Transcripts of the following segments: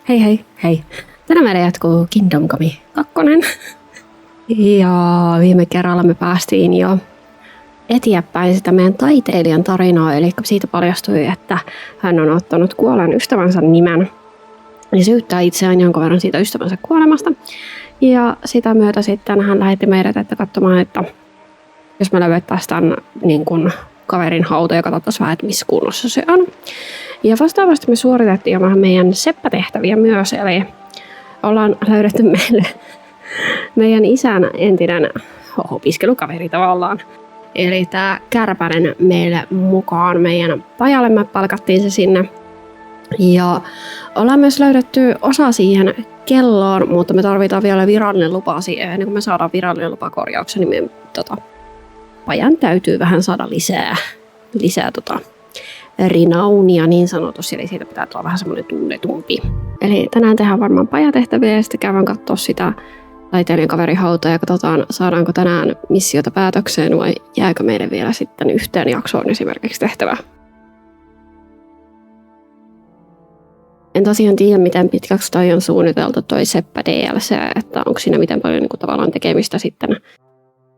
Hei hei, hei. Tänään meillä jatkuu Kingdom Come 2. Ja viime kerralla me päästiin jo eteenpäin sitä meidän taiteilijan tarinaa, eli siitä paljastui, että hän on ottanut kuolleen ystävänsä nimen ja syyttää itseään jonkun verran siitä ystävänsä kuolemasta. Ja sitä myötä sitten hän lähetti meidät katsomaan, että jos me löydettäisiin tämän niin kuin kaverin hauta ja katsottaisiin vähän, että missä kunnossa se on. Ja vastaavasti me suoritettiin jo vähän meidän seppätehtäviä myös, eli ollaan löydetty meidän isän entinen opiskelukaveri tavallaan. Eli tää Kärpänen meille mukaan meidän pajalle, me palkattiin se sinne. Ja ollaan myös löydetty osa siihen kelloon, mutta me tarvitaan vielä virallinen lupa siihen. Ennen kuin me saadaan virallinen lupa korjauksen, niin meidän pajan täytyy vähän saada lisää rinaunia niin sanotusti, eli siitä pitää tulla vähän semmoinen tunnetumpi. Eli tänään tehdään varmaan pajatehtäviä ja sitten käydään katsoa sitä taiteilijan kaverin hautaa ja katsotaan, saadaanko tänään missiota päätökseen vai jääkö meille vielä sitten yhteen jaksoon esimerkiksi tehtävää. En tosiaan tiedä, miten pitkäksi toi on suunniteltu toi Seppä DLC, että onko siinä miten paljon niin kuin tavallaan tekemistä sitten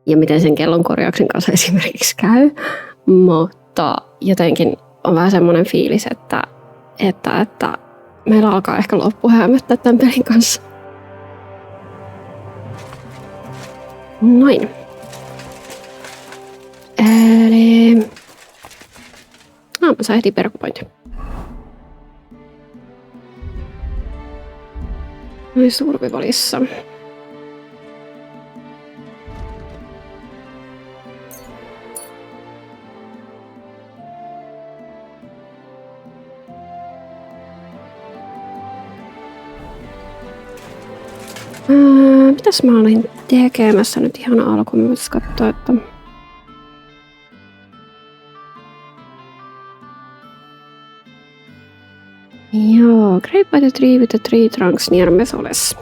ja miten sen kellon korjauksen kanssa esimerkiksi käy, mutta jotenkin on vähän semmoinen fiilis, että meillä alkaa ehkä loppuhäämöttää tämän pelin kanssa. Noin. Eli mä sain heti perkkupointi. Noin survivalissa. Mitäs mä olin tekemässä nyt ihan alkuun? Mä voitais katsoa, että joo, great by the tree with the tree trunks near Metholes.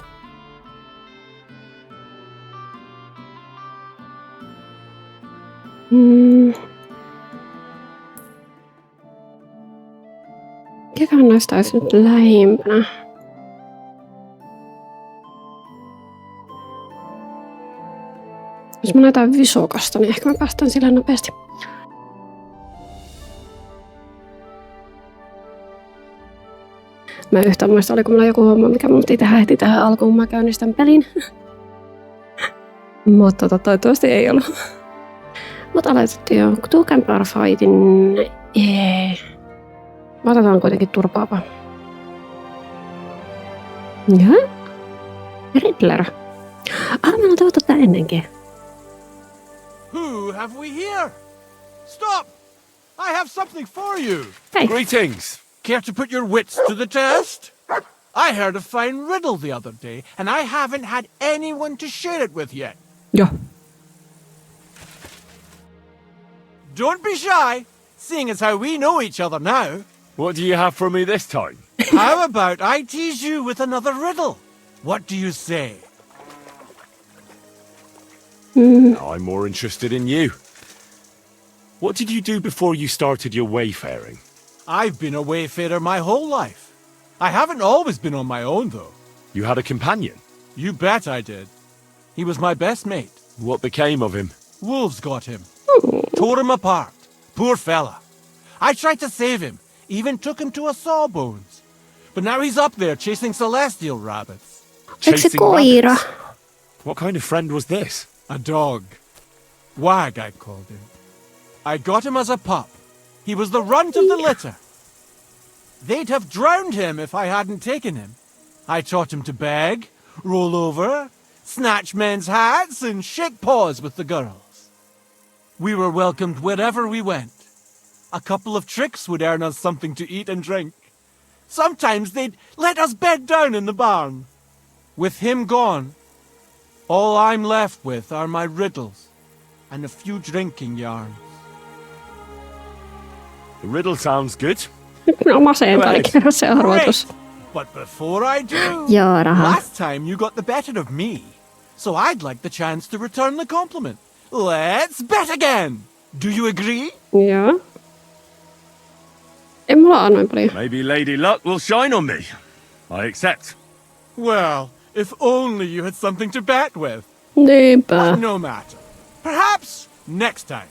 Mikäköhän näistä olisi nyt lähimpänä? Jos mä näytän visokasta, niin ehkä mä päästään sille nopeasti. Mä yhtään muista, oliko mulla joku homma, mikä mun piti tehdä heti tähän alkuun, mä käynnistän pelin. Mutta toivottavasti ei ollut. Mutta aloitettiin jo Two Campfire Fightin. Mä otetaan kuitenkin turpaapa. Ja? Riddler. Meillä on toivottu tää ennenkin. Who have we here? Stop! I have something for you. Hey. Greetings. Care to put your wits to the test? I heard a fine riddle the other day, and I haven't had anyone to share it with yet. Joo. Don't be shy, seeing as how we know each other now. What do you have for me this time? How about I tease you with another riddle? What do you say? I'm more interested in you. What did you do before you started your wayfaring? I've been a wayfarer my whole life. I haven't always been on my own, though. You had a companion? You bet I did. He was my best mate. What became of him? Wolves got him. Tore him apart. Poor fella. I tried to save him. Even took him to a sawbones. But now he's up there chasing celestial rabbits. Eikö se koira? rabbits? What kind of friend was this? A dog. Wag, I called him. I got him as a pup. He was the runt of the litter. They'd have drowned him if I hadn't taken him. I taught him to beg, roll over, snatch men's hats, and shake paws with the girls. We were welcomed wherever we went. A couple of tricks would earn us something to eat and drink. Sometimes they'd let us bed down in the barn. With him gone, all I'm left with are my riddles and a few drinking yarns. The riddle sounds good. No masentaali kerro se arvoitus. But before I do, Joo, raha. last time you got the better of me, so I'd like the chance to return the compliment. Let's bet again! Do you agree? Joo. Ei mulla ole noin paljon. Maybe Lady Luck will shine on me. I accept. Well, if only you had something to bet with. Niinpä. But no matter. Perhaps next time.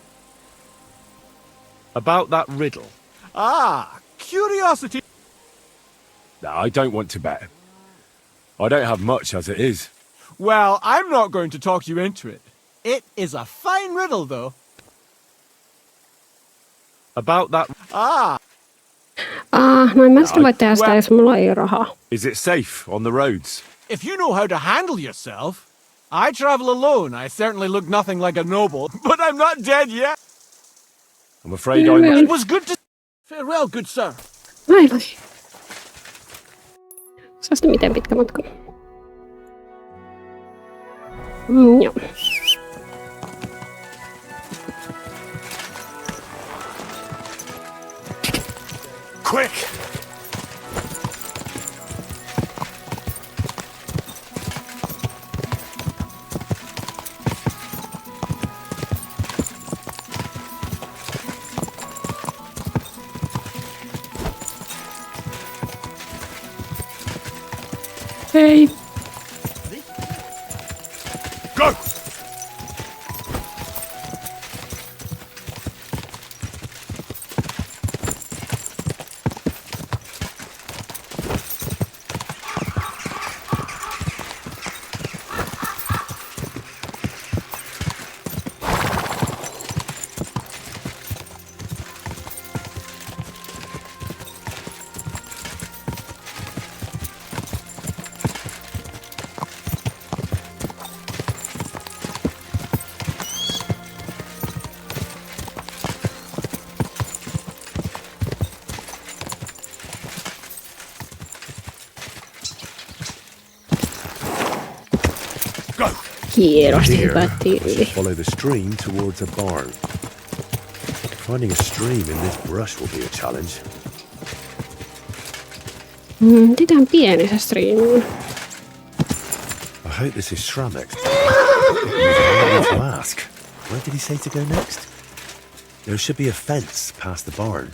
About that riddle. Ah, curiosity. No, I don't want to bet. I don't have much as it is. Well, I'm not going to talk you into it. It is a fine riddle, though. About that... Ah, No en mä sitä voi tehdä sitä, jos mulla ei ole rahaa. Is it safe on the roads? if you know how to handle yourself. I travel alone. I certainly look nothing like a noble, but I'm not dead yet. I'm afraid I'm... It was good to... Farewell, good sir. Aivan. Se on sitten miten pitkä matka. Joo. Quick! Hei. Go! Hienosti Here, hyvä I tyyli. should follow the stream towards a barn. Finding a stream in this brush will be a challenge. Tehdään pieni se striimi. I hope this is Shramek. I need to ask. Where did he say to go next? There should be a fence past the barn.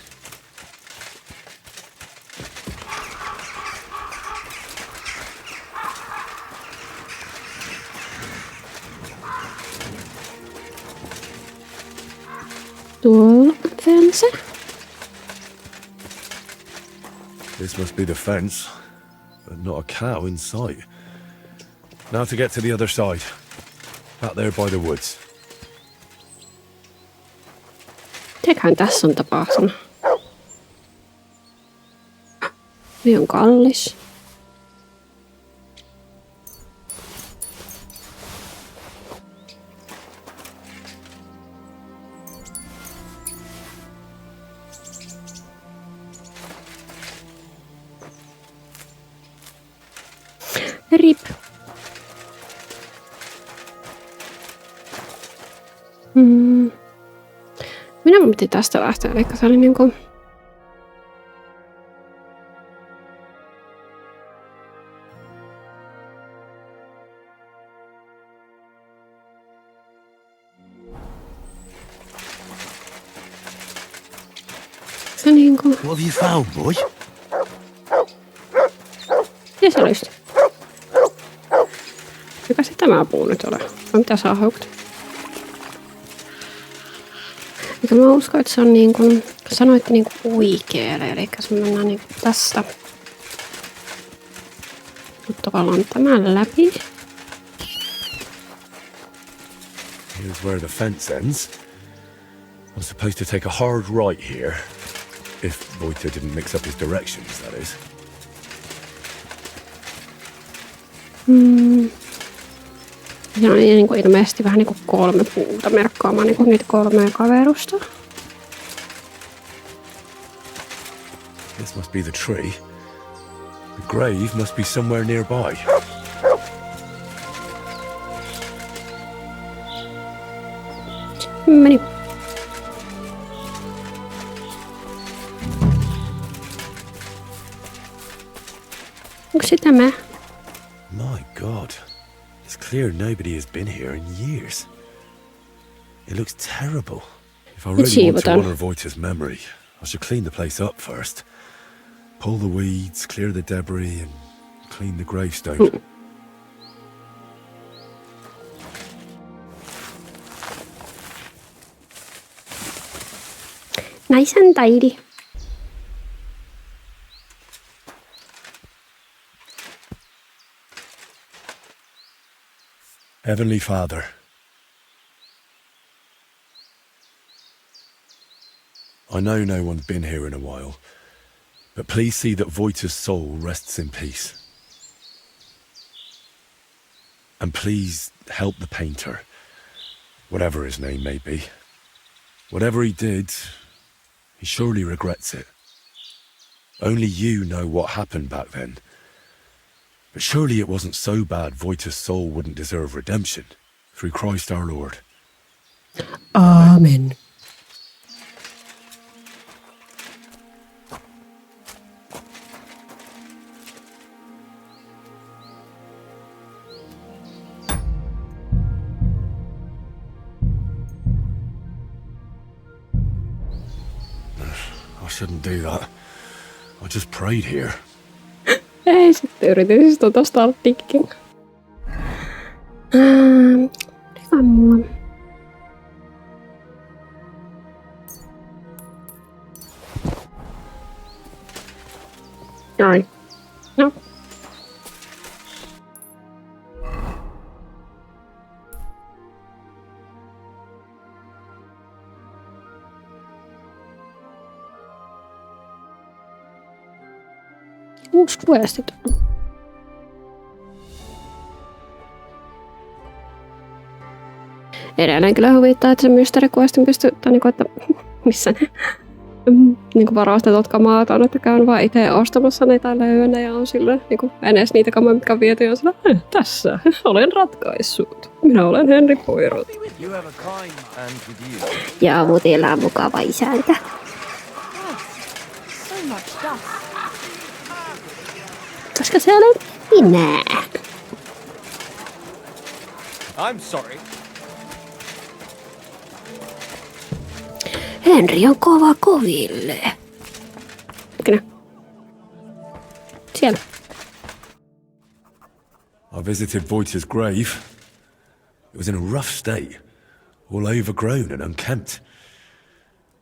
Tuolla on se. This must be the fence, but not a cow in sight. Now to get to the other side. Out there by the woods. Mitäköhän tässä on tapahtunut? Niin on kallis. Rip. Minä mun piti tästä lähteä, eli se oli niinku... Se niinku... What have you found, boy? Ja se oli sitten. Mikä se tämä puu nyt ole? Vai mitä saa haukata? Eikä mä uskon, että se on niin kuin sanoitte niin kuin oikealle. Eli se mennään niin kuin tästä. Nyt tavallaan tämän läpi. Here's where the fence ends. I'm supposed to take a hard right here. If Voita didn't mix up his directions, that is. Se on niin kuin ilmeisesti vähän niin kuin 3 puuta merkkaamaan niin kuin niitä 3 kaverusta. This must be the tree. The grave must be somewhere nearby. Meni. Onko sitä mä? My God. It's clear nobody has been here in years. It looks terrible. If I really want to honor Voita's memory, I should clean the place up first. Pull the weeds, clear the debris, and Clean the gravestone. Nice and tidy. Heavenly Father, I know no one's been here in a while, but please see that Voita's soul rests in peace. And please help the painter, whatever his name may be. Whatever he did, he surely regrets it. Only you know what happened back then. But surely it wasn't so bad Voita's soul wouldn't deserve redemption through Christ our Lord. Amen. I shouldn't do that. I just prayed here. Ei sitten yritin tuosta tikkin. Mikä mulla? Noin. No. Uusi questit. Edelleen kyllä huvittaa, että se mystery questin pystyy, tai niinku, että missä ne niinku varastetut kamaat on, että käyn vaan itse ostamassa niitä löydä ja on sillä niinku edes niitä kamoja, mitkä viety on sillä, tässä, olen ratkaissut. Minä olen Henry Poirot. Ja mutilla on mukava isäntä. Koska se olen minä. I'm sorry. Henry on kova koville. Kyllä. Siellä. I visited Voita's grave. It was in a rough state, all overgrown and unkempt.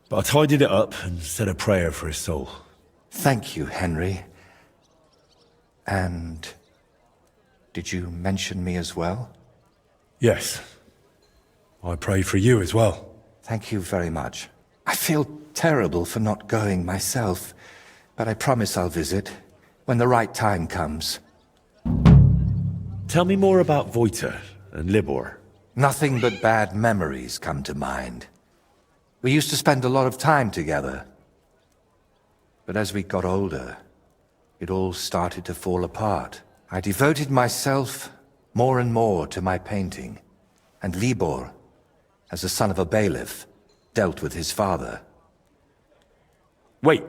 But I tidied it up and said a prayer for his soul. Thank you, Henry. And did you mention me as well? Yes. I prayed for you as well. Thank you very much. I feel terrible for not going myself, but I promise I'll visit when the right time comes. Tell me more about Voita and Libor. Nothing but bad memories come to mind. We used to spend a lot of time together. But as we got older, it all started to fall apart. I devoted myself more and more to my painting, and Libor, as the son of a bailiff, dealt with his father. Wait,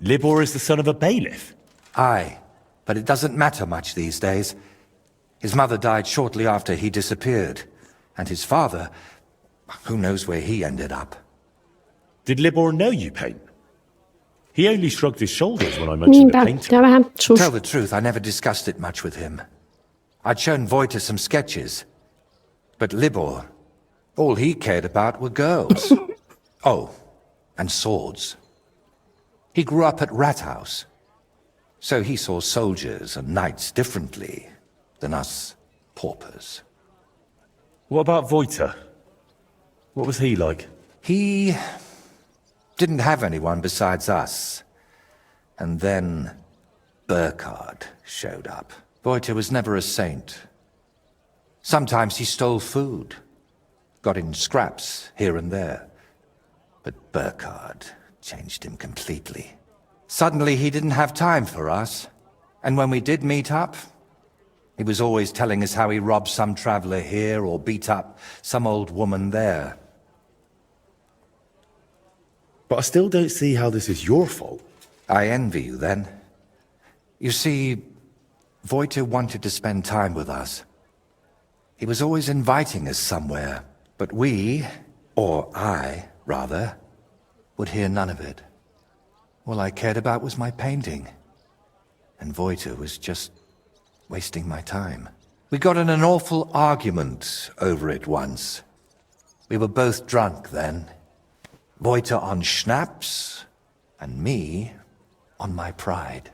Libor is the son of a bailiff? Aye, but it doesn't matter much these days. His mother died shortly after he disappeared, and his father, who knows where he ended up. Did Libor know you paint? He only shrugged his shoulders when I mentioned the Niinpä, painting. ja vähän To tell the truth, I never discussed it much with him. I'd shown Voita some sketches, but Libor, all he cared about were girls. Oh, and swords. He grew up at Rathouse, so he saw soldiers and knights differently than us paupers. What about Voita? What was he like? He didn't have anyone besides us. And then Burkhard showed up. Voita was never a saint. Sometimes he stole food, got in scraps here and there. But Burkhard changed him completely. Suddenly he didn't have time for us. And when we did meet up, he was always telling us how he robbed some traveler here or beat up some old woman there. But I still don't see how this is your fault. I envy you then. You see, Voita wanted to spend time with us. He was always inviting us somewhere, but we, or I, rather, would hear none of it. All I cared about was my painting. And Voita was just wasting my time. We got in an awful argument over it once. We were both drunk then. Voita on schnapps, and me on my pride.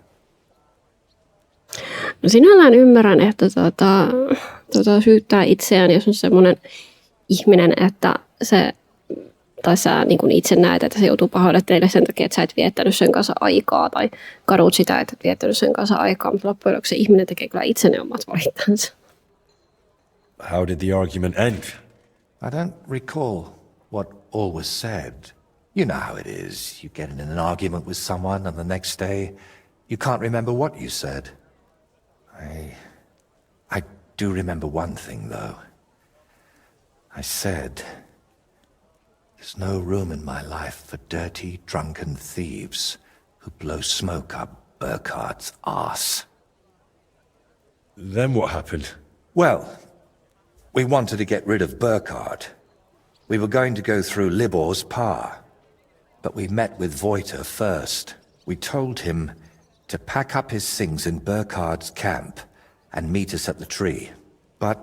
No sinällään ymmärrän, että syyttää itseään, jos on semmoinen ihminen, että se, tai sä niin kuin itse näet, että se joutuu pahoittelemaan sen takia, että sä et viettänyt sen kanssa aikaa, tai kadut sitä, että et viettänyt sen kanssa aikaa, mutta loppujen lopuksi se ihminen tekee kyllä itse ne omat valintansa. How did the argument end? I don't recall what all was said. You know how it is. You get in an argument with someone and the next day you can't remember what you said. I do remember one thing, though. I said, there's no room in my life for dirty, drunken thieves who blow smoke up Burkhardt's arse. Then what happened? Well, we wanted to get rid of Burkhard. We were going to go through Libor's pa, but we met with Voita first. We told him to pack up his things in Burkhardt's camp and meet us at the tree. But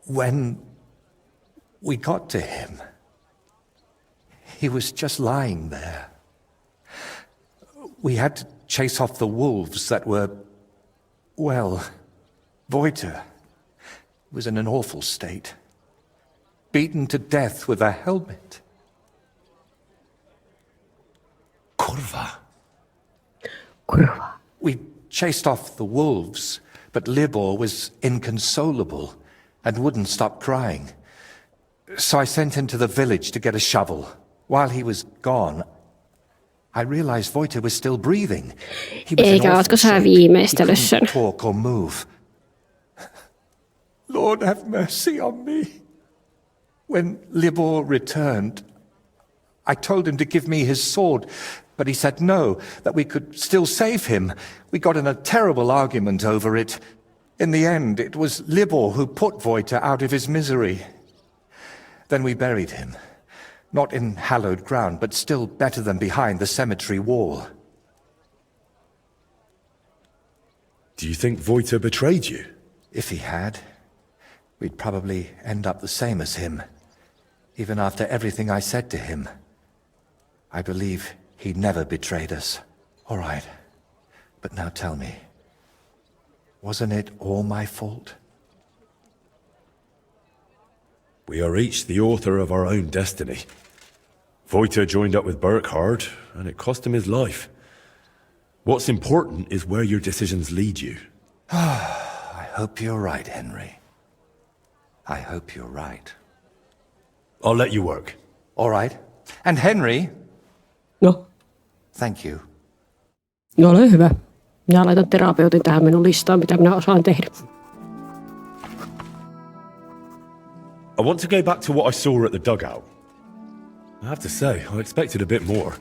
when we got to him, he was just lying there. We had to chase off the wolves that were, well, Voita was in an awful state. Beaten to death with a helmet. Kurva. We chased off the wolves, but Libor was inconsolable and wouldn't stop crying. So I sent him to the village to get a shovel. While he was gone, I realized Voita was still breathing. He was in awful shape. He couldn't talk or move. Lord, have mercy on me. When Libor returned, I told him to give me his sword, but he said no, that we could still save him. We got in a terrible argument over it. In the end, it was Libor who put Voita out of his misery. Then we buried him. Not in hallowed ground, but still better than behind the cemetery wall. Do you think Voita betrayed you? If he had, we'd probably end up the same as him. Even after everything I said to him, I believe he never betrayed us. All right, but now tell me, wasn't it all my fault? We are each the author of our own destiny. Voita joined up with Burkhard, and it cost him his life. What's important is where your decisions lead you. I hope you're right, Henry. I hope you're right. I'll let you work. All right. And Henry, No, thank you. ole hyvä. Minä laitan terapeutin tähän minun listaan, mitä minä osaan tehdä. I want to go back to what I saw at the dugout. I have to say, I expected a bit more.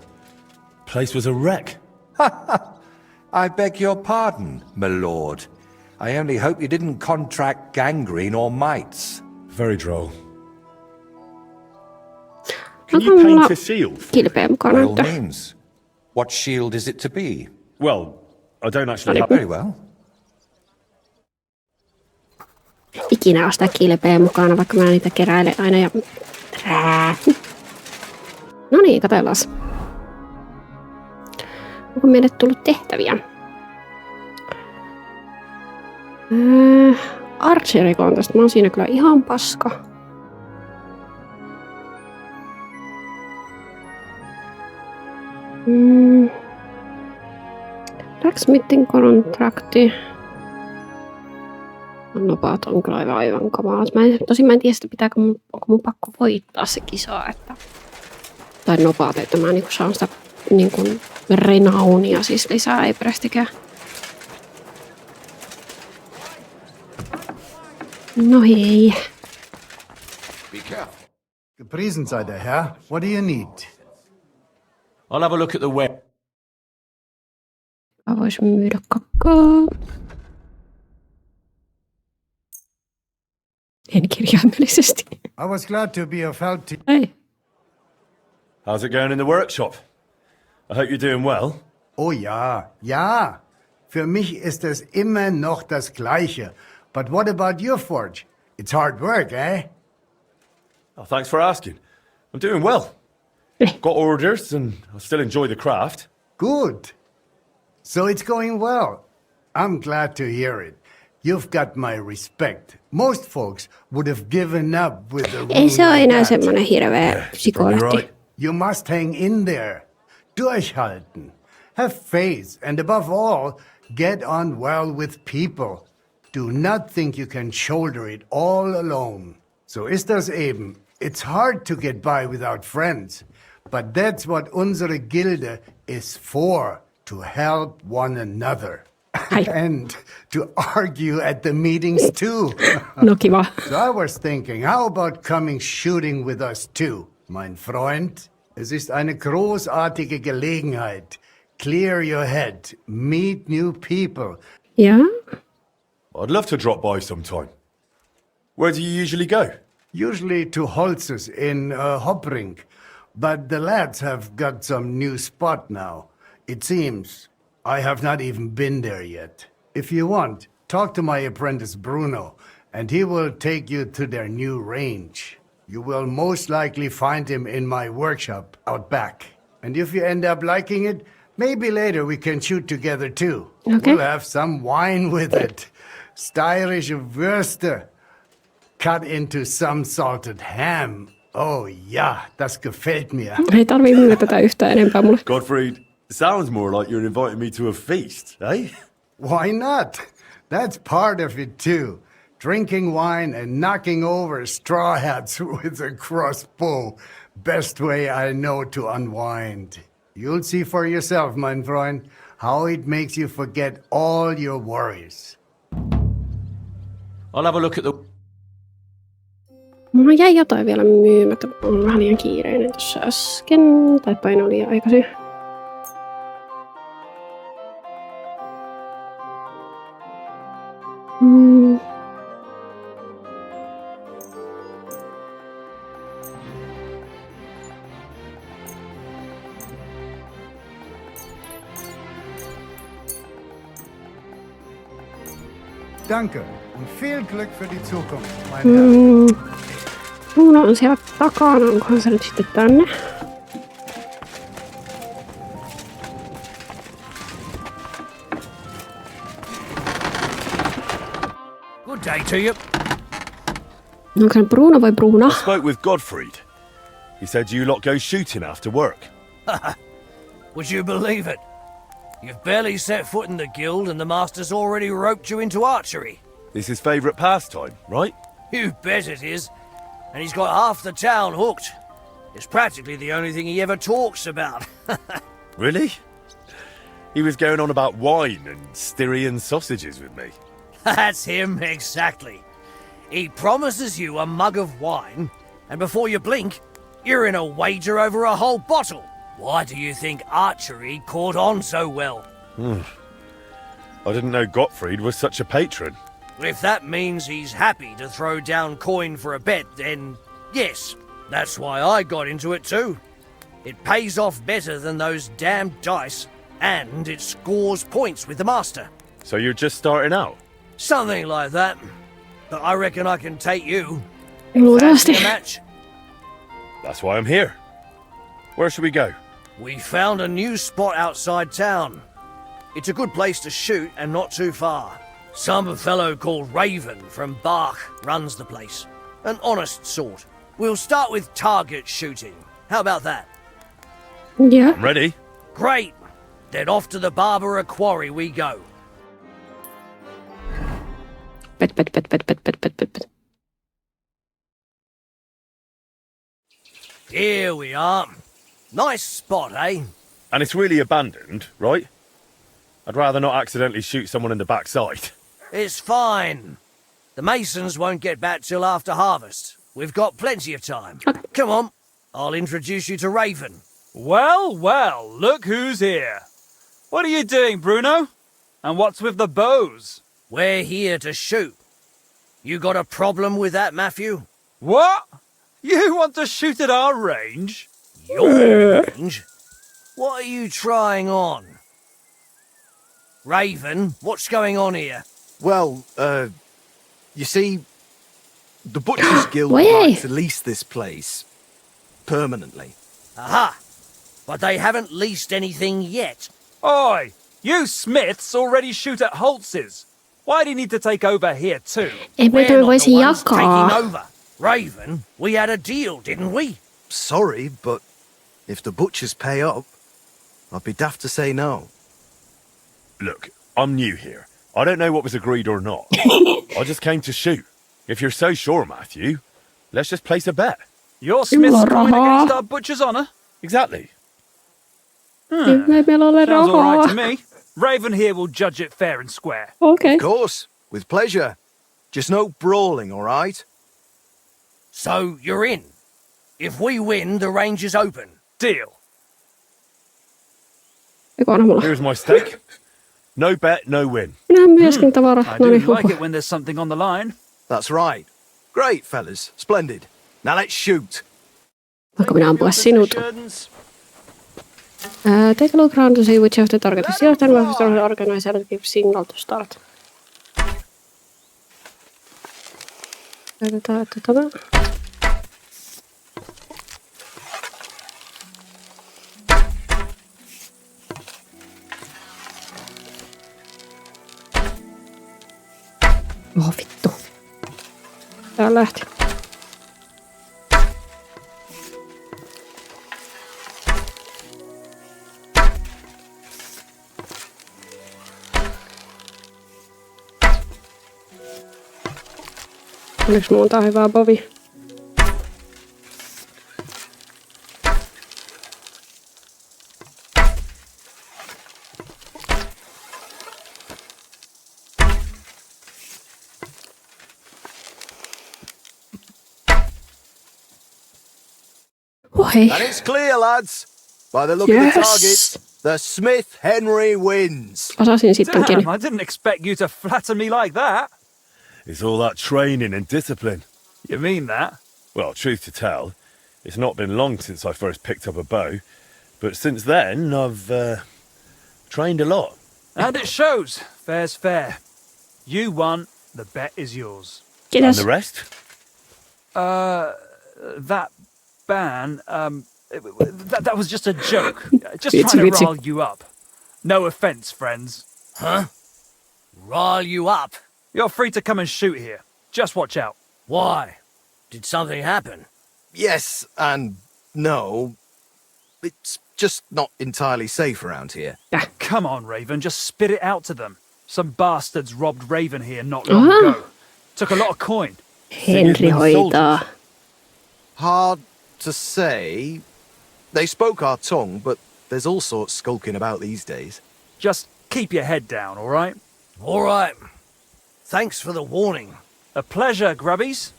Place was a wreck. I beg your pardon, my lord. I only hope you didn't contract gangrene or mites. Very droll. Can you paint a shield? Kilpeä mukana. By all means. What shield is it to be? Well, I don't actually have... Very well. Ikinä ole sitä kilpeä mukana, vaikka mä niitä keräilen aina ja... No niin, katsellaan. Onko meille tullut tehtäviä? Archery contest. Mä oon siinä kyllä ihan paska. Blacksmithin kontrakti. Nopaat on kyllä aivan kamalat. Mä en tiedä, että onko mun pakko voittaa se kisa, että... Tai nopaat, että mä niinku saan sitä niinku renaunia siis lisää, ei perästikään. No hei. Be careful. Gepriesen Herr. What do you need? I'll have a look at the web. Mä vois myydä kakkaa. En kirjaimellisesti. I was glad to be of help to... Ei. How's it going in the workshop? I hope you're doing well. Oh ja. Für mich ist es immer noch das Gleiche. But what about your forge? It's hard work, eh? Oh, thanks for asking. I'm doing well. Got orders and I still enjoy the craft. Good. So it's going well. I'm glad to hear it. You've got my respect. Most folks would have given up with the Ei se rule ole like enää that. semmoinen hirveä Probably psykolehti. right. You must hang in there. Durchhalten. Have faith, and above all, get on well with people. Do not think you can shoulder it all alone. So ist das eben. It's hard to get by without friends, but that's what unsere Gilde is for, to help one another. Hi. And to argue at the meetings too. No kiva. So I was thinking, how about coming shooting with us too, mein Freund? Es ist eine großartige Gelegenheit. Clear your head, meet new people. Ja. I'd love to drop by sometime. Where do you usually go? Usually to Holz's in Hopring, but the lads have got some new spot now. It seems. I have not even been there yet. If you want, talk to my apprentice Bruno, and he will take you to their new range. You will most likely find him in my workshop out back. And if you end up liking it, maybe later we can shoot together too. Okay. We'll have some wine with it. Steirische Würste. Cut into some salted ham. Oh ja, das gefällt mir. Ei tarvii myydä tätä yhtään enempää mulle. Godfrey, sounds more like you're inviting me to a feast, eh? Why not? That's part of it too. Drinking wine and knocking over straw hats with a crossbow. Best way I know to unwind. You'll see for yourself, mein Freund, how it makes you forget all your worries. I'll have a look at the... Mulla jäi jotain vielä myymättä. Mulla on vähän liian kiireinen tuossa äsken. Tai paino liian aikaisin. Danke und viel Glück für die Zukunft, mein Herr. Mulla on siellä takana. Onkohan se nyt sitten tänne? Good day to you. Onko se Bruno vai Bruna? Spoke with Godfrey. He said you lot go shooting after work. Would you believe it? You've barely set foot in the guild and the master's already roped you into archery. It's his favourite pastime, right? You bet it is. And he's got half the town hooked. It's practically the only thing he ever talks about. Really? He was going on about wine and Styrian sausages with me. That's him, exactly. He promises you a mug of wine, and before you blink, you're in a wager over a whole bottle. Why do you think archery caught on so well? I didn't know Gottfried was such a patron. If that means he's happy to throw down coin for a bet, then yes, that's why I got into it too. It pays off better than those damned dice, and it scores points with the master. So you're just starting out? Something like that. But I reckon I can take you. Luultavasti. Fancy a match? That's why I'm here. Where should we go? We found a new spot outside town. It's a good place to shoot and not too far. Some fellow called Raven from Bach runs the place. An honest sort. We'll start with target shooting. How about that? Joo. I'm ready. Great. Then off to the Barbara Quarry we go. Pet. Here we are. Nice spot, eh? And it's really abandoned, right? I'd rather not accidentally shoot someone in the backside. It's fine. The masons won't get back till after harvest. We've got plenty of time. Come on, I'll introduce you to Raven. Well, look who's here. What are you doing, Bruno? And what's with the bows? We're here to shoot. You got a problem with that, Matthew? What? You want to shoot at our range? Your range? What are you trying on? Raven, what's going on here? Well, you see, the Butchers Guild Oi. would like to lease this place permanently. Aha! But they haven't leased anything yet. Oi! You Smiths already shoot at Holtz's. Why do you need to take over here too? Ei meitä We're me not voisi the ones jakaa. taking over. Raven, we had a deal, didn't we? Sorry, but if the Butchers pay up, I'd be daft to say no. Look, I'm new here. I don't know what was agreed or not. I just came to shoot. If you're so sure, Matthew, let's just place a bet. Your Smiths Kyllä going rahaa. against our butcher's honour? Exactly. Ei meillä ole Sounds all right to rahaa. me. Raven here will judge it fair and square. Okei. Of course, with pleasure. Just no brawling, all right? So you're in. If we win, the range is open. Deal. Eiku anna mulla. Here's my stake. No bet, no win. Minä myöskin tavara. I No do niin, like it when there's something on the line. That's right. Great, fellas. Splendid. Now let's shoot. Voinko minä ampua sinut? Take a look around to see which of the target is yours, then we'll have to organize and give signal to start. Laitetaan, että tämä. Oh vittu. Tää lähti. Onneksi muuta hyvää bovi. Oi. And it's clear, lads. By the look of the target, the Smith Henry wins. Osasin sittenkin. Damn, I didn't expect you to flatter me like that. It's all that training and discipline. You mean that? Well, truth to tell, it's not been long since I first picked up a bow, but since then I've trained a lot. And it shows. Fair's fair. You won, the bet is yours. And Kiitos. the rest? That ban, that was just a joke. Just It's trying to witty. rile you up. No offence, friends. Huh? Rile you up? You're free to come and shoot here. Just watch out. Why? Did something happen? Yes and no. It's just not entirely safe around here. Come on, Raven, just spit it out to them. Some bastards robbed Raven here not long Ah. ago. Took a lot of coin. Henri hoitaa. Hard to say. They spoke our tongue, but there's all sorts skulking about these days. Just keep your head down, all right? All right. Thanks for the warning. A pleasure, grubbies.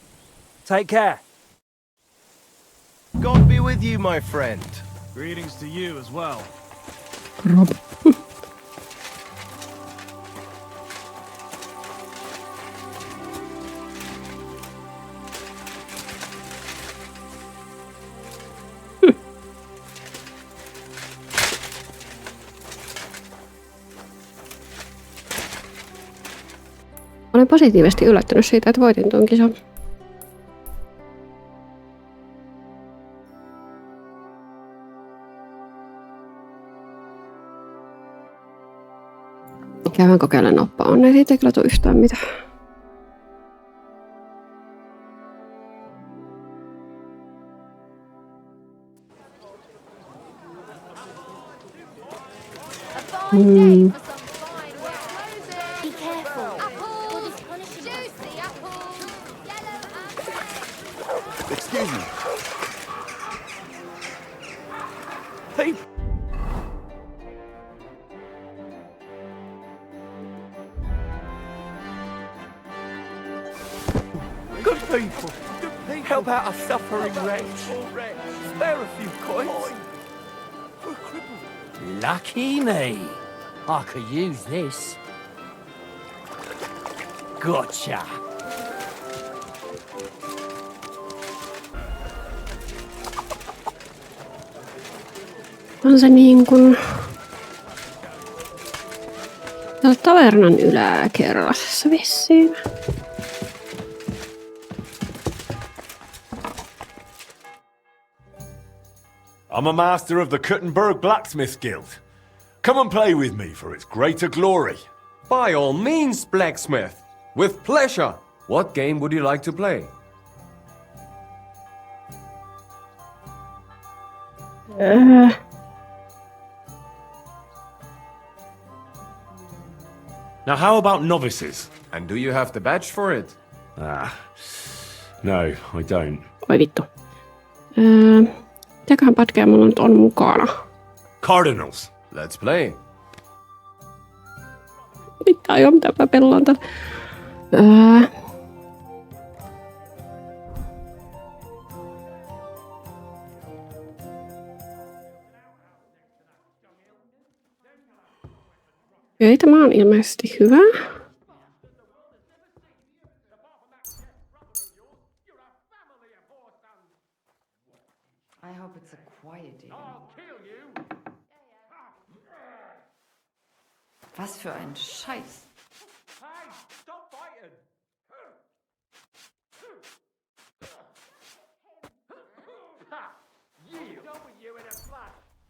Take care. God be with you, my friend. Greetings to you as well. Rob. Olen positiivisesti yllättynyt siitä, että voitin tuon kisan. Käydään kokeilemaan noppaa. On ei siitä kyllä tule yhtään mitään. Be careful. Apples! Juicy apples! Yellow apples! Excuse me. Hey, Good people, help out a suffering wretch. Spare a few coins. Lucky me. I could use this. Gotcha. On se niin kuin... tavernan yläkerrassa vissiin. I'm a master of the Kuttenberg Blacksmith Guild. Come and play with me for its greater glory. By all means, blacksmith. With pleasure. What game would you like to play? Now how about novices? And do you have the badge for it? No, I don't. Oi vittu. Mitäköhän pätkää mulla nyt on mukana? Cardinals. Let's play. Mitä joo, mitä mä pelaan täällä. Ei, tämä on ilmeisesti hyvä. I hope it's a quiet evening. Was für ein Scheiß.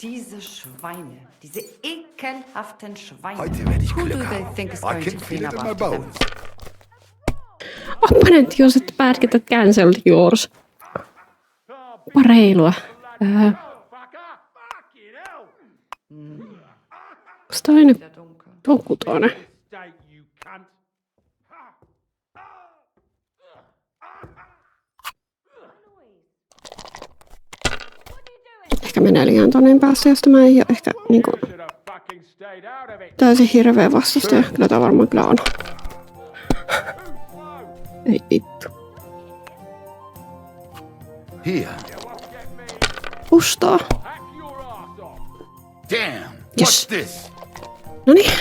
Diese Schweine, diese ekelhaften Schweine. Heute werde ich Who Glück do they haben. think is I going can to feel clean it up in my after them? bones. Opponent used bad get cancelled yours. Pareilua. Onks toi nyt tokutoinen? Ehkä menee liian tonnin päässä, jos tämä ei ole ehkä niinku täysin hirveä vastustaja. Kyllä tää varmaan kyllä on. Ei vittu. Here. Pustaa. Damn. Yes. What's this? Noniin.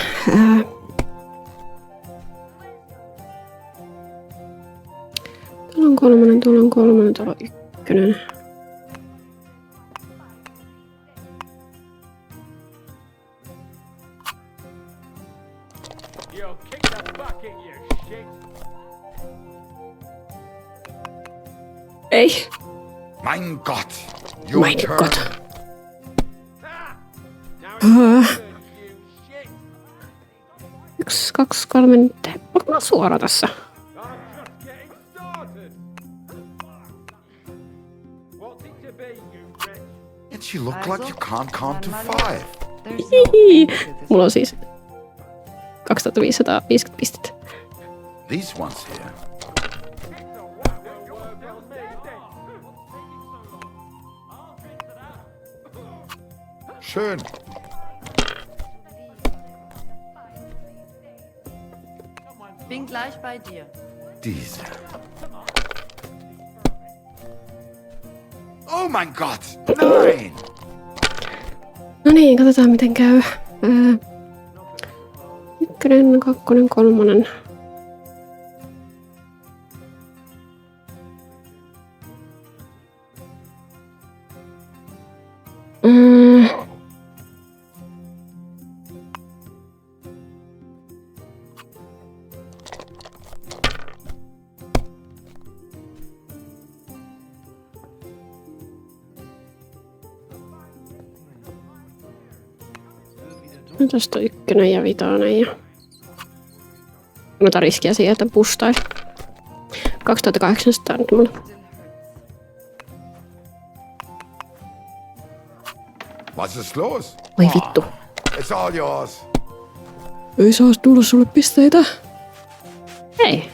Tuolla on kolmonen, tuolla on kolmonen, tuolla on ykkönen. Ei. Mein Gott. Your Mein turn. Gott. Yksi, kaksi, kolme, nyt. Onko mä suora tässä? Yet you look like you can't count to 5. Mulla on siis 2550 pistettä. These ones here. Schön. Bin gleich bei dir. Diese. Oh mein Gott! Nein! No niin, katsotaan miten käy. Ykkönen, kakkonen, kolmonen. No tosta ykkönen ja vitonen ja... Ota riskiä siihen, että pustail. 2800 nyt mulla. Was ist los? Oi vittu. It's all yours. Ei saa tulla sulle pisteitä. Ei.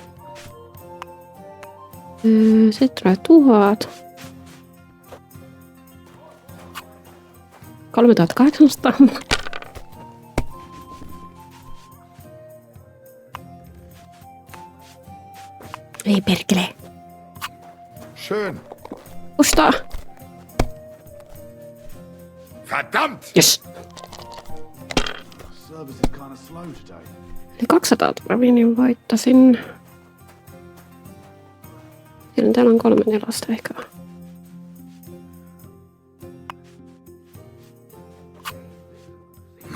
Sitten tulee 1000. 3800. Ei perkele. Schön. Pustaa. Verdammt! Yes. Service is kind of slow today. Eli 200 niin voittasin. Täällä on 3 nelosta ehkä.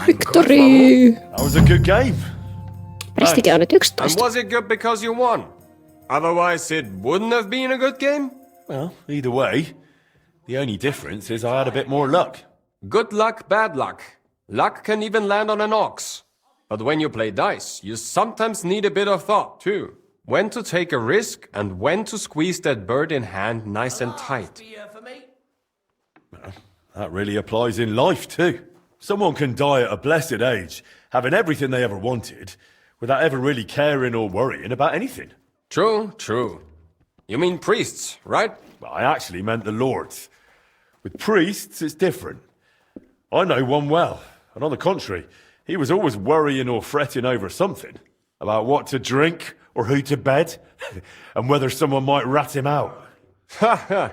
Victory! That was a good game. Prestikin on nyt And 11. was it good because you won? Otherwise, it wouldn't have been a good game? Well, either way, the only difference is I had a bit more luck. Good luck, bad luck. Luck can even land on an ox. But when you play dice, you sometimes need a bit of thought, too. When to take a risk and when to squeeze that bird in hand nice and tight. That really applies in life, too. Someone can die at a blessed age, having everything they ever wanted, without ever really caring or worrying about anything. True, true. You mean priests, right? I actually meant the lords. With priests, it's different. I know one well, and on the contrary, he was always worrying or fretting over something. About what to drink, or who to bed, and whether someone might rat him out. Ha ha!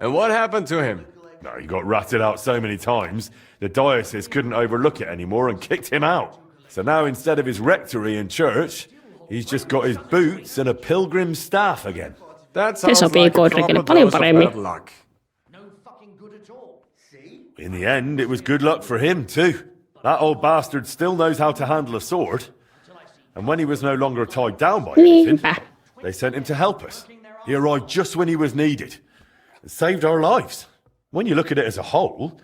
And what happened to him? No, he got ratted out so many times, the diocese couldn't overlook it anymore and kicked him out. So now instead of his rectory and church, he's just got his boots and a pilgrim's staff again. That Se sounds sopii like a Godricille proper paljon dose of paremmin. bad luck. In the end, it was good luck for him too. That old bastard still knows how to handle a sword. And when he was no longer tied down by anything, they sent him to help us. He arrived just when he was needed. And saved our lives. When you look at it as a whole,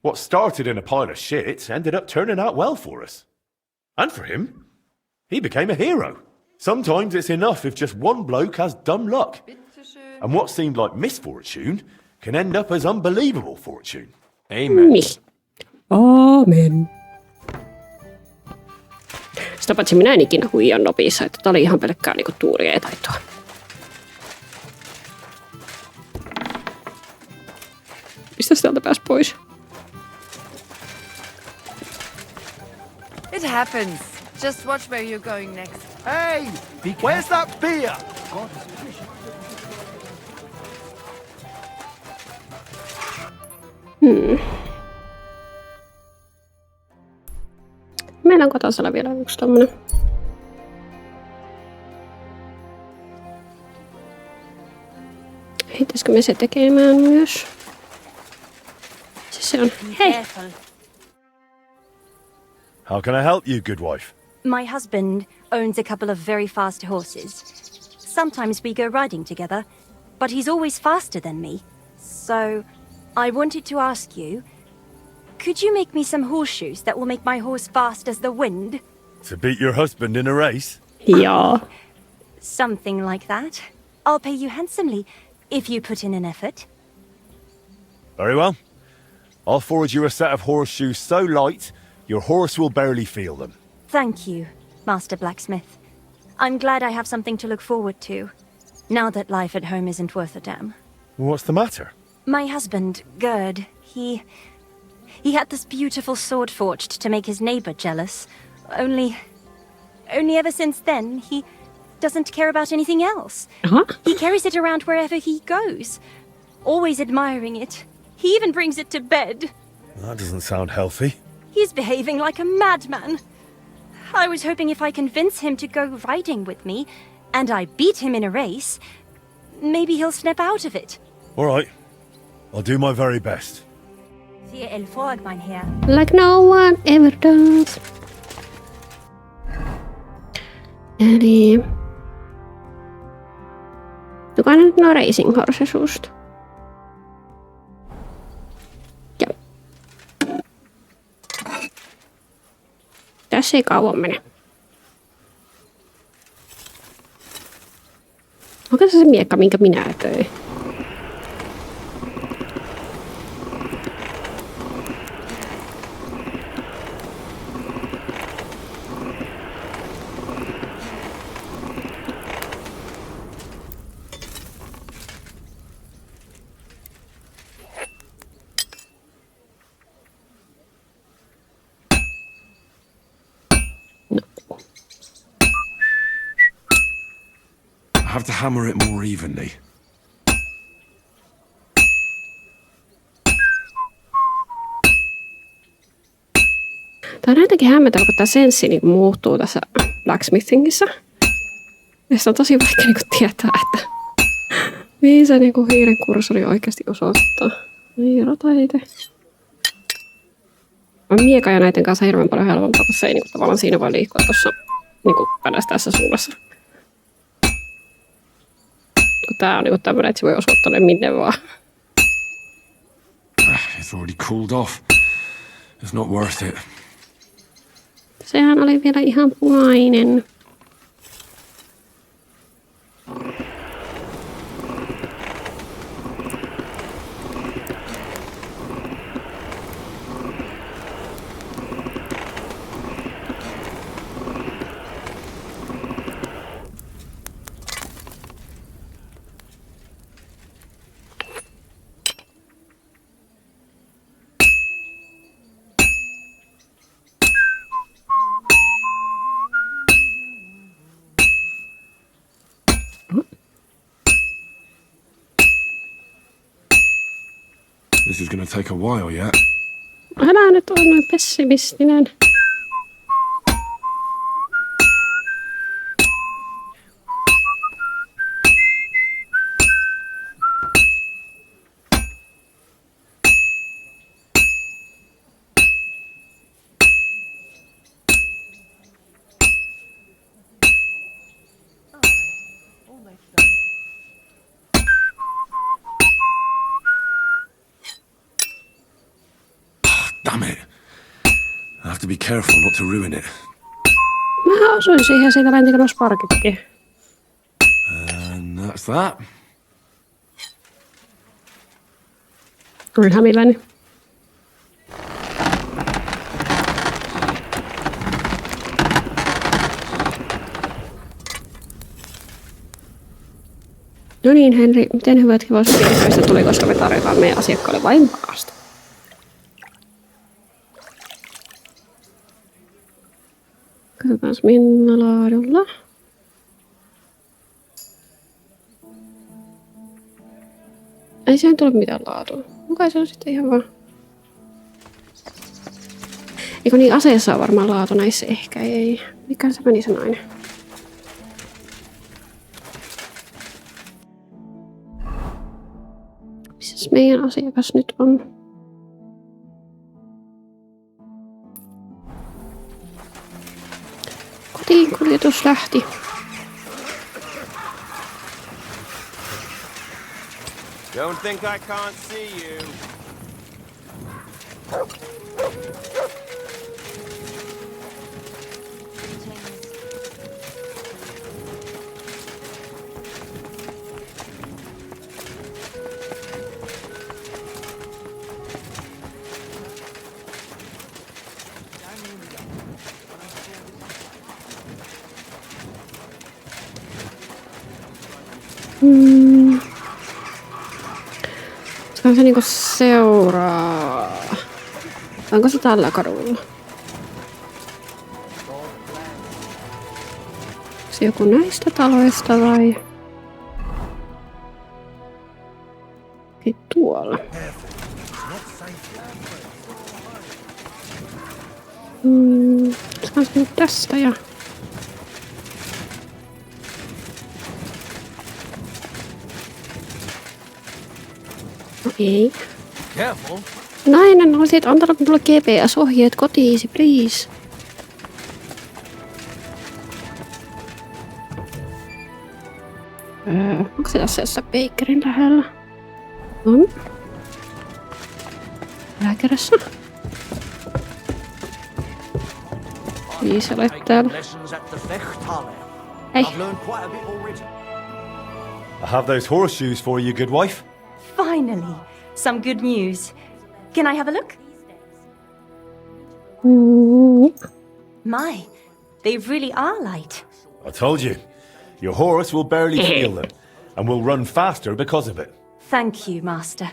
what started in a pile of shit ended up turning out well for us. And for him, he became a hero. Sometimes it's enough if just one bloke has dumb luck. And what seemed like misfortune can end up as unbelievable fortune. Amen. Aamen. Sitä paitsi minä en ikinä huijan nopissa, että tää oli ihan pelkkää niinku tuuria ja taitoa. Mistä sieltä pääsi pois? It happens. Just watch where you're going next. Hey! Where's that beer? Meillä on kotosalla vielä yksi tommonen. Heittäisikö me se tekemään myös? Se on. Hei! How can I help you, good wife? My husband owns a couple of very fast horses. Sometimes we go riding together, but he's always faster than me. So, I wanted to ask you, could you make me some horseshoes that will make my horse fast as the wind? To beat your husband in a race? Yeah. Something like that. I'll pay you handsomely if you put in an effort. Very well. I'll forward you a set of horseshoes so light, your horse will barely feel them. Thank you, Master Blacksmith. I'm glad I have something to look forward to, now that life at home isn't worth a damn. What's the matter? My husband, Gerd, he had this beautiful sword forged to make his neighbor jealous. Only ever since then, he doesn't care about anything else. He carries it around wherever he goes, always admiring it. He even brings it to bed. That doesn't sound healthy. He's behaving like a madman. I was hoping if I convince him to go riding with me, and I beat him in a race, maybe he'll snap out of it. All right. I'll do my very best. Like no one ever does. Eli... Tukaa nyt no racing horse suusta. Joo. Tässä ei kauan mene. Onko se miekka, minkä minä töin? I have to hammer it more evenly. Tää on jotenkin hämmentävä, kun tää senssi niin muuttuu tässä blacksmithingissä. Ja se on tosi vaikea niin tietää, että mihin se niin hiiren kursori oikeasti osoittaa. Hiirotaite. On mieka ja näiden kanssa hirveän paljon helpompaa, kun se ei niin tavallaan siinä voi liikkua tuossa niinku pädäs tässä suunnassa. Kun tää on niinku tämmönen, että se voi osua tonne minne vaan. It's already cooled off. It's not worth it. Sehän oli vielä ihan punainen. This is gonna take a while yet. Älä nyt ole noin pessimistinen. Damn it. I have to be careful not to ruin it. Mä osuin siihen siitä lentikö sparkitkin. And that's that. Olin hämilläni. No niin, Henri, miten hyvät hevospiiriköistä tuli, koska me tarjotaan meidän asiakkaalle vain parasta. Katsotaan millä laadulla. Ei siihen tule mitään laatua. Kuka se on sitten ihan vaan... Eikö niin, aseessa on varmaan laatu, näissä ehkä ei. Mikä se meni se nainen? Missäs meidän asiakas nyt on? Kotiin kuljetus lähti. Don't think I can't see you. Onko se niinku seuraa? Onko se tällä kadulla? Onko se joku näistä taloista vai? Ei tuolla. Se on nyt tästä ja... Ei. Nainen olisit antanut mulle GPS-ohjeet kotiisi, please. Onko se tässä jossain bakerin lähellä? On. Lääkärissä. Viisi olet täällä. Ei. I have those horseshoes for you, good wife. Finally, some good news. Can I have a look? My, they really are light. I told you. Your horse will barely feel them, and will run faster because of it. Thank you, Master.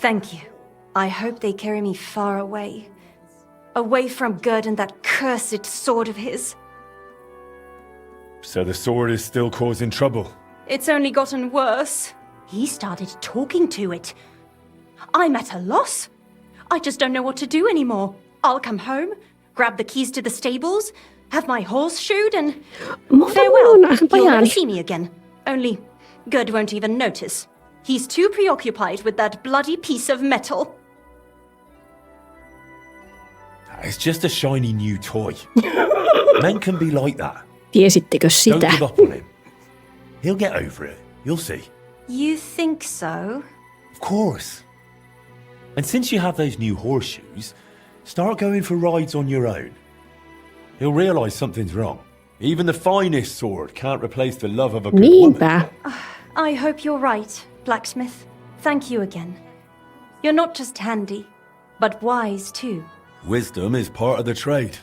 Thank you. I hope they carry me far away. Away from Gerd and that cursed sword of his. So the sword is still causing trouble? It's only gotten worse. He started talking to it. I'm at a loss. I just don't know what to do anymore. I'll come home, grab the keys to the stables, have my horse shoed, and farewell. You'll never see me again. Only Gerd won't even notice. He's too preoccupied with that bloody piece of metal. It's just a shiny new toy. Men can be like that. Tiesittekö Don't sitä? give up on him. He'll get over it. You'll see. You think so? Of course. And since you have those new horseshoes, start going for rides on your own. He'll realise something's wrong. Even the finest sword can't replace the love of a good woman. I hope you're right, blacksmith. Thank you again. You're not just handy, but wise too. Wisdom is part of the trade.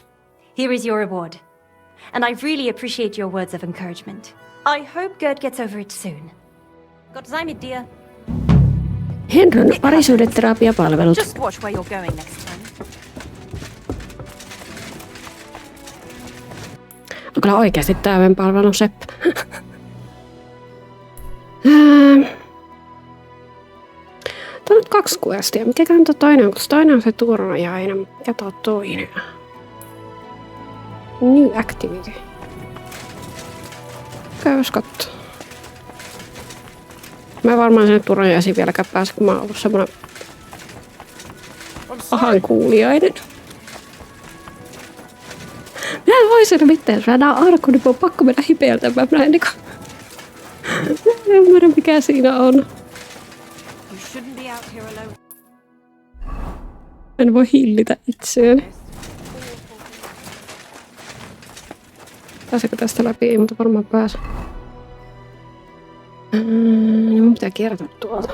Here is your reward. And I really appreciate your words of encouragement. I hope Gerd gets over it soon. Gott sei mit dir. Henryn parisuhdeterapiapalvelut. Just watch where you're going next time. On kyllä oikeasti täyden palvelun seppä. Tää on nyt 2 questia. Mikäkään tuo toinen on? Koska toinen on se turnajainen. Mikä tuo toinen? New activity. Käydäs kattoo. Mä en varmaan sinne turnajaisiin vieläkään pääse, kun mä oon ollut semmonen pahan kuulijainen. Mä en voi sen mitään, jos mä näen arkun, niin mun on pakko mennä hipeältämään. Mä en ymmärrä, mikä siinä on. En voi hillitä itseäni. Pääsekö tästä läpi? Ei, mutta varmaan pääse. Niin mun pitää kiertää tuolta.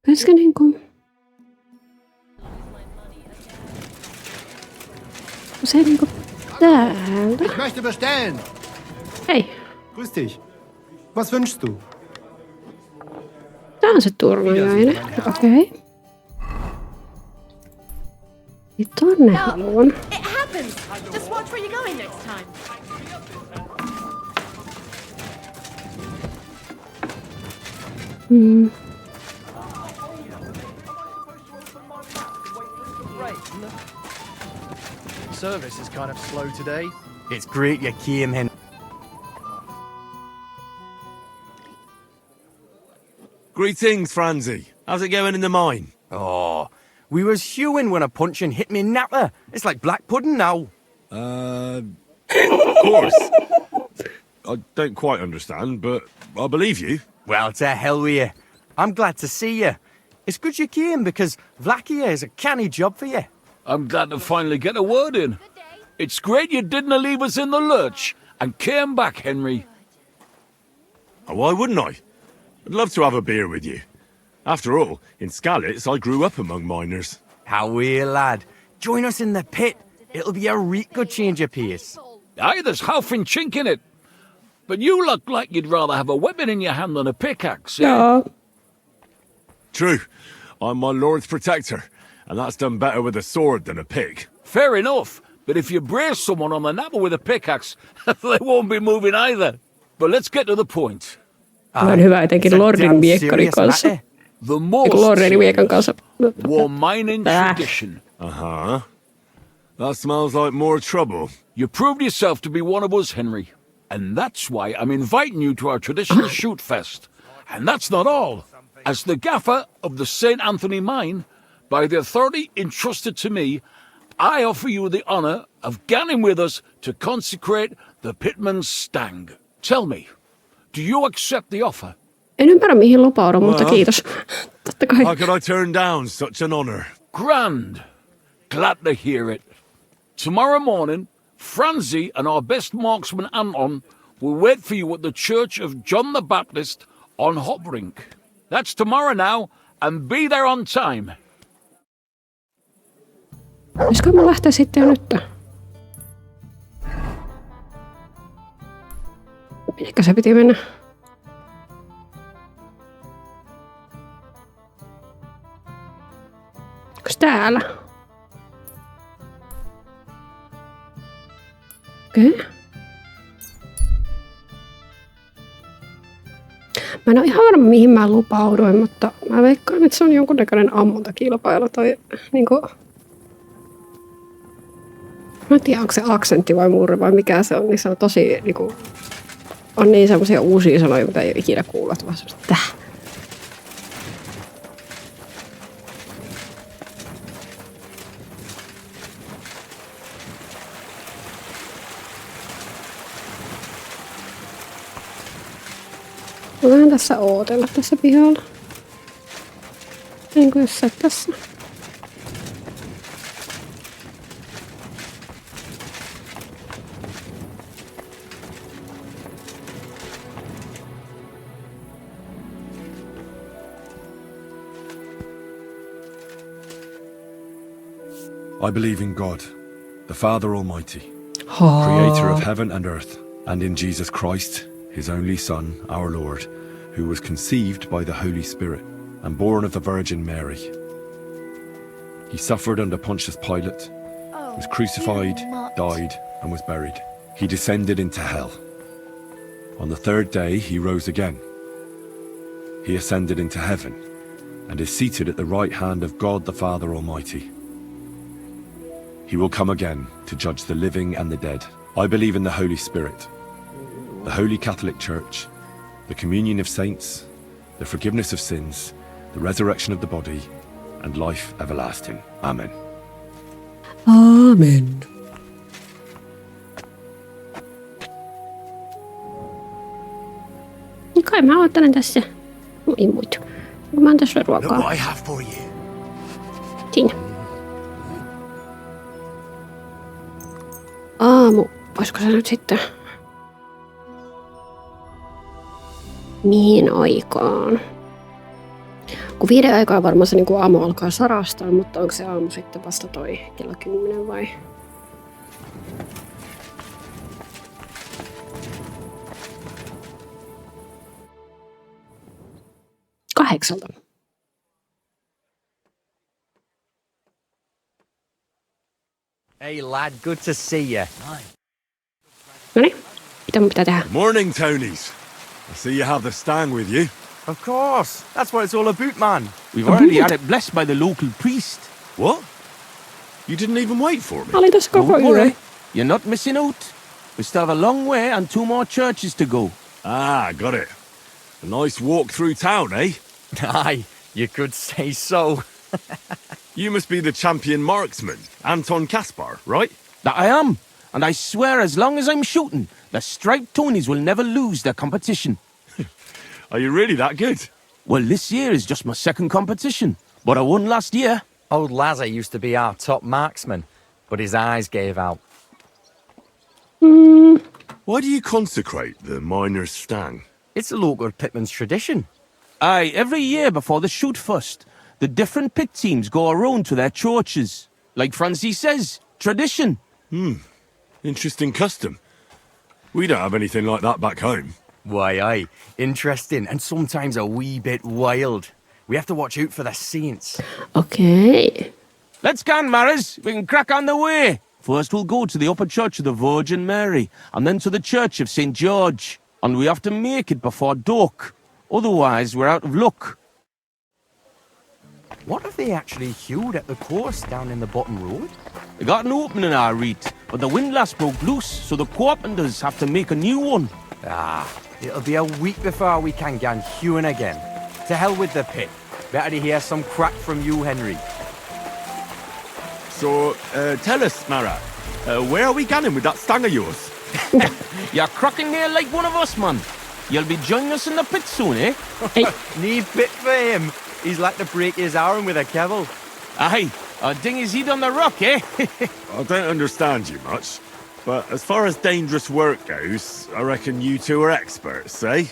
Pitäisikö niinku... Se niinku täältä. Ich möchte bestellen. Hei. Grüß dich. Was wünschst du? Tää on se turnajainen. Okei. Ja tonne haluan. It happens. Just watch where you're going next time. Service is kind of slow today. It's great you came, Henry. Greetings, Franzi. How's it going in the mine? Oh, we was hewing when a puncheon hit me napper. It's like black pudding now. Of course. I don't quite understand, but I believe you. Well, to hell with you. I'm glad to see you. It's good you came because Vlakia is a canny job for you. I'm glad to finally get a word in. It's great you didn't leave us in the lurch and came back, Henry. Oh, why wouldn't I? I'd love to have a beer with you. After all, in Skalitz, I grew up among miners. How we, lad. Join us in the pit. It'll be a real good change of pace. Aye, there's half and chink in it. But you look like you'd rather have a weapon in your hand than a pickaxe. Yeah. True. I'm my lord's protector, and that's done better with a sword than a pick. Fair enough. But if you brace someone on the napper with a pickaxe, they won't be moving either. But let's get to the point. On hyvä etenkin Lordin miekkari kanssa. The most Lordin miekan kanssa. war mining tradition. Uh-huh. That smells like more trouble. You proved yourself to be one of us, Henry. And that's why I'm inviting you to our traditional shoot fest. And that's not all. As the gaffer of the St. Anthony mine, by the authority entrusted to me, I offer you the honour of ganning with us to consecrate the Pitman's Stang. Tell me, do you accept the offer? En ymmärrä mihin lupaudun, mutta kiitos. Totta kai. How could I turn down such an honour? Grand. Glad to hear it. Tomorrow morning, Franzi and our best marksman Anton will wait for you at the Church of John the Baptist on Hobrink. That's tomorrow now, and be there on time. Olisiko mä lähteä sitten jo nyt? Minnekä se piti mennä? Onks täällä? Okei. Okay. Mä en ole ihan varma mihin mä lupauduin, mutta mä veikkaan, että se on jonkunnäköinen ammuntakilpailu tai niinku Mä en tiedä, onko se aksentti vai murre vai mikä se on, niin se on tosi niinku... On niin semmosia uusia sanoja, mitä ei ole ikinä kuullut, vaan semmoista täh. Voidaan tässä ootella tässä pihalla. Enkö jossain tässä? I believe in God, the Father Almighty, creator of heaven and earth, and in Jesus Christ, his only Son, our Lord, who was conceived by the Holy Spirit and born of the Virgin Mary. He suffered under Pontius Pilate, was crucified, died, and was buried. He descended into hell. On the third day he rose again. He ascended into heaven and is seated at the right hand of God the Father Almighty. He will come again to judge the living and the dead. I believe in the Holy Spirit, the Holy Catholic Church, the communion of saints, the forgiveness of sins, the resurrection of the body, and life everlasting. Amen. Amen. Kai mä ottelen tässä. Ei muuta. Mä oon tässä ruokaa. Look what I have for you. Siinä. Aamu. Olisiko se nyt sitten? Mihin aikaan? Kun 5 aikaa varmaan se niin aamu alkaa sarastaa, mutta onko se aamu sitten vasta toi kello 10 vai? Kahdeksalta. Hey lad, good to see you. Noniin, mitä mun pitää tehdä? Morning, Tonys. I see you have the stang with you. Of course, that's what it's all about, man. We've already had it blessed by the local priest. What? You didn't even wait for me? Mä olin tässä koko Don't worry, yön. you're not missing out. We still have a long way and 2 more churches to go. Ah, got it. A nice walk through town, eh? Aye, you could say so. You must be the champion marksman, Anton Kaspar, right? That I am, and I swear as long as I'm shooting, the striped Tonys will never lose their competition. Are you really that good? Well, this year is just my second competition, but I won last year. Old Lazar used to be our top marksman, but his eyes gave out. Why do you consecrate the miner's stang? It's a local pitman's tradition. Aye, every year before the shoot first, the different pit teams go around to their churches. Like Francie says, tradition. Interesting custom. We don't have anything like that back home. Why, aye. Interesting and sometimes a wee bit wild. We have to watch out for the saints. Okei. Let's go, Maris. We can crack on the way. First we'll go to the upper church of the Virgin Mary, and then to the church of St. George. And we have to make it before dark. Otherwise, we're out of luck. What have they actually hewed at the course down in the bottom road? They got an opening, I read, but the windlass broke loose, so the carpenters have to make a new one. Ah, it'll be a week before we can get hewing again. To hell with the pit. Better to hear some crack from you, Henry. So, tell us, Mara, where are we going with that stang of yours? You're cracking there like one of us, man. You'll be joining us in the pit soon, eh? Need bit for him. He's like to break his arm with a kebble. Aye, I'll ding his head on the rock, eh? I don't understand you much, but as far as dangerous work goes, I reckon you two are experts, eh?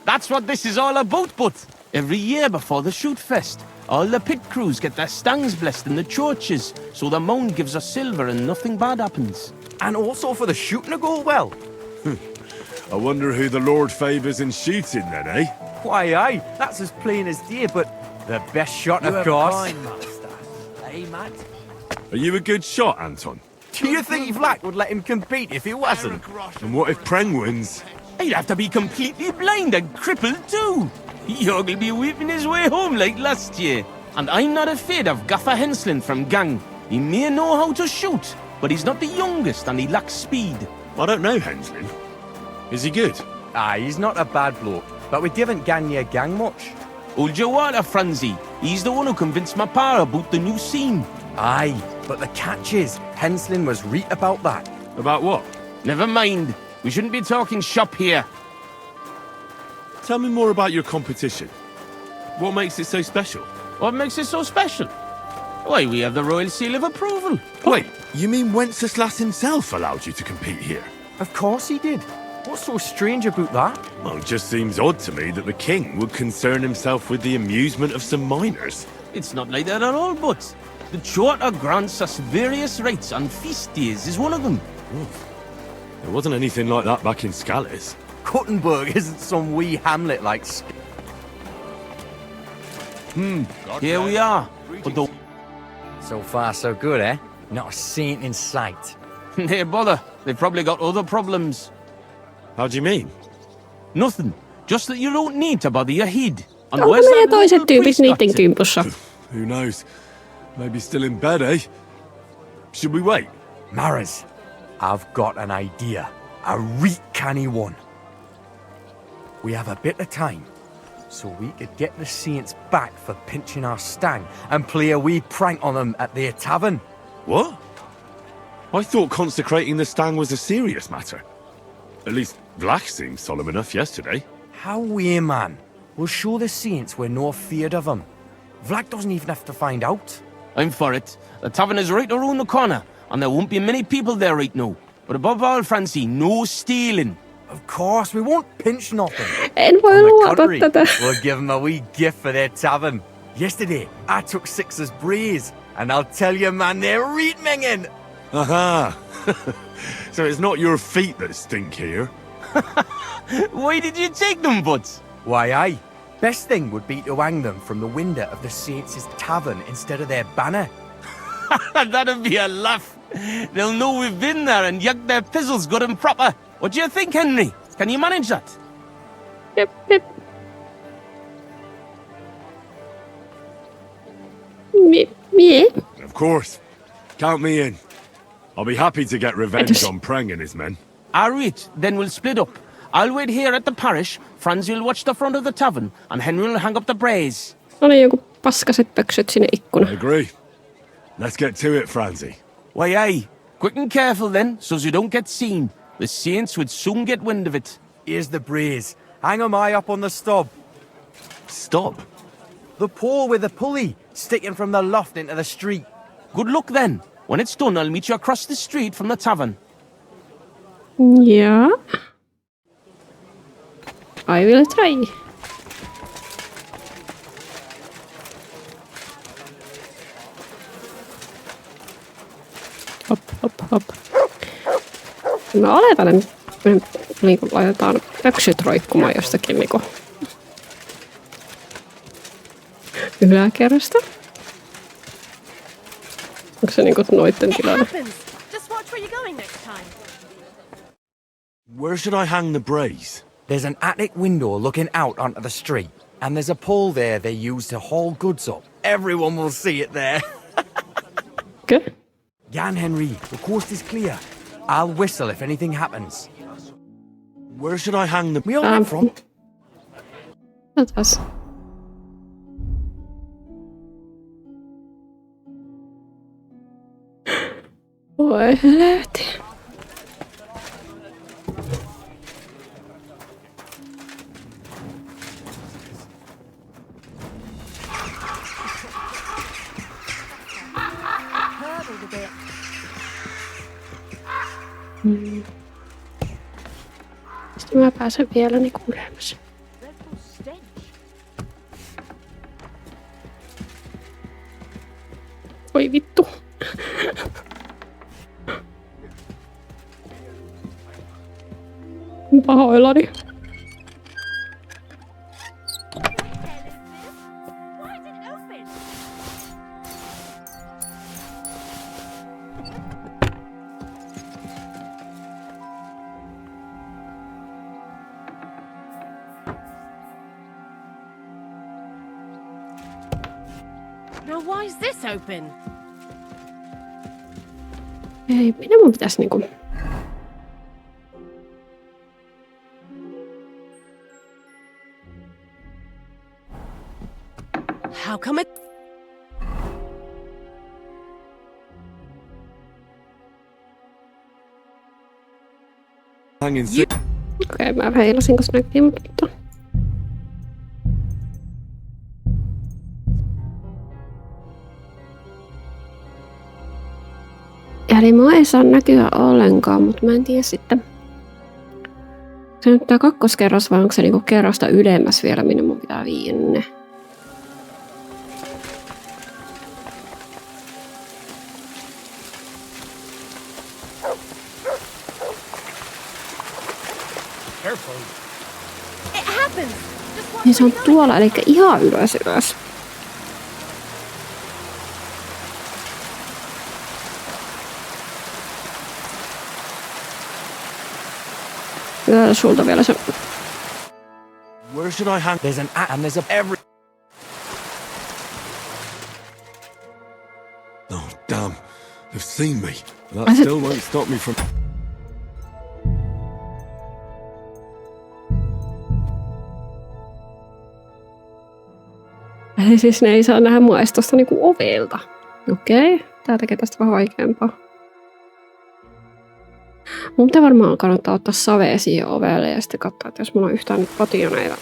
That's what this is all about, but every year before the shoot fest, all the pit crews get their stangs blessed in the churches, so the mound gives us silver and nothing bad happens. And also for the shooting to go well. I wonder who the Lord favours in shooting then, eh? Why, aye, that's as plain as day, but the best shot, of course. Hey, Matt. Are you a good shot, Anton? Do you think Vlad would let him compete if he wasn't? And what if Preng wins? He'd have to be completely blind and crippled too. Yorg'll be weeping his way home like last year. And I'm not afraid of Gaffer Henslin from Gang. He may know how to shoot, but he's not the youngest and he lacks speed. I don't know Henslin. Is he good? Aye, he's not a bad bloke, but we haven't gone near gang much. Hold your water, Franzi. He's the one who convinced my pa about the new scene. Aye, but the catch is, Henslin was right about that. About what? Never mind. We shouldn't be talking shop here. Tell me more about your competition. What makes it so special? What makes it so special? Why, we have the royal seal of approval. Wait, you mean Wenceslas himself allowed you to compete here? Of course he did. What's so strange about that? Well, it just seems odd to me that the king would concern himself with the amusement of some minors. It's not like that at all, but the charter grants us various rights, and feast days is one of them. There wasn't anything like that back in Scallis. Kuttenberg isn't some wee hamlet like... Here we are. But the... So far, so good, eh? Not a saint in sight. Hey, bother. They've probably got other problems. How do you mean? Nothing. Just that you don't need to bother your head. And Onko where's meidän that toiset little tyypit priest niiden got to? kimpussa? Who knows? Maybe still in bed, eh? Should we wait? Maras, I've got an idea. A reet canny one. We have a bit of time, so we could get the saints back for pinching our stang and play a wee prank on them at their tavern. What? I thought consecrating the stang was a serious matter. At least Vlach seemed solemn enough yesterday. How we, man? We'll show the saints we're no feared of them. Vlach doesn't even have to find out. I'm for it. The tavern is right around the corner, and there won't be many people there right now. But above all, Francie, no stealing. Of course, we won't pinch nothing. En voi luota tätä. We'll give them a wee gift for their tavern. Yesterday, I took Six's braes, and I'll tell you, man, they're reet minging. Aha! So it's not your feet that stink here. Why did you take them, Butts? Why, aye. Best thing would be to hang them from the window of the saints' tavern instead of their banner. That'd be a laugh. They'll know we've been there and yuck their pizzles good and proper. What do you think, Henry? Can you manage that? Yep, yep. Yeah. Of course. Count me in. I'll be happy to get revenge on Preng and his men. Alright, then we'll split up. I'll wait here at the parish, Franzi will watch the front of the tavern, and Henry will hang up the braes. Oli joku paskaset pöksyt sinne ikkunaan. I agree. Let's get to it, Franzi. Why, aye. Quick and careful then, so you don't get seen. The saints would soon get wind of it. Here's the braes. Hang 'em high up on the stub. Stop? The pole with the pulley, sticking from the loft into the street. Good luck then. When it's done, I'll meet you across the street from the tavern. Yeah. I will try. Hop, hop, hop. Mä oletan, että me niinku laitetaan pöksyt roikkumaan jostakin niinku yläkerrasta. Onko se niinku noitten tilanne? Just watch where you're going next time. Where should I hang the brace? There's an attic window looking out onto the street, and there's a pole there they use to haul goods up. Everyone will see it there. Okay. Jan Henry, the coast is clear. I'll whistle if anything happens. Where should I hang the... We all in front. That's... Voi helvetti. Sitten mä pääsen vielä niinku ylemmäs. Oi vittu. Pahoillani. Now why is this open? Ei, minä mun pitäisi niinku... How come it? Okei, mä heilasin, kun se näkyy, mutta... Eli mua ei saa näkyä ollenkaan, mutta mä en tiedä sitten. Se nyt tää kakkoskerros vai onko se niinku kerrosta ylemmäs vielä, minne mun pitää viinne? Niin se on tuolla, eli ihan ylös. Sulta vielä se. Where should I hang? There's an and there's a every. Oh damn! They've seen me. That still won't stop me from. Eli siis ne ei saa nähdä mua edes tosta niinku ovelta. Okei, tää tekee tästä vähän vaikeampaa. Mun pitää varmaan kannattaa ottaa savea siihen ovelle ja sitten katsoa, että jos mulla on yhtään nyt potioneita.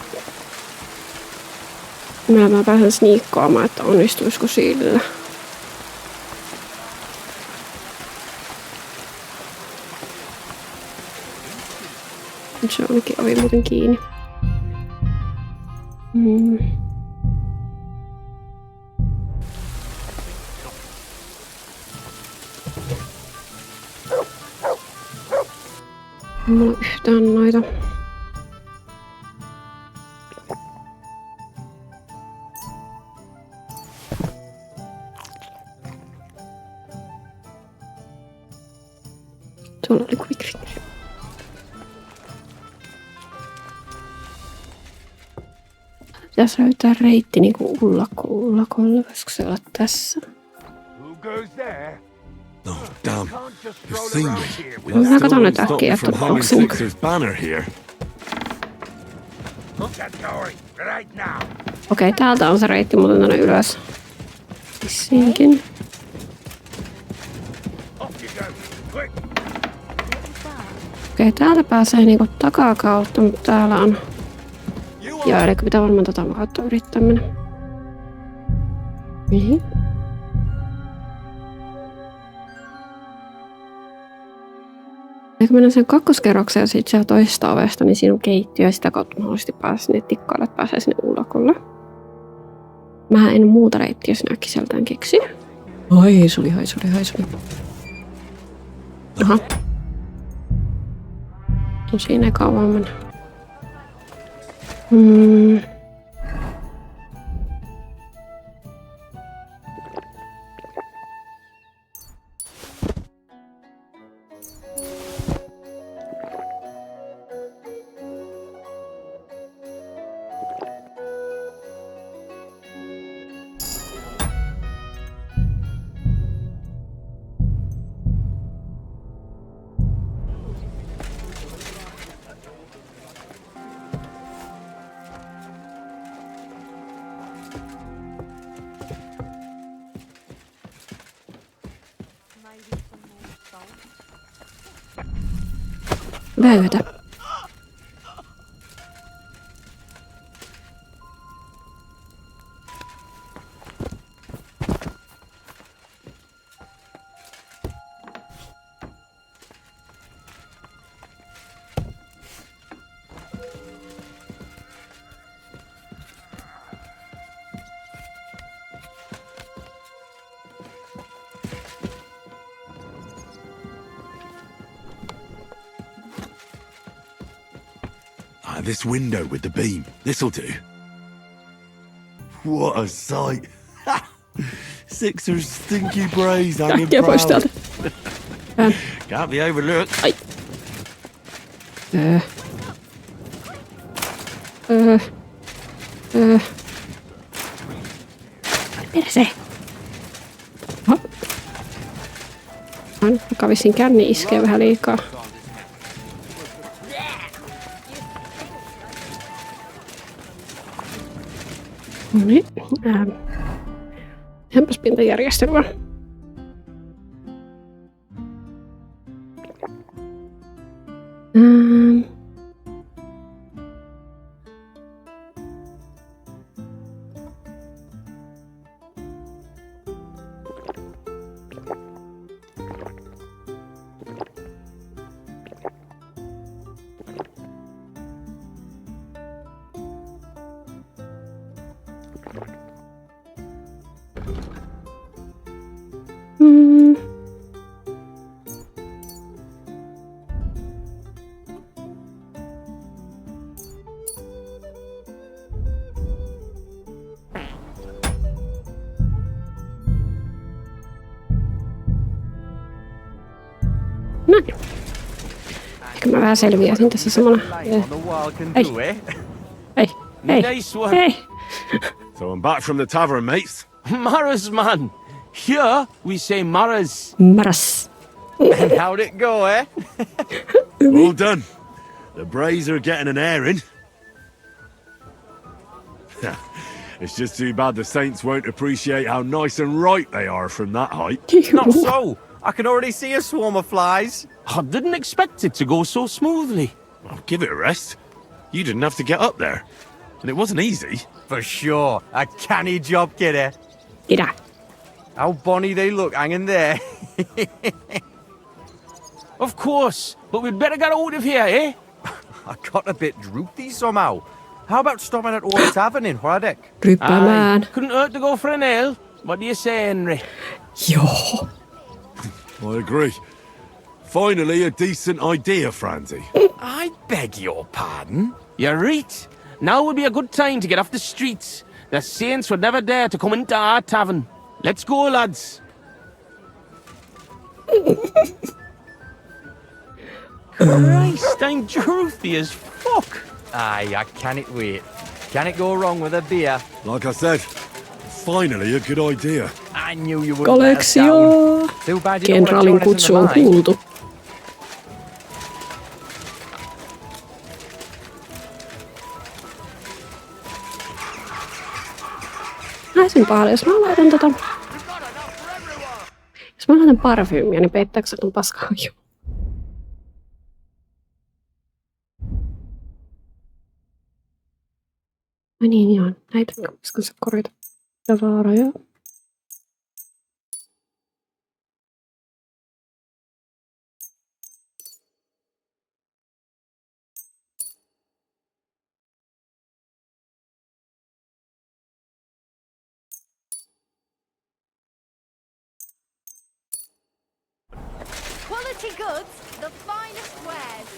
Millä mä pääsen sniikkaamaan, että onnistuisiko sillä. Nyt se onkin ovi muuten kiinni. Ei mulla yhtään noita. Tuolla oli quick finger. Pitäisi löytää reitti niinku ullakolle. Voisiko se olla tässä? Oh damn! You've seen me. Mä katson nyt äkkiä, että onko se niinku... Okei, täältä on se reitti muuten tänne ylös. Siinkin. Okei, täältä pääsee niinku takakautta, mutta täällä on... Joo, eli pitää varmaan tota kautta yrittää mennä. Mihin? Kun mennään sen kakkoskerrokseen ja sitten siellä toisesta ovesta, niin siinä on keittiö ja sitä kautta mahdollisesti pääsee sinne tikkaille, että pääsee sinne ullakolle. Mä en muuta reittiä sinä äkkiseltään keksi. Haisuli. Aha. No siinä ei kauan mennä. Väytä. This window with the beam. This'll do. What a sight. Sixer's stinky brains hanging proud. Can't be overlooked. Ai. Perse. alkaa vissiin känni iskeä vähän liikaa. Noniin. Tehdäänpäs pientä järjestelyä. Ehkä mä vähän selviäisin tässä samalla. Ei. So I'm back from the tavern, mates. Maras, man. Here we say Maras. Maras. And how'd it go, eh? Well done. The Brays are getting an airing. It's just too bad the Saints won't appreciate how nice and right they are from that height. Not so. I can already see a swarm of flies. I didn't expect it to go so smoothly. Well, give it a rest. You didn't have to get up there. And it wasn't easy. For sure. A canny job, kidder. Ida. How bonny they look hanging there. Of course, but we'd better get out of here, eh? I got a bit droopy somehow. How about stopping at Old Tavern in Hradek? Ryppäämään. Couldn't hurt to go for an ale. What do you say, Henry? Joo. I agree. Finally, a decent idea, Franzi. I beg your pardon? You're right. Now would be a good time to get off the streets. The Saints would never dare to come into our tavern. Let's go, lads. Christ, I'm droopy as fuck. Aye, I can't wait. Can it go wrong with a beer? Like I said, finally a good idea. I knew you wouldn't let us down. Too bad you don't want to Kenraalin join us in kutsu the on mine. kuultu. Naisin paljon, jos mä laitan jos mä laitan parfyymiä, niin peittääkö se ton paskahaju? Ai niin, joo. Näitä kun sä korjata tavaroja. Quality goods, the finest wares.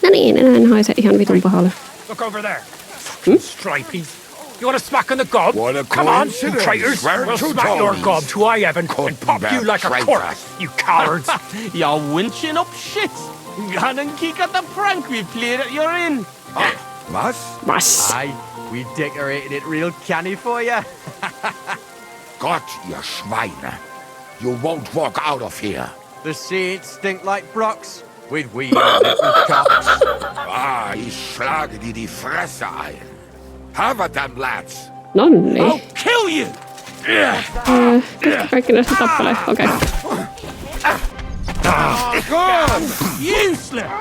No niin, enää en haise ihan vitun pahalle. Look over there. Fucking stripies. You want a smack on the gob? Come on, you traitors. We'll smack your gob to I heaven and pop you like a corpse, you cowards. You're winching up shit. Gone and kick at the prank we played at your inn. Was? Aye, we decorated it real canny for you. Gott, ihr Schweine. You won't walk out of here. The Saints stink like Brocks. With weed and little cocks. Ich schlage dir die Fresse ein. Have them, lads. Nonni. I'll kill you! Kaikki näistä tappelee, okei. Useless!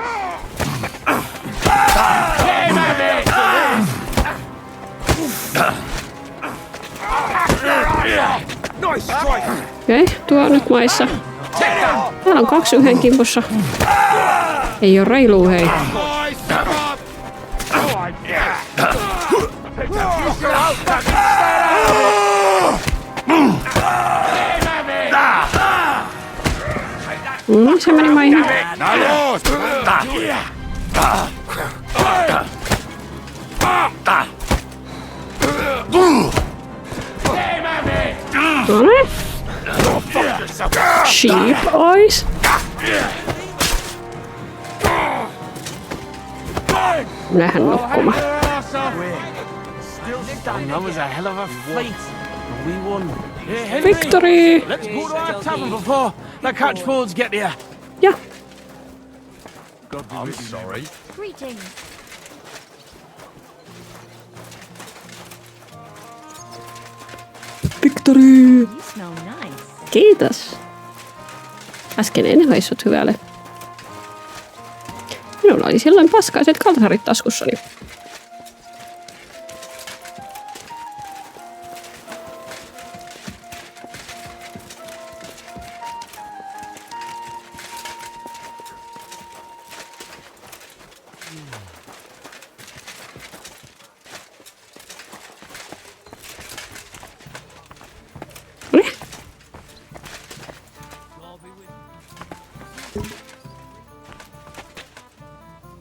Okei, tuo on nyt maissa. Täällä on 2 yhden kimpussa. Ei oo reiluu, hei. Se meni maihin. Noniin. Sheep eyes. Minähän nukkumaan. That was a hell of a fight. We won. Hey, Henry, Victory! let's go to our tavern before The catchpoles get you. Yeah. I'm sorry. Greetings. Victory! You smell nice. Kiitos. Äskeinen haissut hyvälle. Minulla oli silloin paskaiset kalsarit taskussani.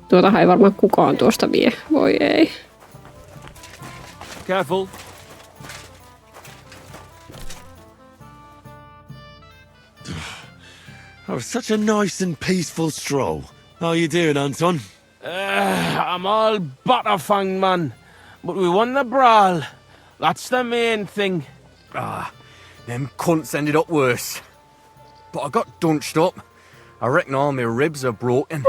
Tuotahan ei varmaan kukaan tuosta vie. Voi ei. Careful. That was such a nice and peaceful stroll. How you doing, Anton? I'm all butterfang, man. But we won the brawl. That's the main thing. Them cunts ended up worse. But I got dunched up. I reckon all my ribs are broken.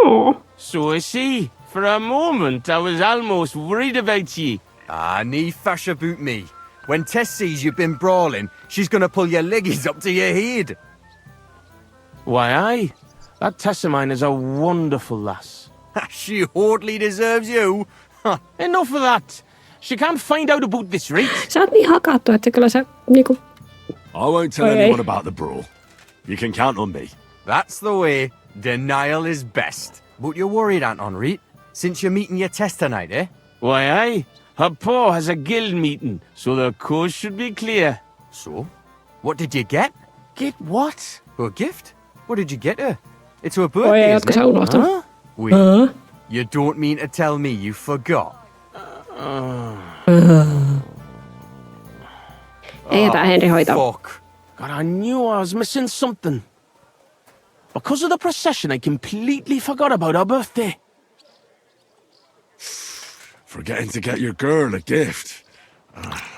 So I see. For a moment, I was almost worried about you. Nee fash about me. When Tess sees you've been brawling, she's gonna pull your leggies up to your head. Why, aye. That Tess of mine is a wonderful lass. She hardly deserves you. Enough of that. She can't find out about this, right? Sä oot niin hakattu, että kyllä sä niinku... I won't tell anyone about the brawl. You can count on me. That's the way. Denial is best. But you're worried, Anton, right? Since you're meeting your Tess tonight, eh? Why, aye. Her pa has a guild meeting, so the coast should be clear. So? What did you get? Get what? A gift? What did you get her? It's her birthday, isn't it? Huh? Wait, you don't mean to tell me you forgot? Ei jätä Henri hoitaa. Fuck. God, I knew I was missing something. Because of the procession, I completely forgot about her birthday. Forgetting to get your girl a gift.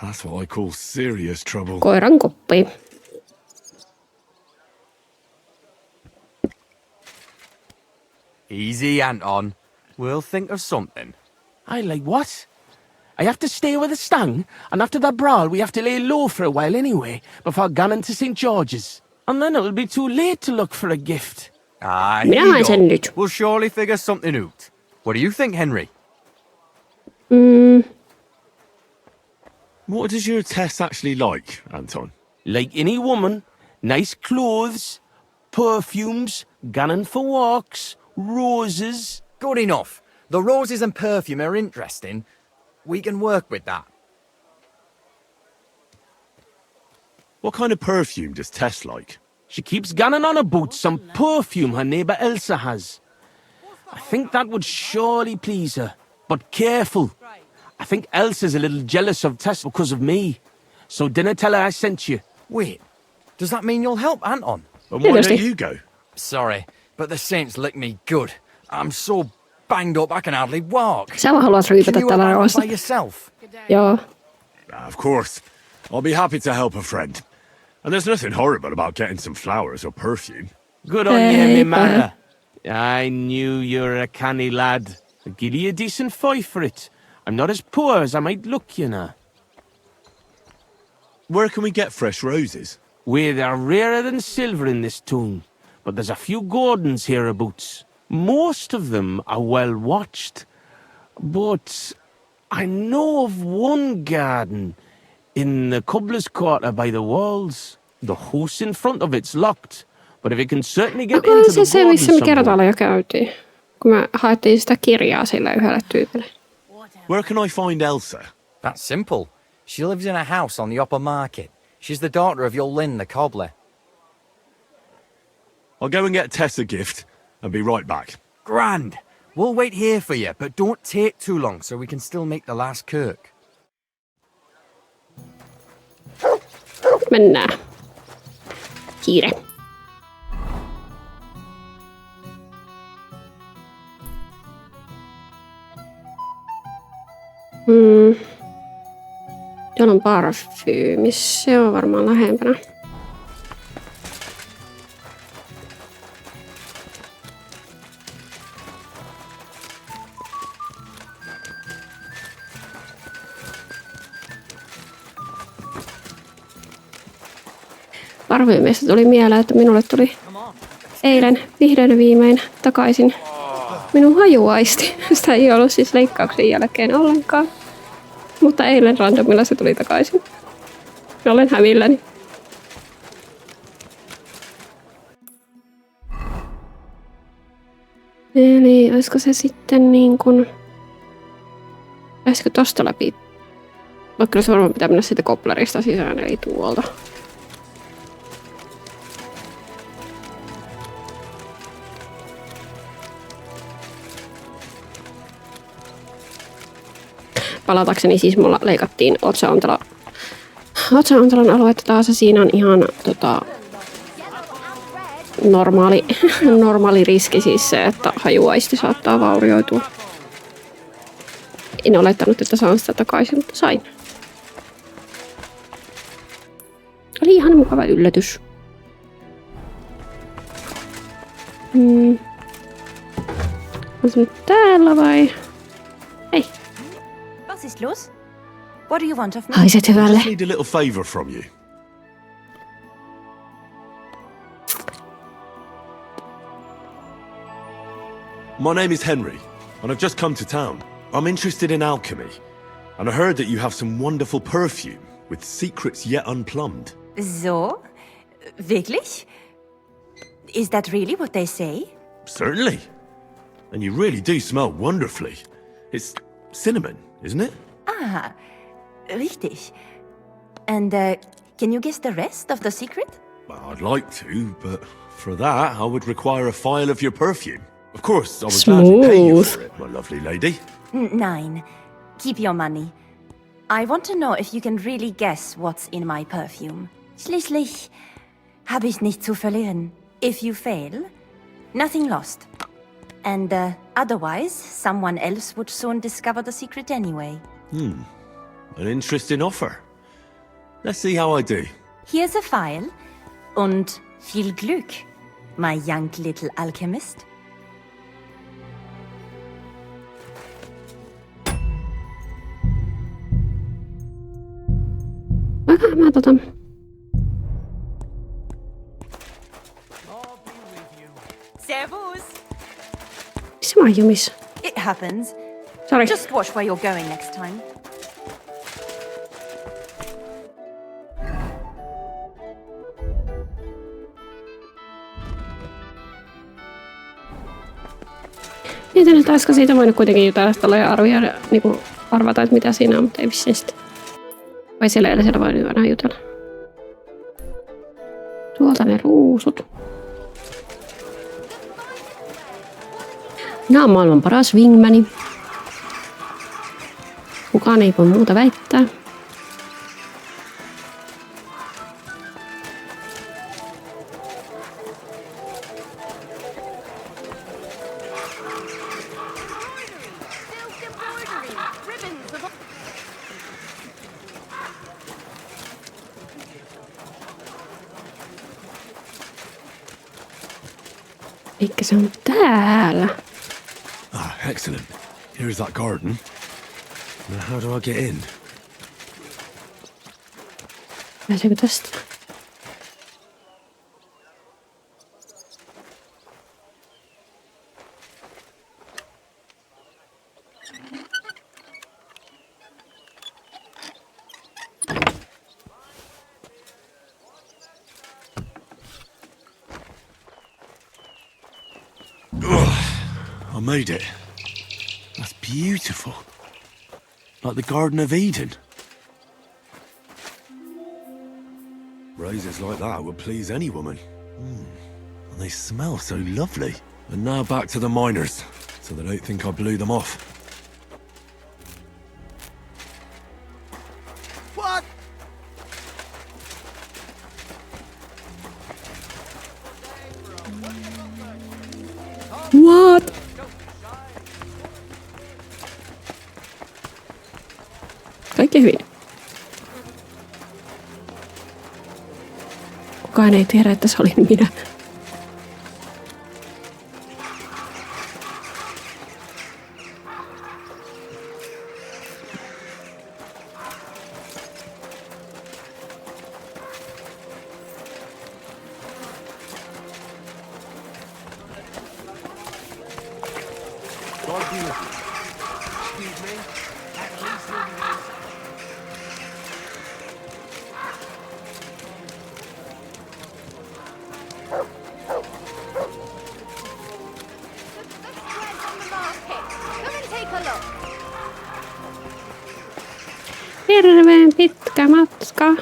That's what I call serious trouble. Koiran koppi. Easy, Anton. We'll think of something. I like what? I have to stay with the stang, and after that brawl we have to lay low for a while anyway, before going to St. George's. And then it'll be too late to look for a gift. We'll surely figure something out. What do you think, Henry? What does your Tess actually like, Anton? Like any woman, nice clothes, perfumes, going for walks, roses. Good enough. The roses and perfume are interesting. We can work with that. What kind of perfume does Tess like? She keeps gunning on about some perfume her neighbour Elsa has. I think that would surely please her. But careful. I think Elsa's a little jealous of Tess because of me. So dinna tell her I sent you. Wait, does that mean you'll help Anton? And why don't you go? Sorry, but the saints licked me good. I'm so banged up I can hardly walk. Sä vaan haluat ryypätä tällä rauhassa. By yourself? Joo. Of course. I'll be happy to help a friend. And there's nothing horrible about getting some flowers or perfume. Good on you, me man. I knew you were a canny lad. I'll give you a decent fight for it. I'm not as poor as I might look, you know. Where can we get fresh roses? Well, they're rarer than silver in this town, but there's a few gardens hereabouts. Most of them are well watched. But I know of one garden in the cobbler's quarter by the walls. The house in front of it's locked, but if you can certainly get into the se garden missä me somewhere. kertaalla jo käytiin, kun me haettiin sitä kirjaa sille yhdelle tyypille. Where can I find Elsa? That's simple. She lives in a house on the upper market. She's the daughter of your Lynn, the cobbler. I'll go and get Tess a gift and be right back. Grand. We'll wait here for you, but don't take too long so we can still make the last kirk. Mennään. Kiire. Tuolla on parfyymi. Se on varmaan lähempänä. Parfyymistä tuli mieleen, että minulle tuli eilen vihdoin viimein takaisin minun hajuaisti. Sitä ei ollut siis leikkauksen jälkeen ollenkaan. Mutta eilen randomilla se tuli takaisin. Olen hämilläni. Eli olisiko se sitten niin kuin... Pääsikö tosta läpi? Vaikka kyllä se varmaan pitää mennä siitä koplerista sisään, eli tuolta. Palatakseni siis mulla leikattiin otsaontelon aluetta taas ja siinä on ihan normaali riski siis se, että hajuaisti saattaa vaurioitua. En olettanut, että saan sitä takaisin, mutta sain. Oli ihan mukava yllätys. On se nyt täällä vai? Ei. Was ist los? What do you want of me? Haiset hyvälle. I need a little favor from you. My name is Henry, and I've just come to town. I'm interested in alchemy, and I heard that you have some wonderful perfume with secrets yet unplumbed. So? Wirklich? Is that really what they say? Certainly. And you really do smell wonderfully. It's cinnamon, isn't it? Ah, richtig. And can you guess the rest of the secret? Well, I'd like to, but for that, I would require a vial of your perfume. Of course, I would gladly pay you for it, my lovely lady. Nein. Keep your money. I want to know if you can really guess what's in my perfume. Schließlich habe ich nichts zu verlieren. If you fail, nothing lost. And otherwise, someone else would soon discover the secret anyway. An interesting offer. Let's see how I do. Here's a file. Und viel Glück, my young little alchemist. Mä Servus. Missä mä oon jumissa? It happens. Sorry. Just watch where you're going next time. Mietin, että olisiko siitä voinut kuitenkin jutella tällä ja arvioida, niin arvata, että mitä siinä on, mutta ei vissiin sitten. Vai siellä voi aina jutella. Tuolta ne ruusut. Minä olen maailman paras wingmani. Kukaan ei voi muuta väittää. Eikä se on täällä. Ah, excellent. Here's that garden. Now how do I get in? Pääseekö tästä? I made it. That's beautiful. Like the Garden of Eden. Roses like that would please any woman. And they smell so lovely. And now back to the miners, so they don't think I blew them off. What? What? Kaikki hyvin. Kukaan ei tiedä, että se olin minä. God be with you. Excuse me. At least Hirveen pitkä matka.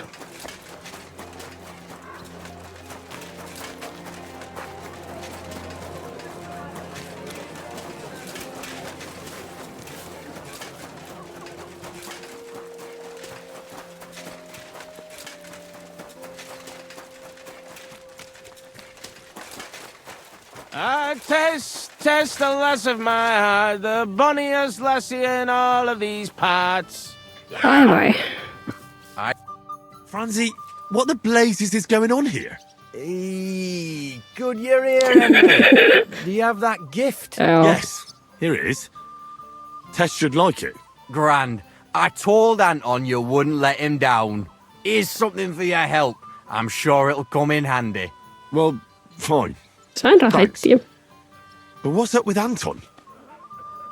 Tess, the lass of my heart, the bonniest lassie in all of these parts. Vai. Franzi, what the blazes is going on here? Good you're here, Henry. Do you have that gift? Yes, here it is. Tess should like it. Grand. I told Anton you wouldn't let him down. Here's something for your help. I'm sure it'll come in handy. Well, fine. Sain rahoitti. But what's up with Anton?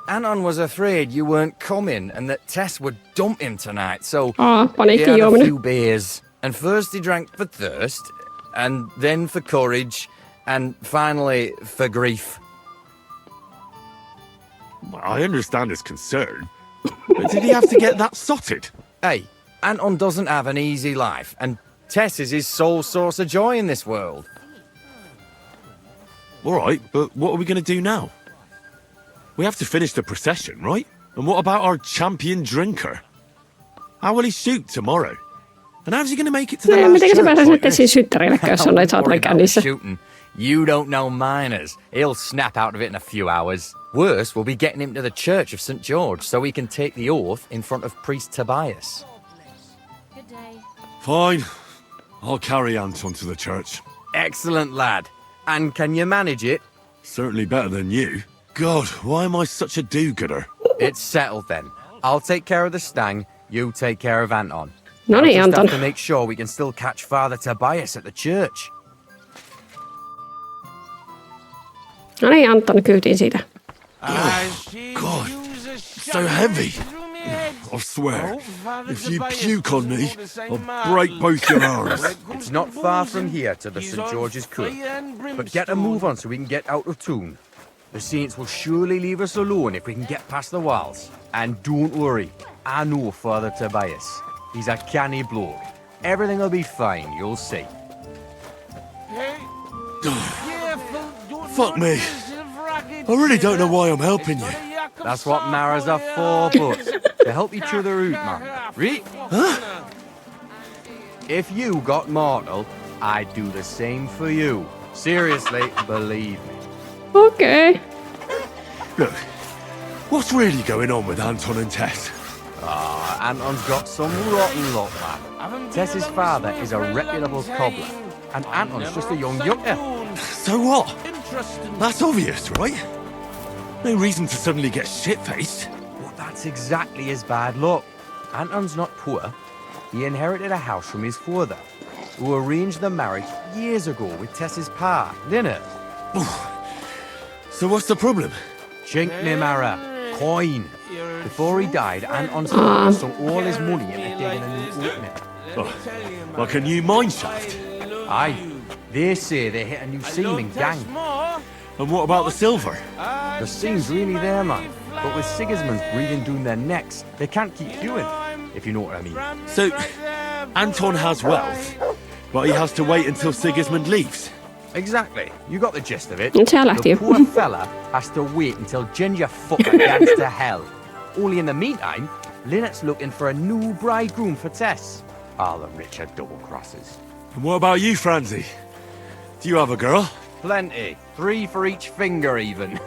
Anton was afraid you weren't coming and that Tess would dump him tonight, so he paniikki had a juominen. few beers. And first he drank for thirst, and then for courage, and finally for grief. Well, I understand his concern, but did he have to get that sotted? Hey, Anton doesn't have an easy life, and Tess is his sole source of joy in this world. All right, but what are we going to do now? We have to finish the procession, right? And what about our champion drinker? How will he shoot tomorrow? And how's he going to make it to the last Miten se church pääsee like sitten siis syttärille, jos on noita saatana kännissä? Shooting. You don't know miners. He'll snap out of it in a few hours. Worse, we'll be getting him to the Church of St. George so he can take the oath in front of Priest Tobias. Fine. I'll carry Anton to the church. Excellent, lad. And can you manage it? Certainly better than you. God, why am I such a do-gooder? It's settled then. I'll take care of the stang, you take care of Anton. No I'll niin, just Anton. have to make sure we can still catch Father Tobias at the church. No niin, Anton kyytiin siitä. God, so heavy. I swear, if you puke on me, I'll break both your arms. It's not far from here to the St. George's Kirk. But get a move on so we can get out of tune. The saints will surely leave us alone if we can get past the walls. And don't worry, I know Father Tobias. He's a canny bloke. Everything will be fine, you'll see. Fuck me. I really don't know why I'm helping you. That's what marrows are for, but to help each other out, man. Right? Huh? If you got mortal, I'd do the same for you. Seriously, believe me. Okay. Look, what's really going on with Anton and Tess? Anton's got some rotten luck, man. Tess's father is a reputable cobbler, and Anton's just a young yucca. So what? That's obvious, right? No reason to suddenly get shit-faced. But that's exactly his bad luck. Anton's not poor. He inherited a house from his father, who arranged the marriage years ago with Tess's pa, didn't it? So what's the problem? Chink me marra. Coin. Before he died, Anton's father sunk all his money into digging a new opening. Oh, like a new mine shaft? Aye. They say they hit a new seaming gang. And what about the silver? The seam's really there, man. But with Sigismund's breathing down their necks, they can't keep doing, if you know what I mean. So, Anton has wealth, but he has to wait until Sigismund leaves. Exactly. You got the gist of it. Täällä The poor fella has to wait until Ginger fucker gets to hell. Only in the meantime, Lynette's looking for a new bridegroom for Tess. All the richer double crosses. And what about you, Franzi? Do you have a girl? Plenty. 3 for each finger, even.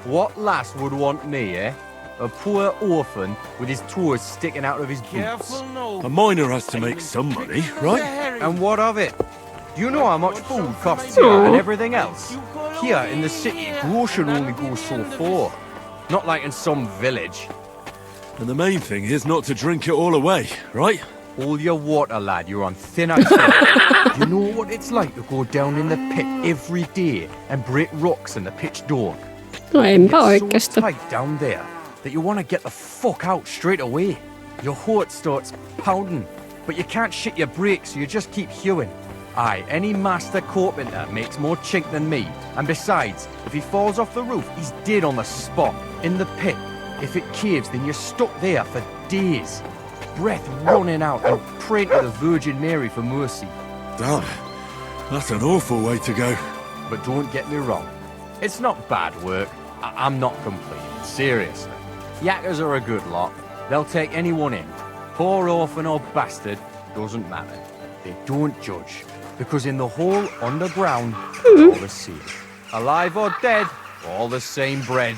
What lass would want me, eh? A poor orphan with his toes sticking out of his boots. A miner has to make some money, right? And what of it? Do you know how much food costs here and everything else? Here in the city, grocery only goes so far. Not like in some village. And the main thing is not to drink it all away, right? All your water, lad, you're on thin ice. You know what it's like to go down in the pit every day and break rocks in the pitch dark? No enpä It's oikeesti. so tight down there that you want to get the fuck out straight away. Your heart starts pounding, but you can't shit your brakes, so you just keep hewing. Aye, any master carpenter makes more chink than me. And besides, if he falls off the roof, he's dead on the spot, in the pit. If it caves, then you're stuck there for days. Breath running out and praying to the Virgin Mary for mercy. Damn, that's an awful way to go. But don't get me wrong, it's not bad work. I'm not complaining, seriously. Yakkers are a good lot. They'll take anyone in. Poor orphan or bastard, doesn't matter. They don't judge, because in the hole underground, all the same. Alive or dead, all the same bread.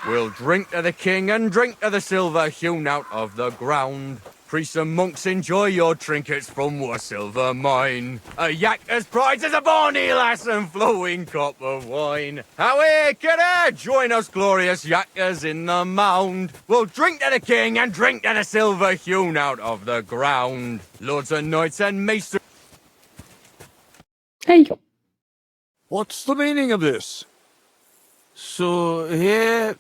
We'll drink to the king and drink to the silver hewn out of the ground. Priests and monks, enjoy your trinkets from our silver mine. A yakker's prize is a bonny lass and flowing cup of wine. Away, kidder, join us glorious yakkers in the mound. We'll drink to the king and drink to the silver hewn out of the ground. Lords and knights and maesters. Hey. What's the meaning of this? So here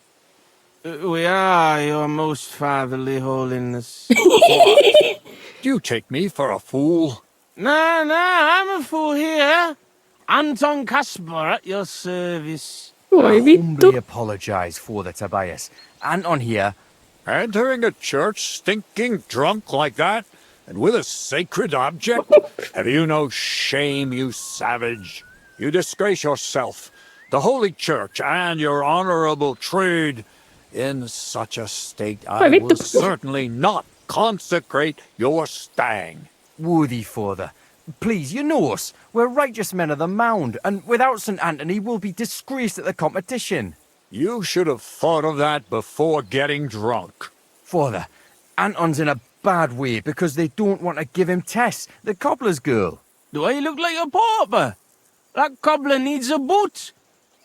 we are, your most fatherly holiness. What? Do you take me for a fool? Nah, I'm a fool here. Anton Kasper at your service. I humbly apologise, Father Tobias. Anton here. Entering a church stinking drunk like that? And with a sacred object? Have you no shame, you savage? You disgrace yourself, the Holy Church, and your honourable trade. In such a state, I will certainly not consecrate your stag. Worthy Father, please, you know us. We're righteous men of the Mound, and without St. Anthony, we'll be disgraced at the competition. You should have thought of that before getting drunk. Father, Anton's in a bad way because they don't want to give him Tess, the cobbler's girl. Do I look like a pauper? That cobbler needs a boot.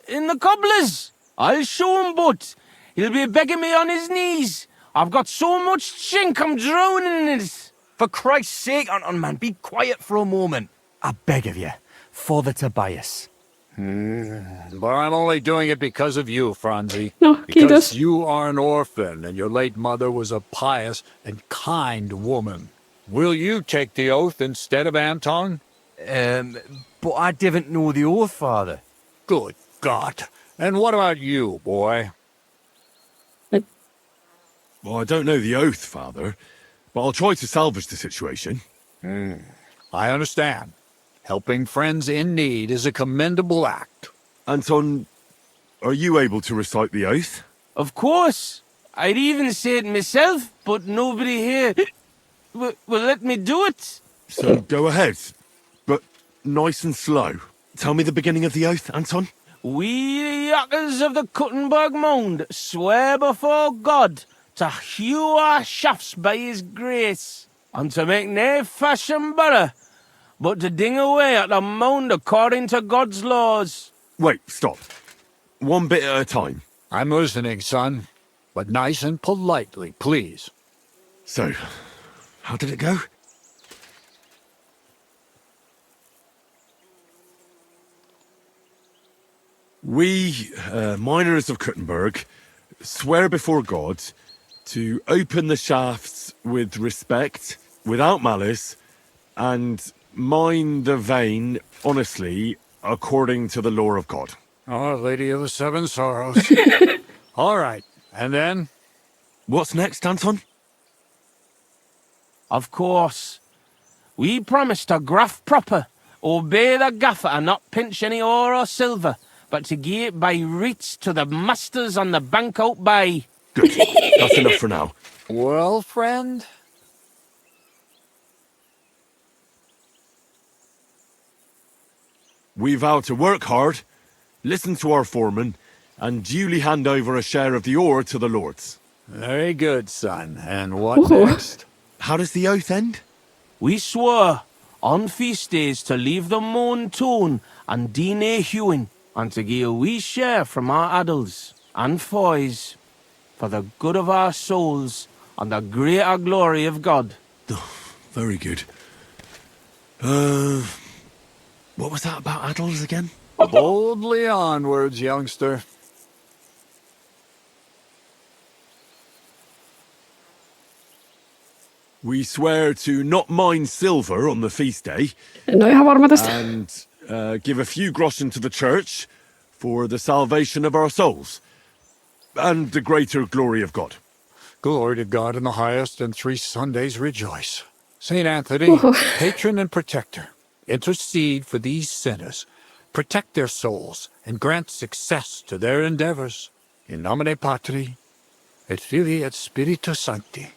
In the cobbler's. I'll show him boot. He'll be begging me on his knees. I've got so much chink, I'm drowning in it. For Christ's sake, Anton, man, be quiet for a moment. I beg of you, Father Tobias. But I'm only doing it because of you, Franzi. No, because you are an orphan, and your late mother was a pious and kind woman. Will you take the oath instead of Anton? But I didn't know the oath, Father. Good God. And what about you, boy? Well, I don't know the oath, Father, but I'll try to salvage the situation. I understand. Helping friends in need is a commendable act. Anton, are you able to recite the oath? Of course. I'd even say it myself, but nobody here will let me do it. So go ahead, but nice and slow. Tell me the beginning of the oath, Anton. We, the yakkers of the Kuttenberg Mound, swear before God to hew our shafts by his grace, and to make nae fashion better, but to ding away at the mound according to God's laws. Wait, stop. One bit at a time. I'm listening, son, but nice and politely, please. So, how did it go? We, miners of Kuttenberg, swear before God to open the shafts with respect, without malice, and mine the vein honestly, according to the law of God. Oh, Lady of the Seven Sorrows. All right, and then? What's next, Anton? Of course. We promise to graft proper, obey the gaffer and not pinch any ore or silver, but to gie it by reets to the masters on the bank out by. Good. That's enough for now. Well, friend? We vow to work hard, listen to our foreman, and duly hand over a share of the ore to the lords. Very good, son. And what next? How does the oath end? We swore on feast days to leave the moan tone and do nae hewing, and to gie a wee share from our addles and foys, for the good of our souls and the greater glory of God. Very good. What was that about addles again? Boldly onwards, youngster. We swear to not mine silver on the feast day. En ole ihan varma tästä. And give a few groschen to the church for the salvation of our souls. And the greater glory of God. Glory to God in the highest, and 3 Sundays rejoice. St. Anthony, patron and protector, intercede for these sinners, protect their souls, and grant success to their endeavors. In nomine Patri, et Filii, et Spiritus Sancti.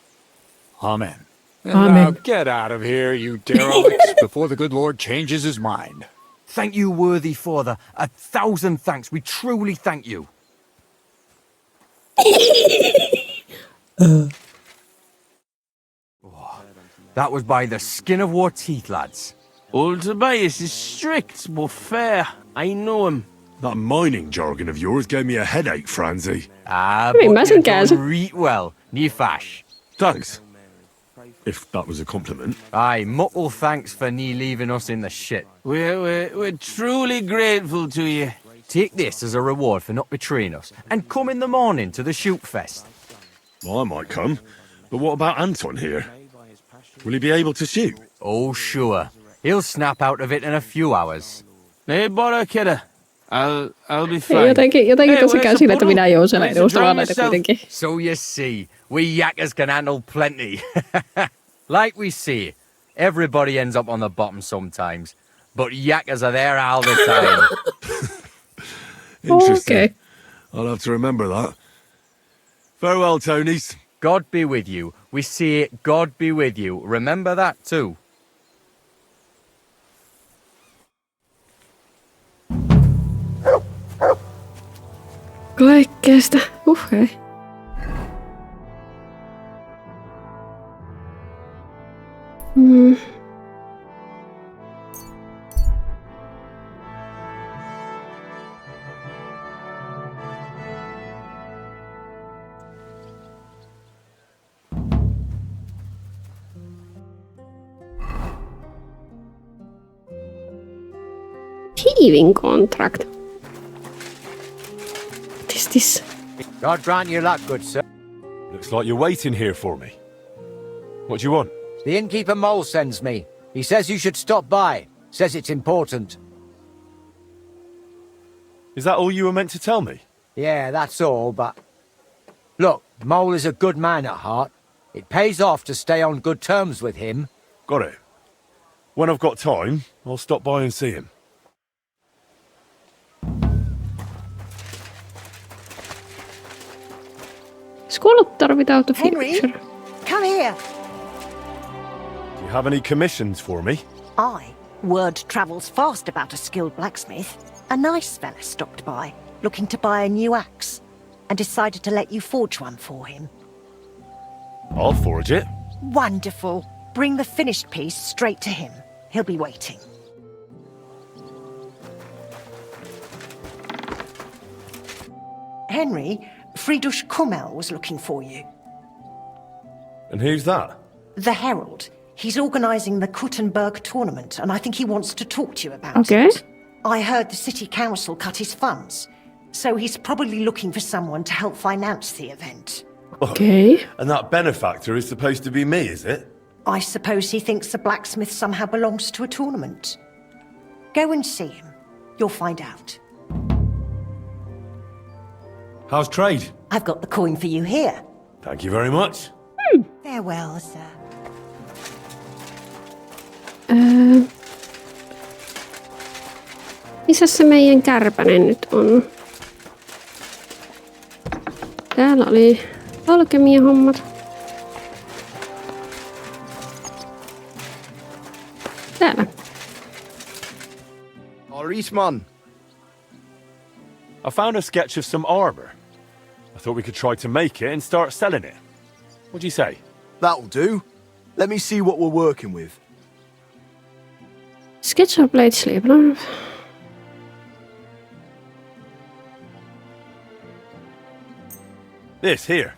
Amen. And Amen. now get out of here, you derelicts, before the good Lord changes his mind. Thank you, worthy father. 1,000 thanks. We truly thank you. That was by the skin of our teeth, lads. Old Tobias is strict but fair. I know him. That mining jargon of yours gave me a headache, Franzi. But mustn't you're guess. done reet well. Ní fash. Thanks. If that was a compliment. Aye, muckle thanks for nie leaving us in the shit. We're truly grateful to you. Take this as a reward for not betraying us, and come in the morning to the shoot fest. Well, I might come. But what about Anton here? Will he be able to shoot? Oh, sure. He'll snap out of it in a few hours. Ei bother, kidda. I'll be Ei, fine. jotenkin tosi käy sille, että minä jouselen Where's the edusta vaan drum näitä kuitenkin. So you see, we yakkers can handle plenty. Like we say, everybody ends up on the bottom sometimes, but yakkers are there all the time. Interesting. Okay. I'll have to remember that. Farewell, Tonys. God be with you. We say, God be with you. Remember that too. Kaikkea sitä. Hei. Thieving contract. What is this? God grant you luck, good sir. Looks like you're waiting here for me. What do you want? The innkeeper Mole sends me. He says you should stop by. Says it's important. Is that all you were meant to tell me? Yeah, that's all, but... Look, Mole is a good man at heart. It pays off to stay on good terms with him. Got it. When I've got time, I'll stop by and see him. Sculptor without a Henry, future. come here. Do you have any commissions for me? Aye. Word travels fast about a skilled blacksmith. A nice fella stopped by, looking to buy a new axe, and decided to let you forge one for him. I'll forge it. Wonderful. Bring the finished piece straight to him. He'll be waiting. Henry, Friedrich Kummel was looking for you. And who's that? The Herald. He's organising the Kuttenberg tournament, and I think he wants to talk to you about Okay. it. I heard the city council cut his funds, so he's probably looking for someone to help finance the event. Okay. And that benefactor is supposed to be me, is it? I suppose he thinks the blacksmith somehow belongs to a tournament. Go and see him. You'll find out. How's trade? I've got the coin for you here. Thank you very much. Farewell, sir. Missä se meidän kärpänen nyt on? Täällä oli alkemia-hommat. Täällä. Orisman. I found a sketch of some armor. I thought we could try to make it and start selling it. What do you say? That'll do. Let me see what we're working with. Sketch of blade sleeve. This here.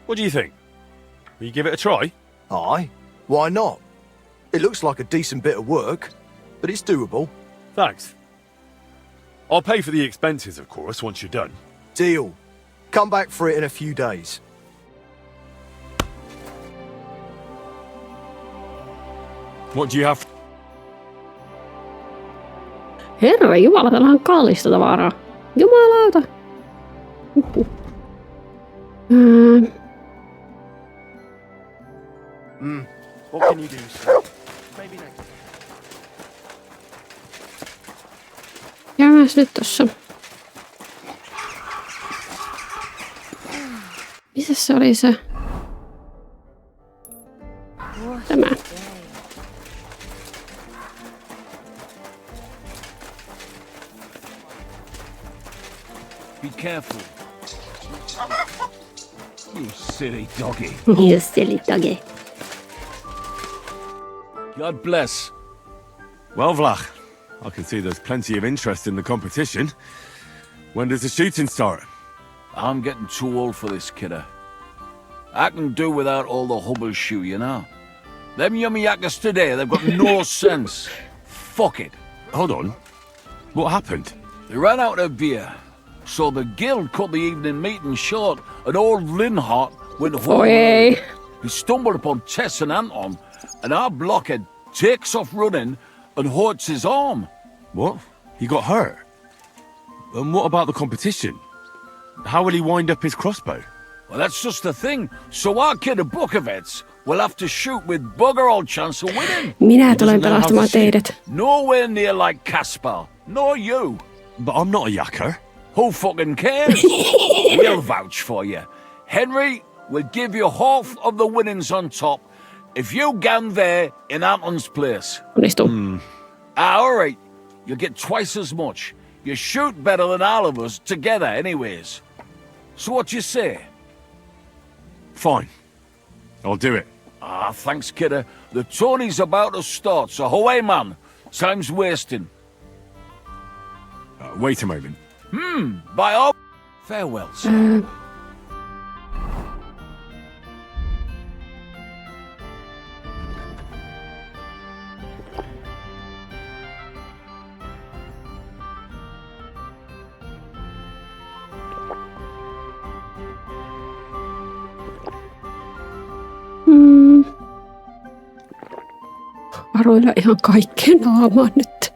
What do you think? Will you give it a try? Aye. Why not? It looks like a decent bit of work, but it's doable. Thanks. I'll pay for the expenses, of course, once you're done. Deal. Come back for it in a few days. What do you have? Herra Jumala, täällä on kallista tavaraa. Jumalauta. What can you do, sir? Maybe next. Käydääns nyt tossa. Missä se oli se? Tämä. Be careful. You silly doggy. You silly doggy. God bless. Well, Vlach, I can see there's plenty of interest in the competition. When does the shooting start? I'm getting too old for this, kidder. I can do without all the hubble shoe, you know. Them yummy yakkers today, they've got no sense. Fuck it. Hold on. What happened? They ran out of beer. So the guild cut the evening meeting short, and old Linhart went home. Oi. He stumbled upon Tess and Anton, and our blockhead takes off running and hurts his arm. What? He got hurt? And what about the competition? How will he wind up his crossbow? Well, that's just the thing. So our kid of Bukovets will have to shoot with bugger all chance of winning. Minä tulen pelastamaan teidät. Nowhere near like Caspar. Nor you. But I'm not a yakker. Who fucking cares? We'll vouch for you. Henry will give you half of the winnings on top if you gang there in Anton's place. All right. You'll get twice as much. You shoot better than all of us together anyways. So what you say? Fine. I'll do it. Ah, thanks, kidder. The tourney's about to start, so away, man. Time's wasting. Wait a moment. By all... Farewells. Varoilla ihan kaikkeen naamaan nyt.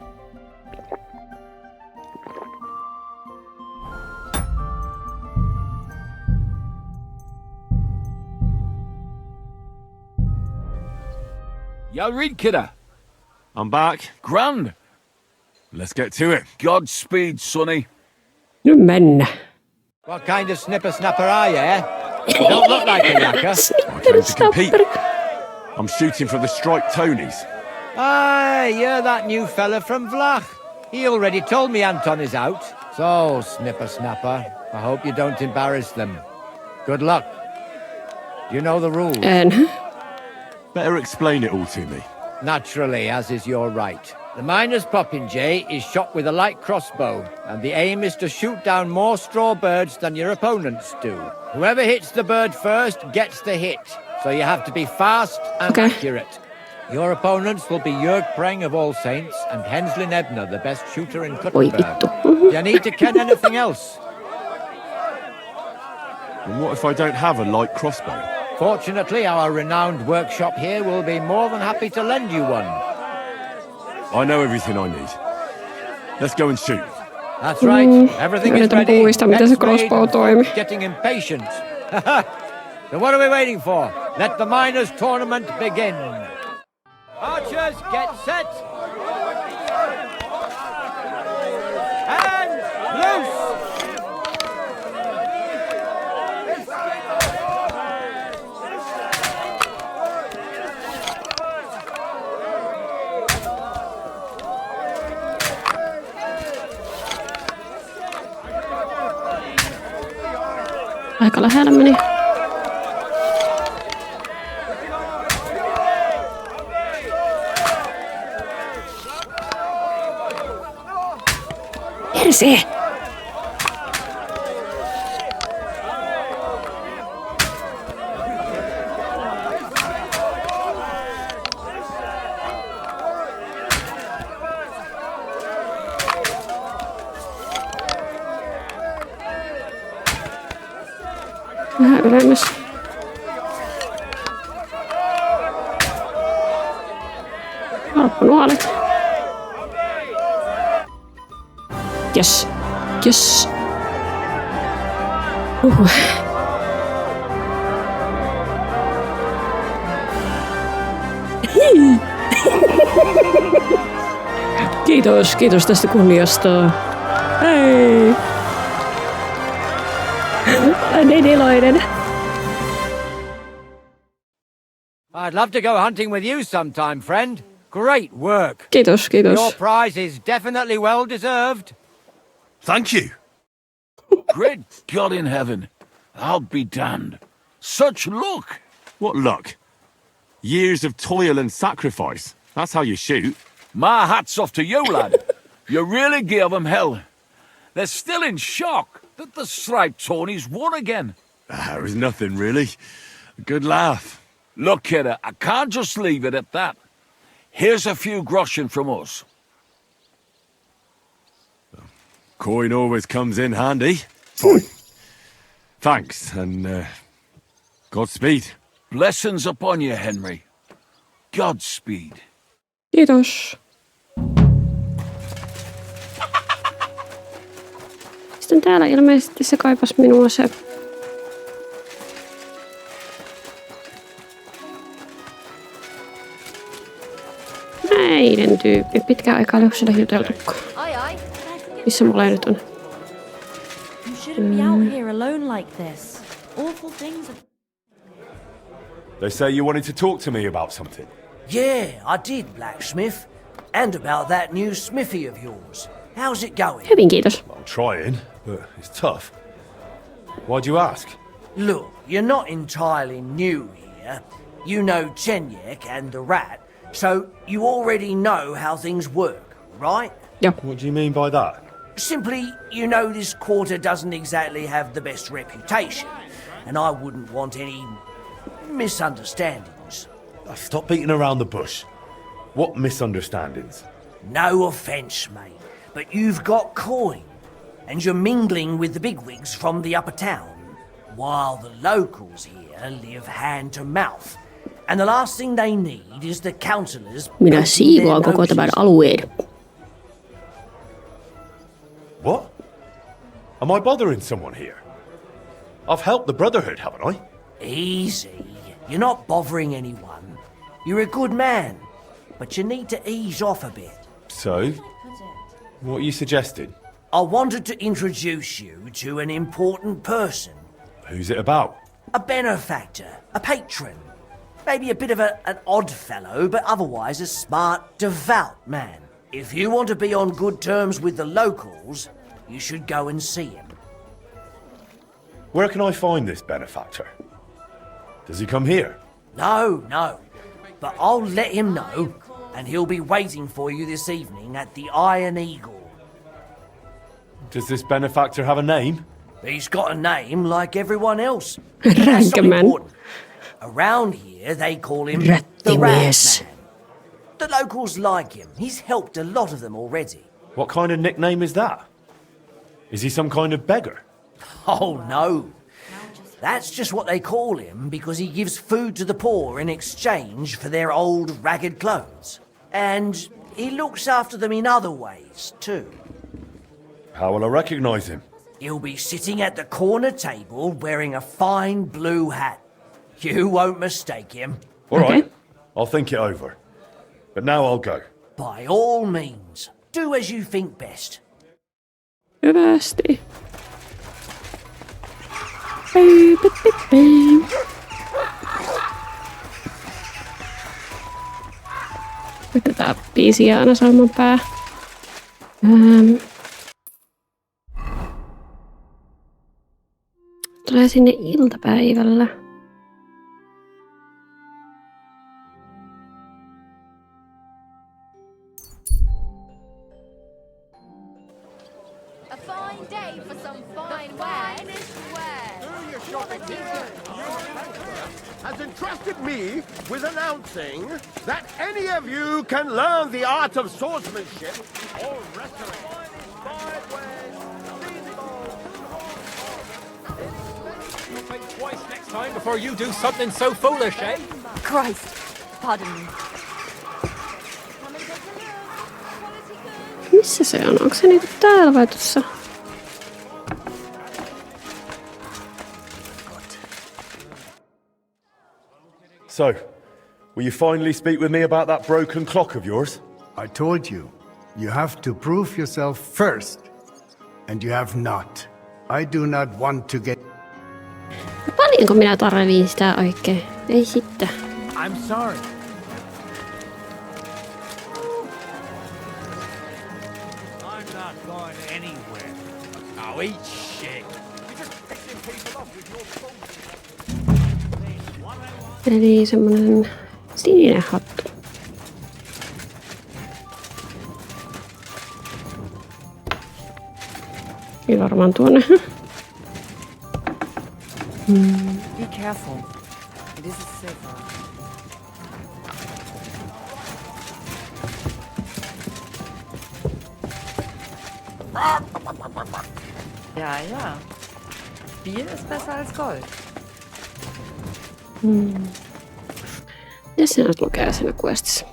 You read, kidder? I'm back. Grand. Let's get to it. Godspeed, sonny. Nyt mennä. What kind of snipper-snapper are you, eh? You don't look like a yakker. I came to compete. I'm shooting for the Strike Tonys. Aye, you're that new fella from Vlach. He already told me Anton is out. So, snipper-snapper, I hope you don't embarrass them. Good luck. Do you know the rules? Better explain it all to me. Naturally, as is your right. The miner's popinjay is shot with a light crossbow, and the aim is to shoot down more straw birds than your opponents do. Whoever hits the bird first gets the hit, so you have to be fast and accurate. Your opponents will be Jörg Preng of All Saints and Henslin Ebner, the best shooter in Kuttenberg. Do you need to ken anything else? And what if I don't have a light crossbow? Fortunately, our renowned workshop here will be more than happy to lend you one. I know everything I need. Let's go and shoot. That's right. Everything is ready. Let's wait. Getting impatient. So what are we waiting for? Let the miners' tournament begin. Archers, get set. And loose. Aika lähellä meni. Perse! Vähän ylemmäs. Nuole. Yes. Yes. Kiitos tästä kunniasta. Hei! Olen niin iloinen. I'd love to go hunting with you sometime, friend. Great work. Kiitos. Your prize is definitely well deserved. Thank you. Great God in heaven. I'll be damned. Such luck. What luck? Years of toil and sacrifice. That's how you shoot. My hat's off to you, lad. You really gave them hell. They're still in shock that the striped Tony's won again. It was nothing, really. A good laugh. Look, kidder, I can't just leave it at that. Here's a few groschen from us. Coin always comes in handy. Fine. Thanks, and Godspeed. Blessings upon you, Henry. Godspeed. Kiitos. Sitten täällä ilmeisesti se kaipas minua se. Näiden tyyppi. Pitkään aikaa oli sillä juteltukaan. Missä mulla nyt on? You shouldn't be out here alone like this. Awful things have... They say you wanted to talk to me about something. Yeah, I did, blacksmith. And about that new smithy of yours. How's it going? Hyvin, kiitos. I'm trying, but it's tough. Why'd you ask? Look, you're not entirely new here. You know Chenyek and the rat, so you already know how things work, right? Yeah. What do you mean by that? Simply, you know this quarter doesn't exactly have the best reputation, and I wouldn't want any misunderstandings. Stop beating around the bush. What misunderstandings? No offence, mate, but you've got coin, and you're mingling with the bigwigs from the upper town, while the locals here live hand to mouth. And the last thing they need is the councillors... Minä siivoan koko tämän alueen. What? Am I bothering someone here? I've helped the Brotherhood, haven't I? Easy. You're not bothering anyone. You're a good man, but you need to ease off a bit. So, what are you suggesting? I wanted to introduce you to an important person. Who's it about? A benefactor, a patron. Maybe a bit of an odd fellow, but otherwise a smart, devout man. If you want to be on good terms with the locals, you should go and see him. Where can I find this benefactor? Does he come here? No. But I'll let him know, and he'll be waiting for you this evening at the Iron Eagle. Does this benefactor have a name? He's got a name like everyone else. Rankaman. Around here, they call him the Rat Man. The locals like him. He's helped a lot of them already. What kind of nickname is that? Is he some kind of beggar? Oh, no. That's just what they call him because he gives food to the poor in exchange for their old ragged clothes. And he looks after them in other ways, too. How will I recognise him? He'll be sitting at the corner table wearing a fine blue hat. You won't mistake him. All right, I'll think it over. But now I'll go. By all means, do as you think best. Hyvästi. Otetaan biisiä aina Salman pää. Tulee sinne iltapäivällä. A fine day for some fine finest wear. Has entrusted me with announcing that any of you can learn the art of swordsmanship or wrestling. Think twice next time before you do something so foolish, eh? Christ, pardon me. Missä se on? Onko se niinku täällä vai tuossa? So, will you finally speak with me about that broken clock of yours? I told you, you have to prove yourself first. And you have not. I do not want to get... Paljonko minä tarvitsin sitä oikein? Ei sitten. I'm sorry. I'm not going anywhere. Now eat shit. Eli semmonen sininen hattu. Ei varmaan tuonne. Be careful. It is safer. Ja, ja. Bier ist besser als Gold. Mitäs sinä lukee siinä questissa?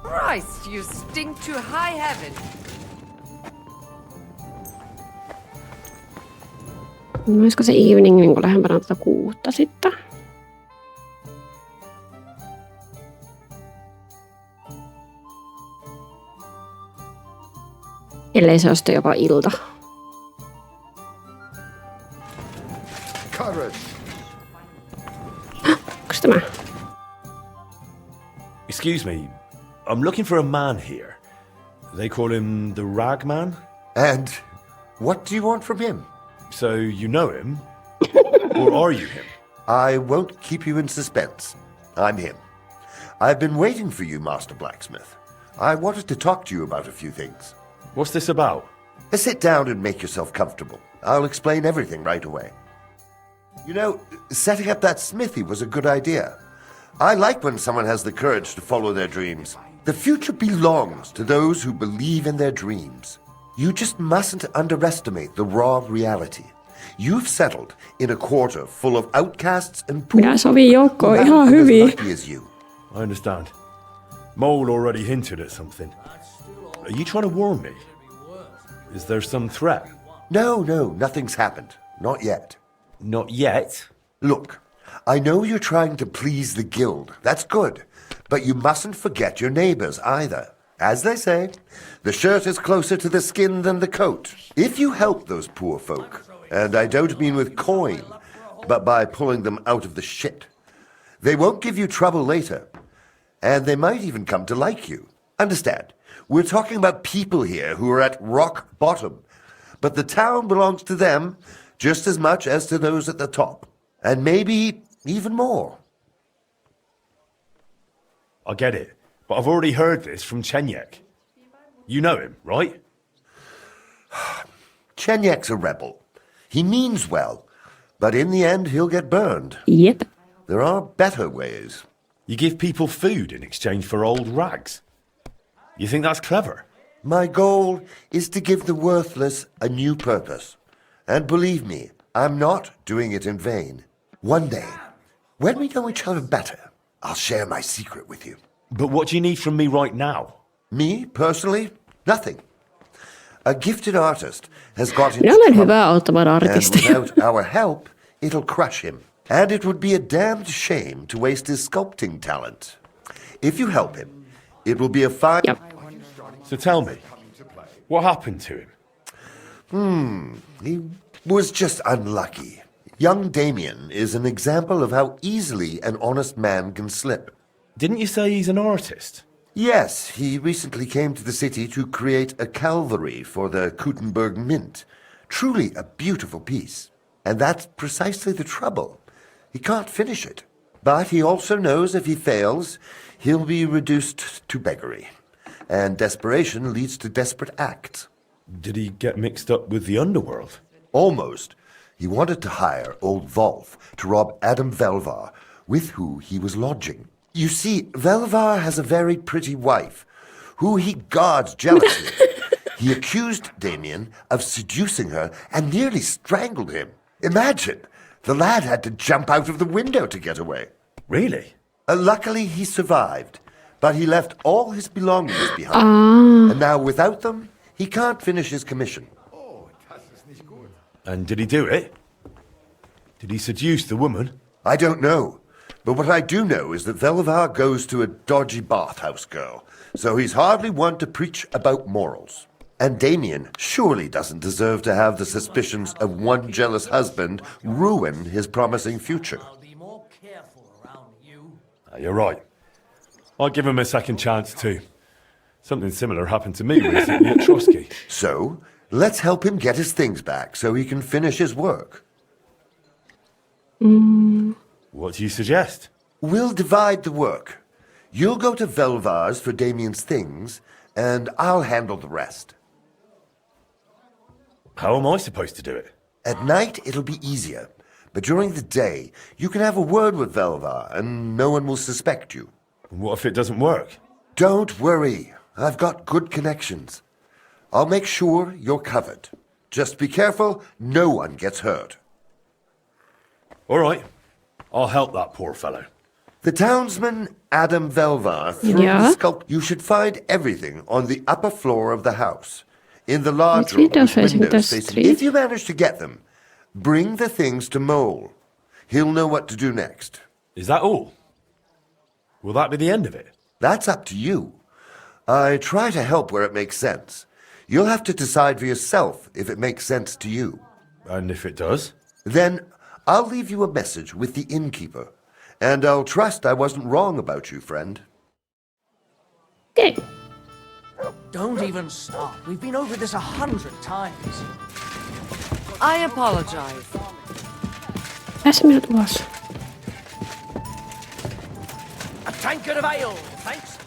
Christ, you stink to high heaven. Olisiko se evening niin lähempänä tätä 6 sitten? Ellei se ole sitten jopa ilta. Onko tämä? Excuse me, I'm looking for a man here. They call him the Rag Man? And what do you want from him? So you know him? Or are you him? I won't keep you in suspense. I'm him. I've been waiting for you, Master Blacksmith. I wanted to talk to you about a few things. What's this about? Sit down and make yourself comfortable. I'll explain everything right away. You know, setting up that smithy was a good idea. I like when someone has the courage to follow their dreams. The future belongs to those who believe in their dreams. You just mustn't underestimate the raw reality. You've settled in a quarter full of outcasts and poor Minä sovin joukkoon ihan as hyvin. lucky as you. I understand. Mole already hinted at something. Are you trying to warn me? Is there some threat? No, nothing's happened. Not yet. Not yet? Look, I know you're trying to please the guild. That's good. But you mustn't forget your neighbors either. As they say, the shirt is closer to the skin than the coat. If you help those poor folk, and I don't mean with coin, but by pulling them out of the shit, they won't give you trouble later. And they might even come to like you. Understand? We're talking about people here who are at rock bottom. But the town belongs to them just as much as to those at the top. And maybe even more. I get it, but I've already heard this from Chenyek. You know him, right? Chenyek's a rebel. He means well, but in the end he'll get burned. Yep. There are better ways. You give people food in exchange for old rags. You think that's clever? My goal is to give the worthless a new purpose. And believe me, I'm not doing it in vain. One day, when we know each other better, I'll share my secret with you. But what do you need from me right now? Me, personally? Nothing. A gifted artist has got into Minä olen trouble, hyvä auttamaan and artistia. without our help, it'll crush him. And it would be a damned shame to waste his sculpting talent. If you help him, it will be a fine... Yep. So tell me, what happened to him? He was just unlucky. Young Damien is an example of how easily an honest man can slip. Didn't you say he's an artist? Yes, he recently came to the city to create a calvary for the Kuttenberg Mint. Truly a beautiful piece. And that's precisely the trouble. He can't finish it. But he also knows if he fails, he'll be reduced to beggary. And desperation leads to desperate acts. Did he get mixed up with the underworld? Almost. He wanted to hire old Volf to rob Adam Velvar, with who he was lodging. You see, Velvar has a very pretty wife, who he guards jealously. He accused Damien of seducing her and nearly strangled him. Imagine! The lad had to jump out of the window to get away. Really? Luckily, he survived. but he left all his belongings behind. And now without them, he can't finish his commission. And did he do it? Did he seduce the woman? I don't know. But what I do know is that Velvar goes to a dodgy bathhouse girl, so he's hardly one to preach about morals. And Damien surely doesn't deserve to have the suspicions of one jealous husband ruin his promising future. You're right. I'll give him a second chance too. Something similar happened to me recently at Trotsky. So, let's help him get his things back so he can finish his work. What do you suggest? We'll divide the work. You'll go to Velvar's for Damien's things, and I'll handle the rest. How am I supposed to do it? At night, it'll be easier. But during the day, you can have a word with Velvar, and no one will suspect you. What if it doesn't work? Don't worry. I've got good connections. I'll make sure you're covered. Just be careful no one gets hurt. All right. I'll help that poor fellow. The townsman, Adam Velvar, threw the sculpture. You should find everything on the upper floor of the house. In the large room with windows facing. If you manage to get them, bring the things to Mole. He'll know what to do next. Is that all? Will that be the end of it? That's up to you. I try to help where it makes sense. You'll have to decide for yourself if it makes sense to you. And if it does? Then I'll leave you a message with the innkeeper. And I'll trust I wasn't wrong about you, friend. Okay. Don't even start. We've been over this 100 times. I apologize. Pääse minut ulos. A tankard of ale, thanks.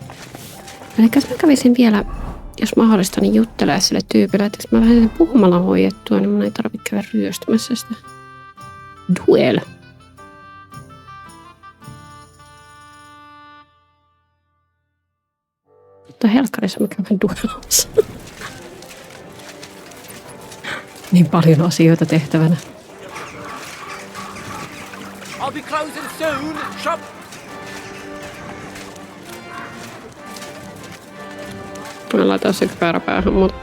Elikkäs mä kävisin vielä, jos mahdollista, niin juttelee sille tyypille, että jos mä lähden puhumalla hoidettua, niin mun ei tarvitse käydä ryöstämässä sitä. Duel. Mutta helkkarissa mä käyn duelassa. Niin paljon asioita tehtävänä. I'll be closing soon. Shop. Mä laitan se kypärä päähän, mutta...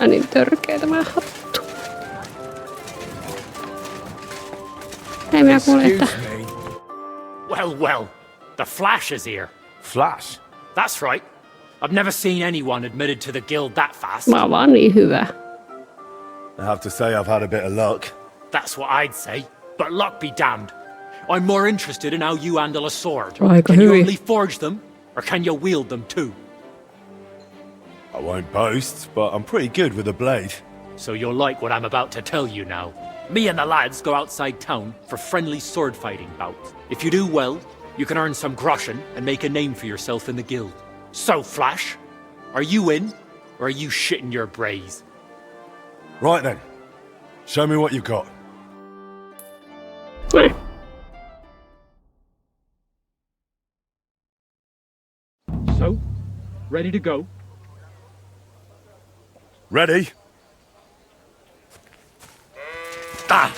Niin törkeä tämä hattu. Ei minä kuule, että... Well, the Flash is here. Flash? That's right. I've never seen anyone admitted to the guild that fast. Mä oon vaan niin hyvä. I have to say I've had a bit of luck. That's what I'd say. But luck be damned. I'm more interested in how you handle a sword. Aika Can you hyvin. only forge them, or can you wield them too? I won't boast, but I'm pretty good with a blade. So you'll like what I'm about to tell you now. Me and the lads go outside town for friendly sword fighting bouts. If you do well, you can earn some groschen and make a name for yourself in the guild. So, Flash, are you in, or are you shitting your brays? Right then. Show me what you've got. So, ready to go? Ready? Ah!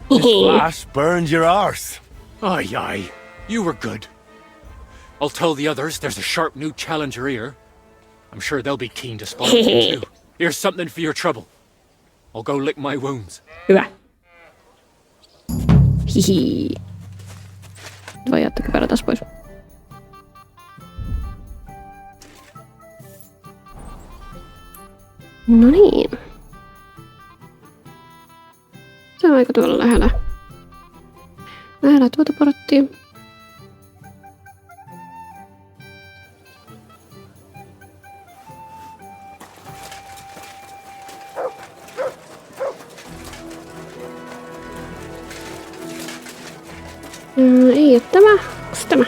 This flash burned your arse. Aye. You were good. I'll tell the others there's a sharp new challenger here. I'm sure they'll be keen to spot it too. Here's something for your trouble. I'll go lick my wounds. Hyvä. Hihi. Voi jättää kypärä taas pois. No niin. Se on aika tuolla lähellä. Lähellä tuota porttia. Ei oo tämä. Onks tämä?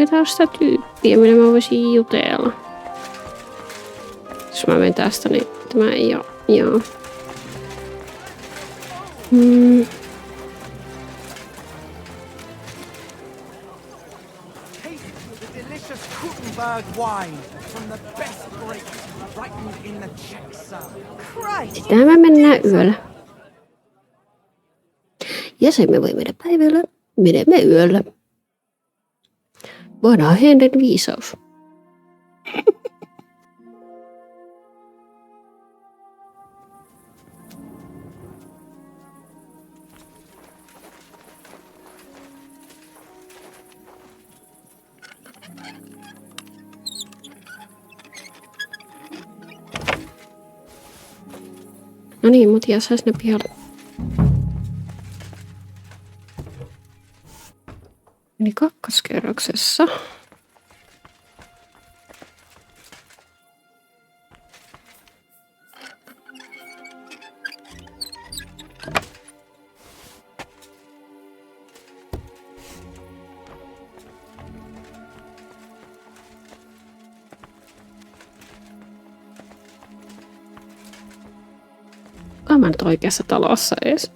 Ei tää oo sitä tyyppiä, millä mä voisin jutella. Jos mä menen tästä, niin tämä ei oo. Joo. Sitten me mennään yöllä. Ja se me voi mennä päivällä, menemme yöllä. Vanha Henrin viisaus. No niin, mut jäsä sinne pihalle. Eli kakkoskerroksessa. Mä nyt oikeassa talossa ees.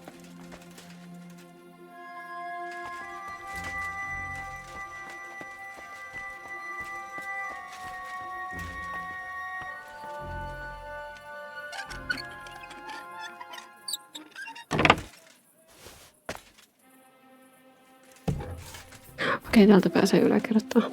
Okei, täältä pääsee yläkertaan.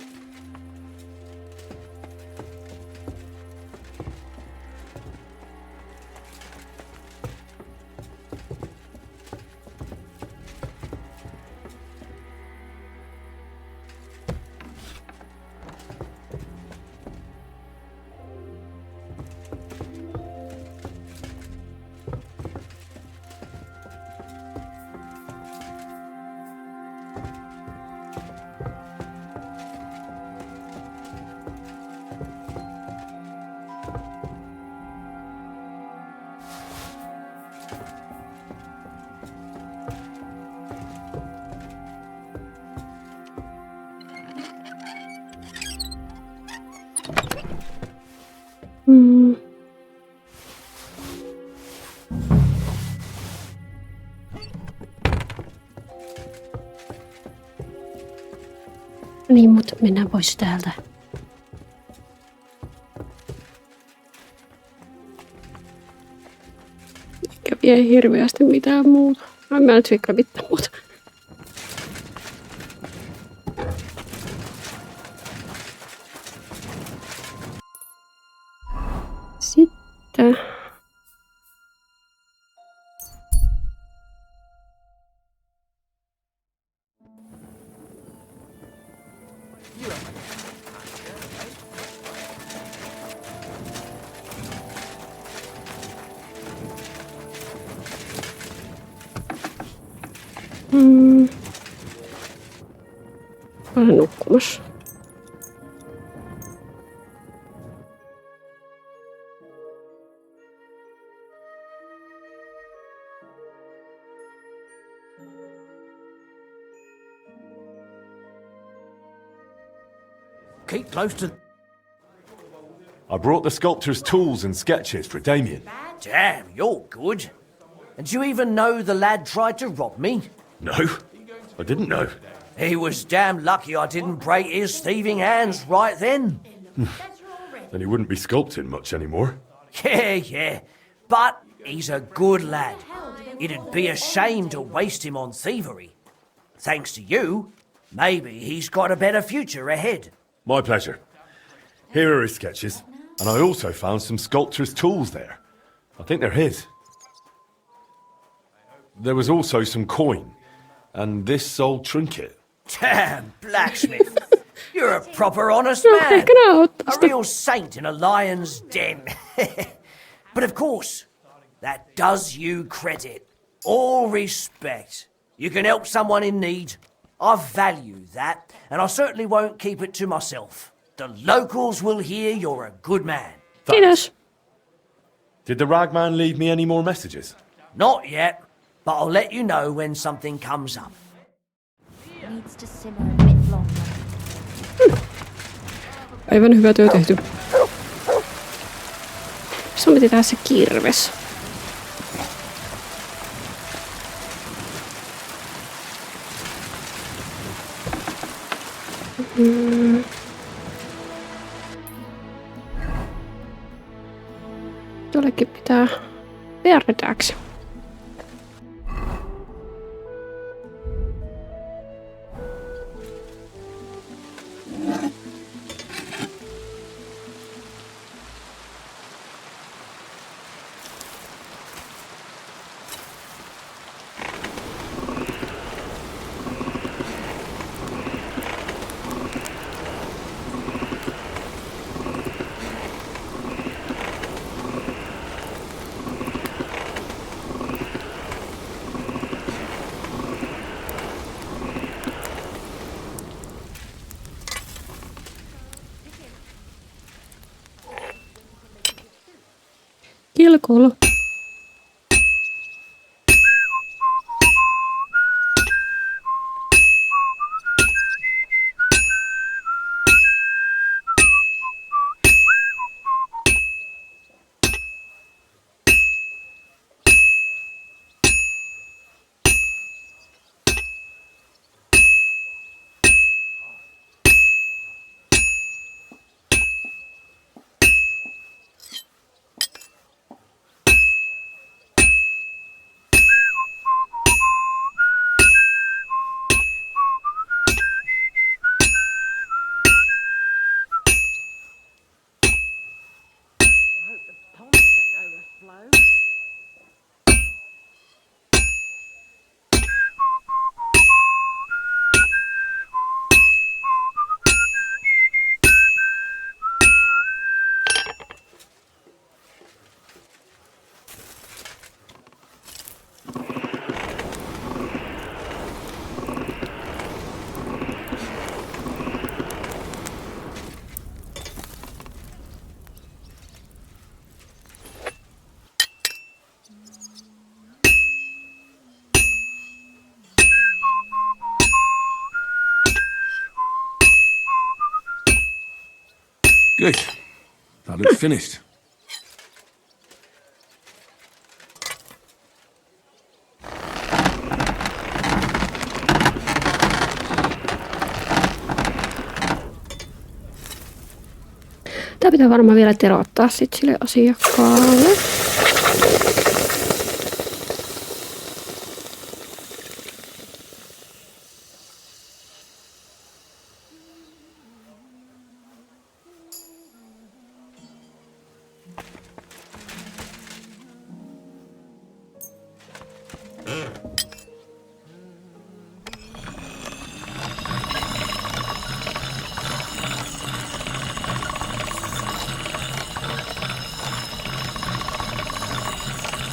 Niin, mutta mennään pois täältä. Eikä vie hirveästi mitään muuta. Mä nyt vikla mitään muuta. Sitten. Olen nukkumassa. Keep close to... I brought the sculptor's tools and sketches for Damien. Damn, you're good. And do you even know the lad tried to rob me? No, I didn't know. He was damn lucky I didn't break his thieving hands right then. Then he wouldn't be sculpting much anymore. Yeah. But he's a good lad. It'd be a shame to waste him on thievery. Thanks to you, maybe he's got a better future ahead. My pleasure. Here are his sketches, and I also found some sculptor's tools there. I think they're his. There was also some coin, and this old trinket. Damn, blacksmith. You're a proper honest man. A real saint in a lion's den. But of course, that does you credit. All respect. You can help someone in need. I value that, and I certainly won't keep it to myself. The locals will hear you're a good man. Thanks. Did the ragman leave me any more messages? Not yet, but I'll let you know when something comes up. Needs to simmer a bit longer. Aivan hyvä työ tehty. Sun piti tehdä se kirves. Jollekin pitää vertääksi. Kilkolla. Good. That looks finished. Tää pitää varmaan vielä terottaa sit sille asiakkaalle.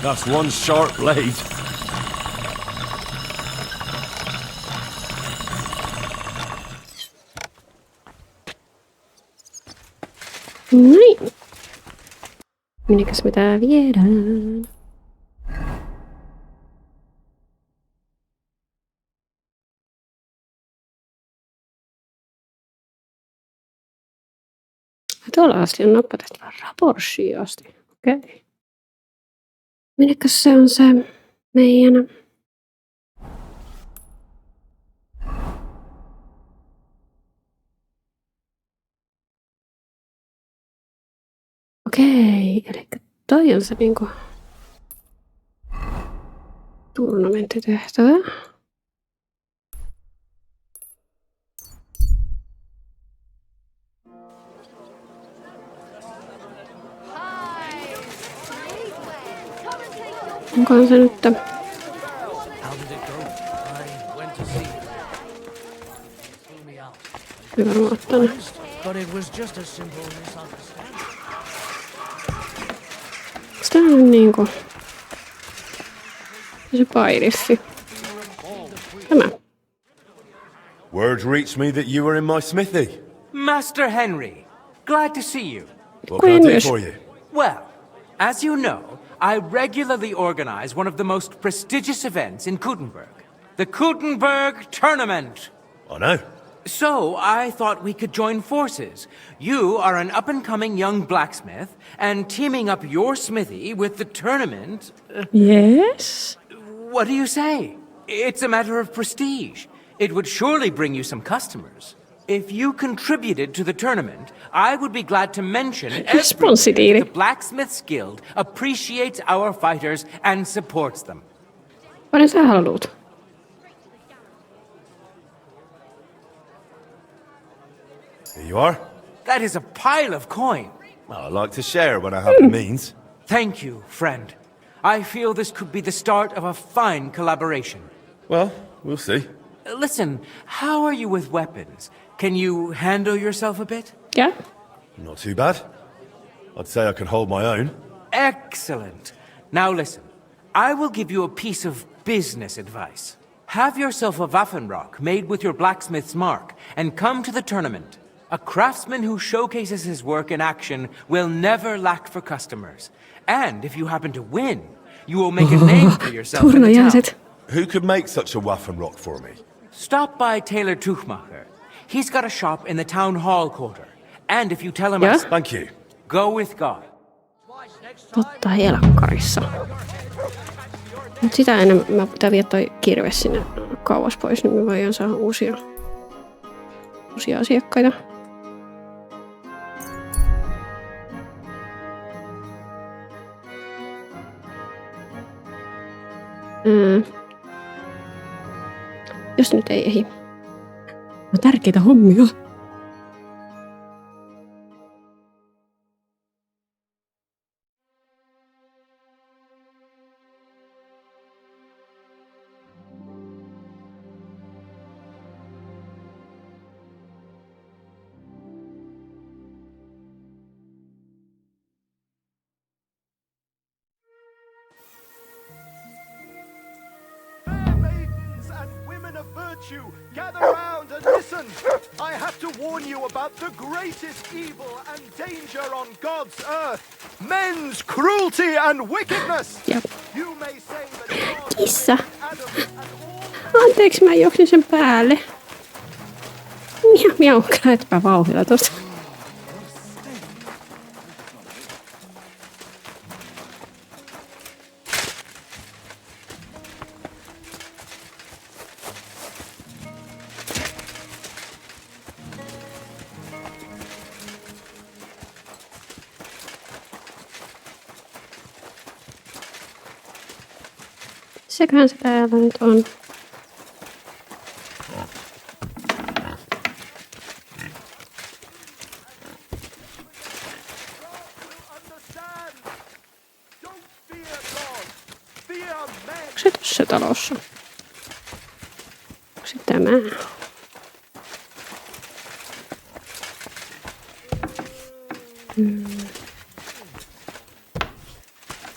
That's one sharp blade. Noin. Minnekäs me tää viedään? Tuolla asti on nopeutettava raportsia asti. Okei. Okay. Minnekäs se on se meidän... Okei, eli toi on se niinku... turnamentitehtävä. Onkohan se nyt? Ei varmaan ottanut. Sitä on niinku... Se pairissi. Tämä. Word reached me that you were in my smithy. Master Henry, glad to see you. What can I do for you? Well, as you know, I regularly organize one of the most prestigious events in Kuttenberg. The Kuttenberg Tournament. I know. So I thought we could join forces. You are an up-and-coming young blacksmith, and teaming up your smithy with the tournament... Yes? What do you say? It's a matter of prestige. It would surely bring you some customers. If you contributed to the tournament, I would be glad to mention everywhere the Blacksmiths Guild appreciates our fighters and supports them. Paljon sä haluut? Here you are. That is a pile of coin. Well, I like to share when I have the means. Thank you, friend. I feel this could be the start of a fine collaboration. Well, we'll see. Listen, how are you with weapons? Can you handle yourself a bit? Yeah. Not too bad. I'd say I can hold my own. Excellent. Now listen, I will give you a piece of business advice. Have yourself a Waffenrock made with your blacksmith's mark and come to the tournament. A craftsman who showcases his work in action will never lack for customers. And if you happen to win, you will make a name for yourself in the town. Who could make such a Waffenrock for me? Stop by Taylor Tuchmacher. He's got a shop in the town hall quarter. And if you tell him Thank you. Go with God. Totta helkkarissa. Mut sitä ennen mä pitää viedä toi kirves sinne kauas pois, niin me voidaan saada uusia asiakkaita. Jos nyt ei ehdi. On tärkeitä hommia. Gather round and listen. I have to warn you about the greatest evil and danger on God's earth. Men's cruelty and wickedness. Yep. You may say that Kissa. Anteeksi, mä juoksin sen päälle. Miau, etpä vauhdilla tosta. Seköhän se täällä nyt on. Onko se tossa talossa? Onko se tämä?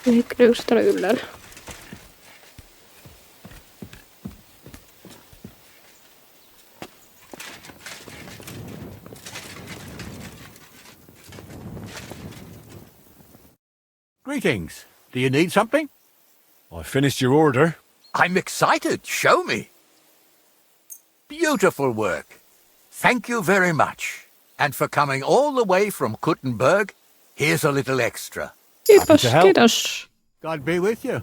Hetkinen, onko se täällä ylhäällä? Greetings. Do you need something? I finished your order. I'm excited. Show me. Beautiful work. Thank you very much. And for coming all the way from Kuttenberg, here's a little extra. Kiitos, kiitos. God be with you.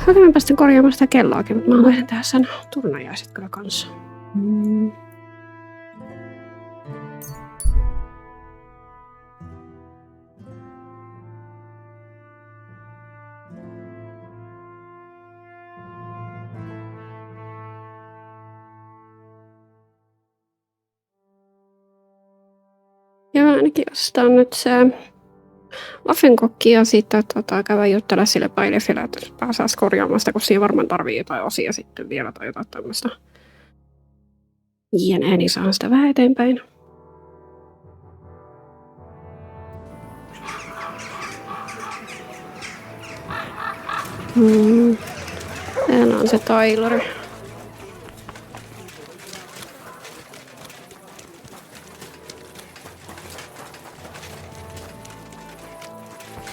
Mä päästän korjaamaan sitä kelloakin, mutta mä haluaisin tehdä sen turnajaiset kyllä kanssa. Ja ainakin ostan nyt se Waffenkokki ja sitten käydä juttelemaan sille bailiffille, että pääsääs korjaamaan sitä, kun siinä varmaan tarvii jotain osia sitten vielä tai jotain tämmöistä. Jne, niin saan sitä vähän eteenpäin. Täällä on se Taylor.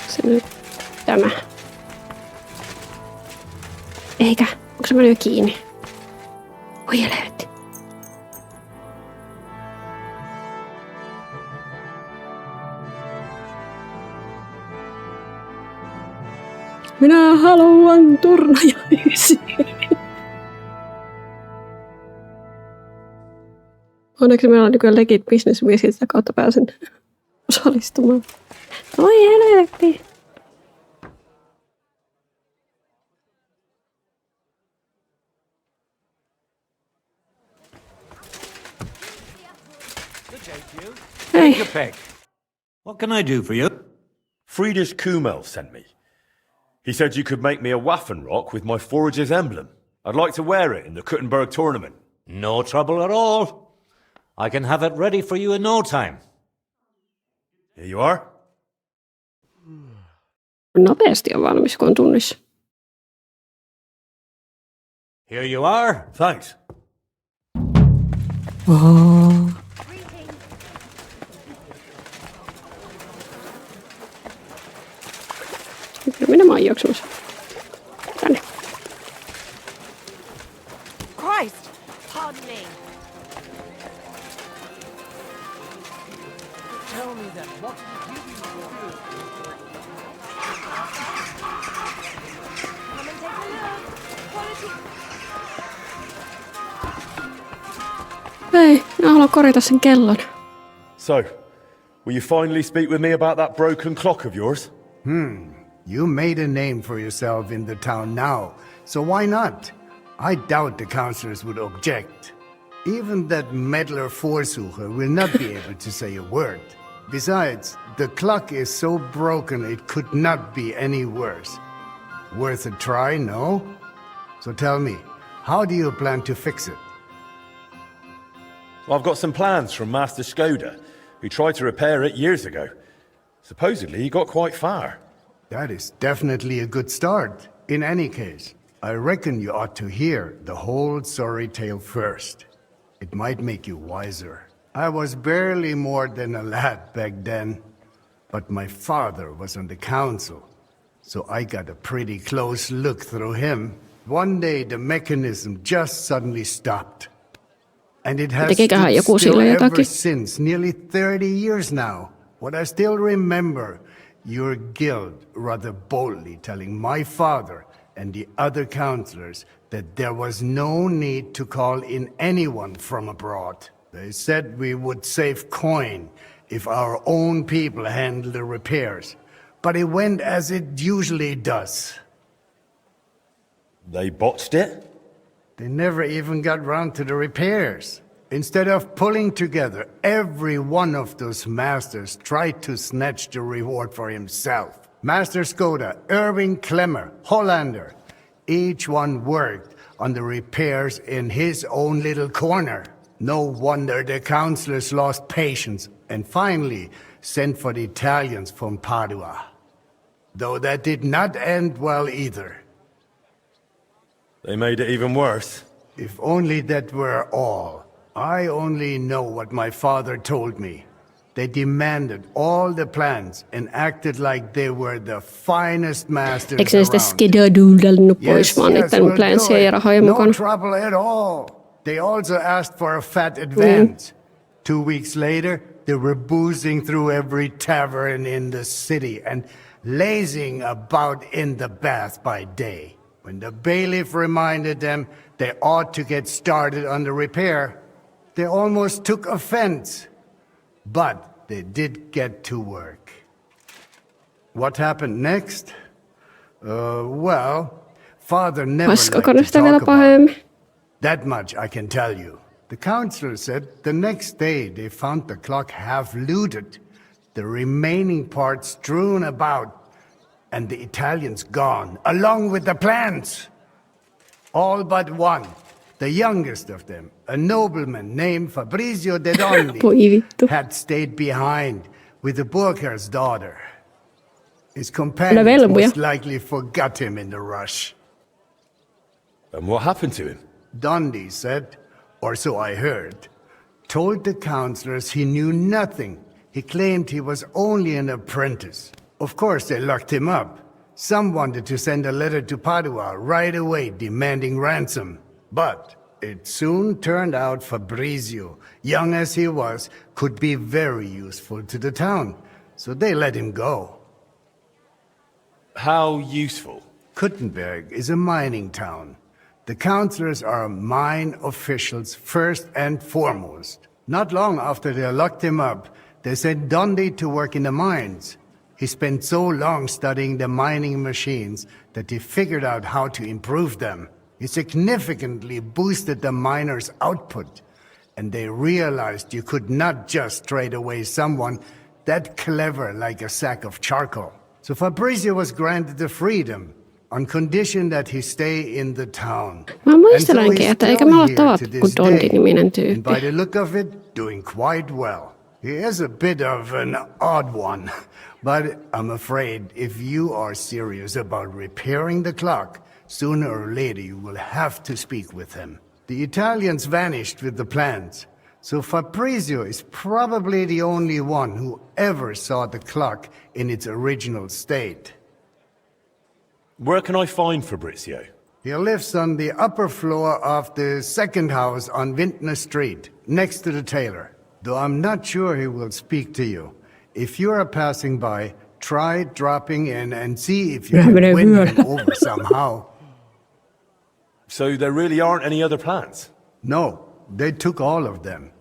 Se nyt tämä. Eikä? Onko se mennyt jo kiinni? Oi helvetti. Minä haluan turnajaisiin. Onneksi meillä on nykyään legit business-mies, sitä kautta pääsen osallistumaan. Oi helvetti. Hey. Take a peck. What can I do for you? Friedrich Kumel sent me. He said you could make me a Waffenrock with my forager's emblem. I'd like to wear it in the Kuttenberg tournament. No trouble at all. I can have it ready for you in no time. Here you are. Nopeasti on valmis, kun on tunnissa. Here you are. Thanks. Oh. Minä mä oon juoksemassa. Tänne. Christ! Pardon me. Tell me then, what did he give you for? Come and take a look. Quality. Hei, minä haluan korjata sen kellon. So, will you finally speak with me about that broken clock of yours? You made a name for yourself in the town now, so why not? I doubt the councillors would object. Even that meddler Vorsucher will not be able to say a word. Besides, the clock is so broken it could not be any worse. Worth a try, no? So tell me, how do you plan to fix it? Well, I've got some plans from Master Skoda, who tried to repair it years ago. Supposedly he got quite far. That is definitely a good start. In any case, I reckon you ought to hear the whole sorry tale first. It might make you wiser. I was barely more than a lad back then, but my father was on the council, so I got a pretty close look through him. One day the mechanism just suddenly stopped. And it has stood still ever since, nearly 30 years now. What I still remember, your guild rather boldly telling my father and the other councillors that there was no need to call in anyone from abroad. They said we would save coin if our own people handled the repairs. But it went as it usually does. They botched it? They never even got round to the repairs. Instead of pulling together, every one of those masters tried to snatch the reward for himself. Master Skoda, Irving Klemmer, Hollander, each one worked on the repairs in his own little corner. No wonder the councillors lost patience and finally sent for the Italians from Padua. Though that did not end well either. They made it even worse. If only that were all. I only know what my father told me. They demanded all the plans and acted like they were the finest masters Eikö ne sitten around. skedadoodlannut pois vaan niiden plansia ja rahoja mukana? No trouble at all. They also asked for a fat advance. 2 weeks later, they were boozing through every tavern in the city and lazing about in the bath by day. When the bailiff reminded them they ought to get started on the repair, they almost took offense. But they did get to work. What happened next? Well, Father never liked to talk about it. That much I can tell you. The councillor said the next day they found the clock half looted, the remaining parts strewn about, and the Italians gone, along with the plans. All but one, the youngest of them, a nobleman named Fabrizio de Dondi, had stayed behind with the Burkhar's daughter. His companions most likely forgot him in the rush. And what happened to him? Dondi said, or so I heard, told the councillors he knew nothing. He claimed he was only an apprentice. Of course they locked him up, Some wanted to send a letter to Padua right away demanding ransom. But it soon turned out Fabrizio, young as he was, could be very useful to the town. So they let him go. How useful? Kuttenberg is a mining town. The councillors are mine officials first and foremost. Not long after they locked him up, they sent Dondi to work in the mines. He spent so long studying the mining machines that he figured out how to improve them. He significantly boosted the miners' output, and they realized you could not just trade away someone that clever like a sack of charcoal. So Fabrizio was granted the freedom, on condition that he stay in the town. Mä muistelenkin, että eikä me olla tavattu kuin Dondi-niminen And tyyppi. by the look of it, doing quite well. He is a bit of an odd one, but I'm afraid if you are serious about repairing the clock, sooner or later you will have to speak with him. The Italians vanished with the plans, so Fabrizio is probably the only one who ever saw the clock in its original state. Where can I find Fabrizio? He lives on the upper floor of the second house on Vintner Street, next to the tailor. Though I'm not sure he will speak to you. If you are passing by, try dropping in and see if you can win him over somehow. So there really aren't any other plans? No, they took all of them.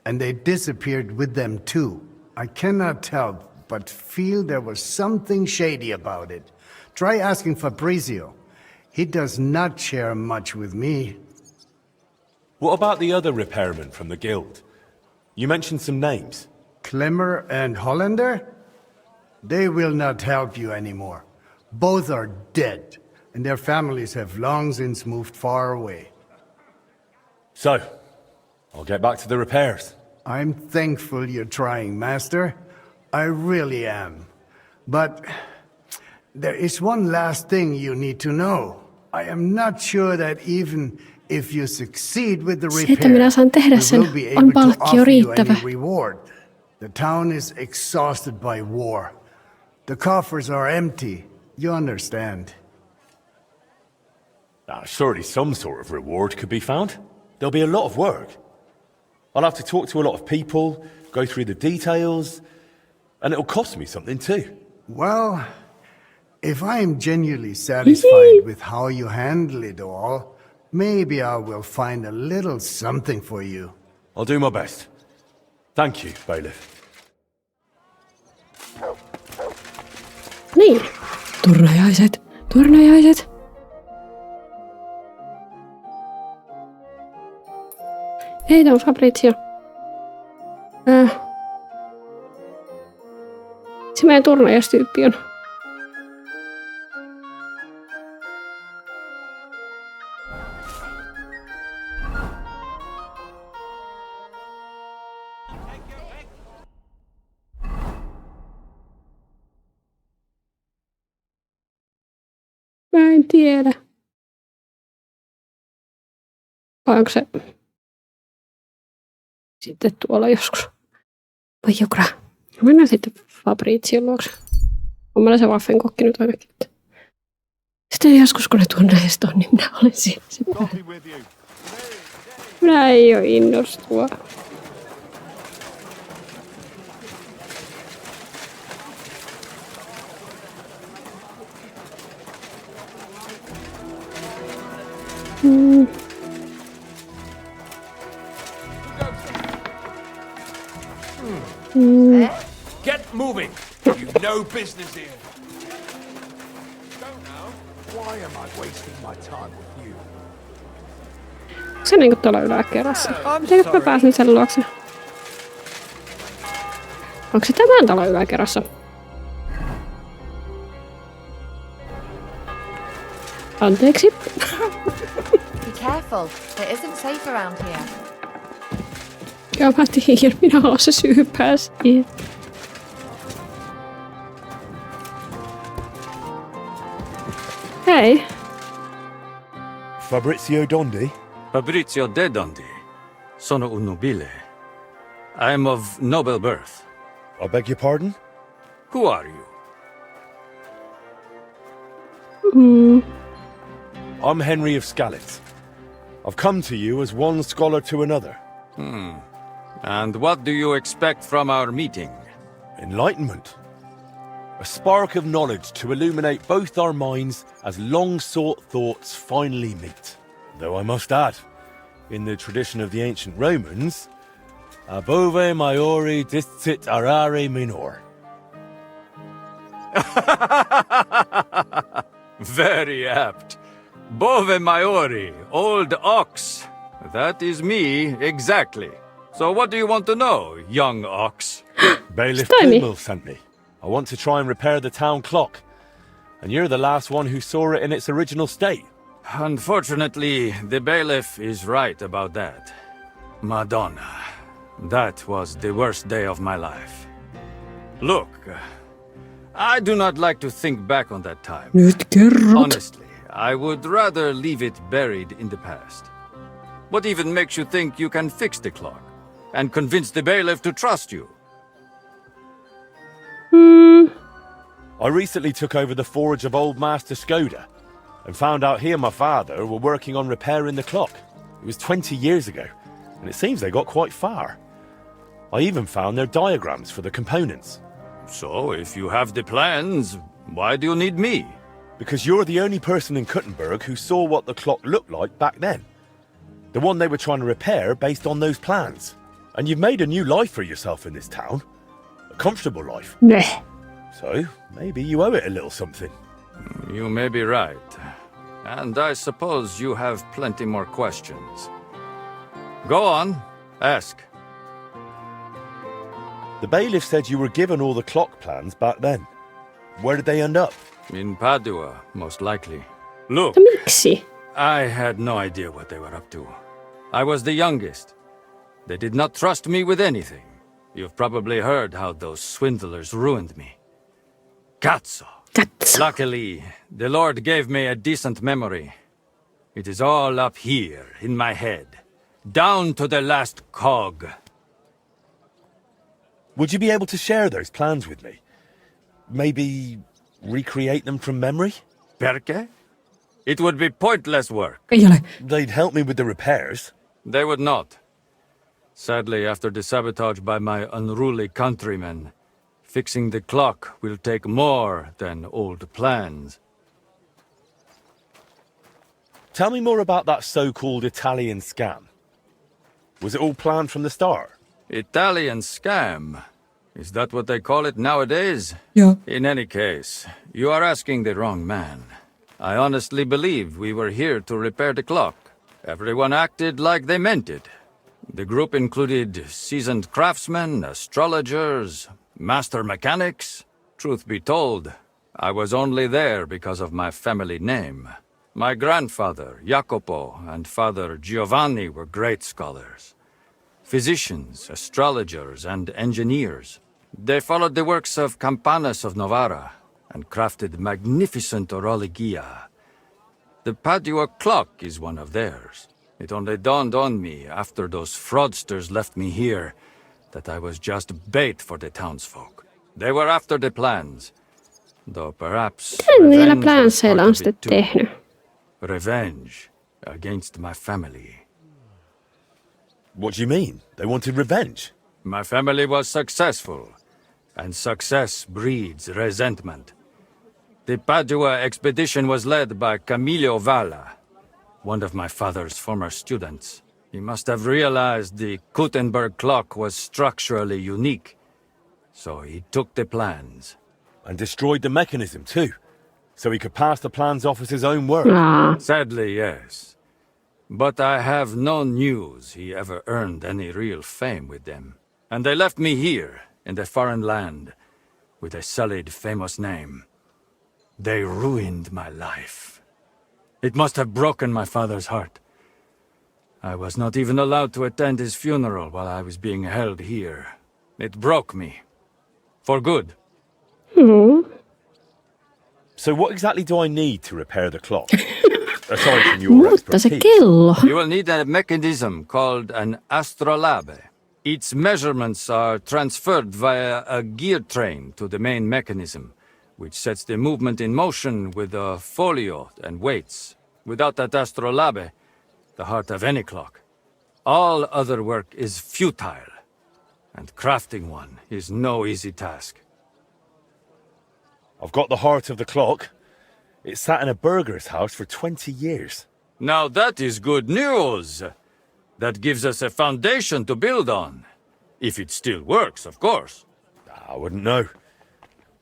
And they disappeared with them too. I cannot tell, but feel there was something shady about it. Try asking Fabrizio. He does not share much with me. What about the other repairmen from the guild? You mentioned some names. Klemmer and Hollander? They will not help you anymore. Both are dead, and their families have long since moved far away. So, I'll get back to the repairs. I'm thankful you're trying, Master. I really am. But there is one last thing you need to know. I am not sure that even if you succeed with the repair, we will be able to offer you any reward. The town is exhausted by war. The coffers are empty. You understand. Surely some sort of reward could be found. There'll be a lot of work. I'll have to talk to a lot of people, go through the details, and it'll cost me something too. Well, if I am genuinely satisfied with how you handle it all, maybe I will find a little something for you. I'll do my best. Thank you, bailiff. Niin. Turnajaiset. Turnajaiset. Hei, tää on Fabrizio. Se meidän turnajaistyyppi on. Mä en tiedä. Vai onko se sitten tuolla joskus? Vai jokra. Mennään sitten Fabrizion luokse. On meillä se Waffenkokki nyt ainakin. Sitten joskus kun ne tuonnajaiset on, niin minä olen siellä. Minä ei ole innostua. Get moving! You've no business here. Don't know. Why am I wasting my time with you? Se niinku tuolla yläkerrassa. Miten mä pääsen sen luokse? Onko se tämän talon yläkerrassa? Anteeksi. Be careful. It isn't safe around here. Joo, mä tiedän, minä olen se syypää siihen. Hei. Fabrizio Dondi? Fabrizio de Dondi. Sono un nobile. I am of noble birth. I beg your pardon? Who are you? I'm Henry of Scalit. I've come to you as one scholar to another. And what do you expect from our meeting? Enlightenment. A spark of knowledge to illuminate both our minds as long-sought thoughts finally meet. Though I must add, in the tradition of the ancient Romans, above maiori distit arare minor. Very apt. Bove maiori, old ox. That is me, exactly. So what do you want to know, young ox? Bailiff Plumel sent me. I want to try and repair the town clock. And you're the last one who saw it in its original state. Unfortunately, the bailiff is right about that. Madonna, that was the worst day of my life. Look, I do not like to think back on that time. Honestly, I would rather leave it buried in the past. What even makes you think you can fix the clock and convince the bailiff to trust you? I recently took over the forge of Old Master Skoda and found out he and my father were working on repairing the clock. It was 20 years ago, and it seems they got quite far. I even found their diagrams for the components. So, if you have the plans, why do you need me? Because you're the only person in Kuttenberg who saw what the clock looked like back then. The one they were trying to repair based on those plans. And you've made a new life for yourself in this town. A comfortable life. So, maybe you owe it a little something. You may be right. And I suppose you have plenty more questions. Go on, ask. The bailiff said you were given all the clock plans back then. Where did they end up? In Padua, most likely. Look, I had no idea what they were up to. I was the youngest. They did not trust me with anything. You've probably heard how those swindlers ruined me. Cazzo. Luckily, the Lord gave me a decent memory. It is all up here, in my head. Down to the last cog. Would you be able to share those plans with me? Maybe recreate them from memory? Perché? It would be pointless work. They'd help me with the repairs. They would not. Sadly, after the sabotage by my unruly countrymen, fixing the clock will take more than old plans. Tell me more about that so-called Italian scam. Was it all planned from the start? Italian scam? Is that what they call it nowadays? Yeah. In any case, you are asking the wrong man. I honestly believe we were here to repair the clock. Everyone acted like they meant it. The group included seasoned craftsmen, astrologers, master mechanics. Truth be told, I was only there because of my family name. My grandfather, Jacopo, and father Giovanni were great scholars. Physicians, astrologers, and engineers. They followed the works of Campanus of Novara and crafted magnificent orologia. The Padua clock is one of theirs. It only dawned on me after those fraudsters left me here that I was just bait for the townsfolk. They were after the plans, though perhaps niillä plansseilla on sitten tehnyt? Revenge against my family. What do you mean? They wanted revenge? My family was successful, and success breeds resentment. The Padua expedition was led by Camillo Valla, one of my father's former students. He must have realized the Kuttenberg clock was structurally unique, so he took the plans. And destroyed the mechanism too, so he could pass the plans off as his own work. Sadly, yes. But I have no news he ever earned any real fame with them. And they left me here, in the foreign land, with a sullied, famous name. They ruined my life. It must have broken my father's heart. I was not even allowed to attend his funeral while I was being held here. It broke me. For good. So what exactly do I need to repair the clock? Aside from your expertise. You will need a mechanism called an astrolabe. Its measurements are transferred via a gear train to the main mechanism, which sets the movement in motion with a folio and weights. Without that astrolabe, the heart of any clock, all other work is futile, and crafting one is no easy task. I've got the heart of the clock. It sat in a burgher's house for 20 years. Now that is good news. That gives us a foundation to build on. If it still works, of course. I wouldn't know,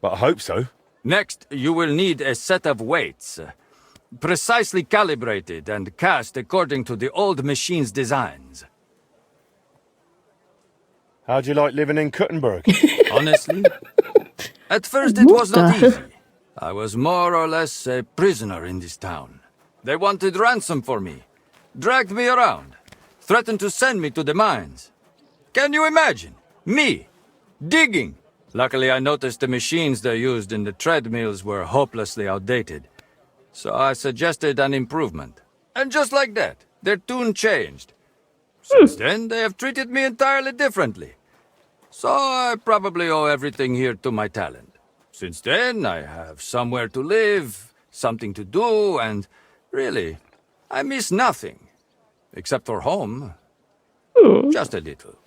but I hope so. Next, you will need a set of weights. Precisely calibrated and cast according to the old machine's designs. How'd you like living in Kuttenberg? Honestly, at first it was not easy. I was more or less a prisoner in this town. They wanted ransom for me, dragged me around, threatened to send me to the mines. Can you imagine? Me, digging. Luckily I noticed the machines they used in the treadmills were hopelessly outdated. So I suggested an improvement. And just like that, their tune changed. Since then, they have treated me entirely differently. So I probably owe everything here to my talent. Since then, I have somewhere to live, something to do, and really, I miss nothing. Except for home. Just a little.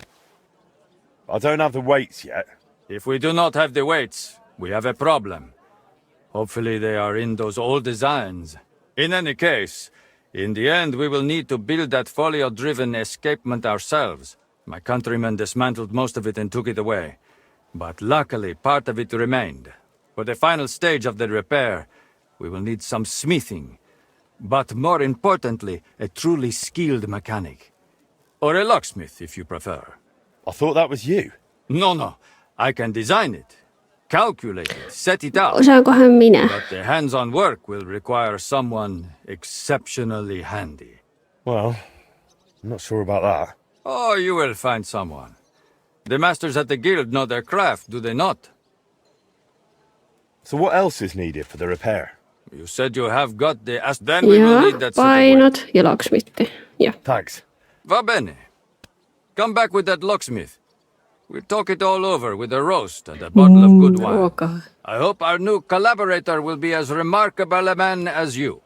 I don't have the weights yet. If we do not have the weights, we have a problem. Hopefully they are in those old designs. In any case, in the end we will need to build that folio-driven escapement ourselves. My countrymen dismantled most of it and took it away. But luckily part of it remained. For the final stage of the repair, we will need some smithing. But more importantly, a truly skilled mechanic. Or a locksmith, if you prefer. I thought that was you. No. I can design it. Calculate it, set it up. Osaankohan minä? But the hands-on work will require someone exceptionally handy. Well, I'm not sure about that. Oh, you will find someone. The masters at the guild know their craft, do they not? So what else is needed for the repair? You said you have got the then we will need that painot ja locksmithi. Ja. Thanks. Va bene. Come back with that locksmith. We'll talk it all over with a roast and a bottle of good wine. I hope our new collaborator will be as remarkable a man as you.